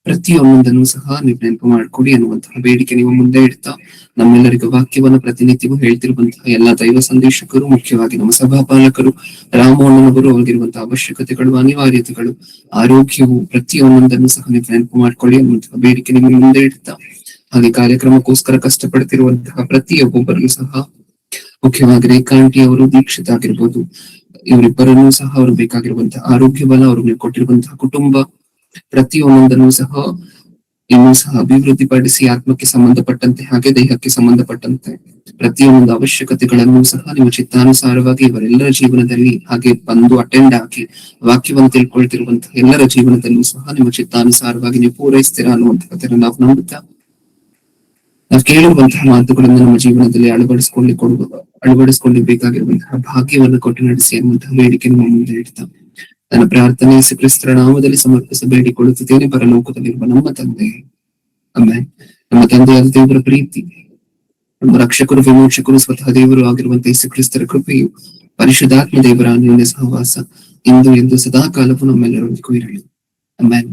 ಪ್ರತಿಯೊಂದನ್ನು ಸಹ ನೀವು ನೆನಪು ಮಾಡಿಕೊಡಿ ಅನ್ನುವಂತಹ ಬೇಡಿಕೆ ನೀವು ಮುಂದೆ ಇಡ್ತಾ, ನಮ್ಮೆಲ್ಲರಿಗೂ ವಾಕ್ಯವನ್ನು ಪ್ರತಿನಿತ್ಯವೂ ಹೇಳ್ತಿರುವಂತಹ ಎಲ್ಲಾ ದೈವ ಸಂದೇಶಕರು, ಮುಖ್ಯವಾಗಿ ನಮ್ಮ ಸಭಾಪಾಲಕರು, ರಾಮಣ್ಣನವರು, ಅವರಿಗಿರುವಂತಹ ಅವಶ್ಯಕತೆಗಳು, ಅನಿವಾರ್ಯತೆಗಳು, ಆರೋಗ್ಯವು, ಪ್ರತಿಯೊಂದನ್ನು ಸಹ ನೀವು ನೆನಪು ಮಾಡ್ಕೊಳ್ಳಿ ಅನ್ನುವಂತಹ ಬೇಡಿಕೆ ನಿಮ್ಮ ಮುಂದೆ ಇಡ್ತಾ, ಹಾಗೆ ಕಾರ್ಯಕ್ರಮಕ್ಕೋಸ್ಕರ ಕಷ್ಟಪಡ್ತಿರುವಂತಹ ಪ್ರತಿಯೊಬ್ಬೊಬ್ಬರಿಗೂ ಸಹ, ಮುಖ್ಯವಾಗಿ ರೇಖಾಂಟಿ ಅವರು, ದೀಕ್ಷಿತ ಆಗಿರ್ಬೋದು, ಇವರಿಬ್ಬರನ್ನೂ ಸಹ ಅವರು ಬೇಕಾಗಿರುವಂತಹ ಆರೋಗ್ಯ ಬಲ, ಅವ್ರಿಗೆ ಕೊಟ್ಟಿರುವಂತಹ ಕುಟುಂಬ, ಪ್ರತಿಯೊಂದನ್ನು ಸಹ ಇನ್ನೂ ಸಹ ಅಭಿವೃದ್ಧಿ ಪಡಿಸಿ, ಆತ್ಮಕ್ಕೆ ಸಂಬಂಧಪಟ್ಟಂತೆ ಹಾಗೆ ದೇಹಕ್ಕೆ ಸಂಬಂಧಪಟ್ಟಂತೆ ಪ್ರತಿಯೊಂದು ಅವಶ್ಯಕತೆಗಳನ್ನು ಸಹ ನಿಮ್ಮ ಚಿತ್ತಾನುಸಾರವಾಗಿ ಇವರೆಲ್ಲರ ಜೀವನದಲ್ಲಿ, ಹಾಗೆ ಬಂದು ಅಟೆಂಡ್ ಆಗಿ ವಾಕ್ಯವನ್ನು ತಿಳ್ಕೊಳ್ತಿರುವಂತಹ ಎಲ್ಲರ ಜೀವನದಲ್ಲೂ ಸಹ ನಿಮ್ಮ ಚಿತ್ತಾನುಸಾರವಾಗಿ ನೀವು ಪೂರೈಸ್ತೀರಾ ಅನ್ನುವಂತಹದನ್ನು ನಾವು ನಂಬುತ್ತಾ, ನಾವು ಕೇಳುವಂತಹ ಮಾತುಗಳನ್ನು ನಮ್ಮ ಜೀವನದಲ್ಲಿ ಅಳವಡಿಸಿಕೊಳ್ಳಬೇಕಾಗಿರುವಂತಹ ಭಾಗ್ಯವನ್ನು ಕೊಟ್ಟು ನಡೆಸಿ ಅನ್ನುವಂತಹ ಬೇಡಿಕೆ ನಿಮ್ಮ ಮುಂದೆ ಇಡ್ತಾ, ನನ್ನ ಪ್ರಾರ್ಥನೆ ಯೇಸು ಕ್ರಿಸ್ತರ ನಾಮದಲ್ಲಿ ಸಮರ್ಪಿಸ ಬೇಡಿಕೊಳ್ಳುತ್ತಿದ್ದೇನೆ, ಪರಲೋಕದಲ್ಲಿರುವ ನಮ್ಮ ತಂದೆ. ಆಮೆನ್. ನಮ್ಮ ತಂದೆಯಾದ ದೇವರ ಪ್ರೀತಿ, ನಮ್ಮ ರಕ್ಷಕರು, ವಿಮೋಚಕರು, ಸ್ವತಃ ದೇವರು ಆಗಿರುವಂತಹ ಯೇಸು ಕ್ರಿಸ್ತರ ಕೃಪೆಯು, ಪರಿಶುದ್ಧಾತ್ಮ ದೇವರ ಅನ್ಯೋನ್ಯ ಸಹವಾಸ ಇಂದು ಎಂದು ಸದಾ ಕಾಲವು ನಮ್ಮೆಲ್ಲರೊಂದಿಗೂ ಇರಲಿ. ಆಮೆನ್.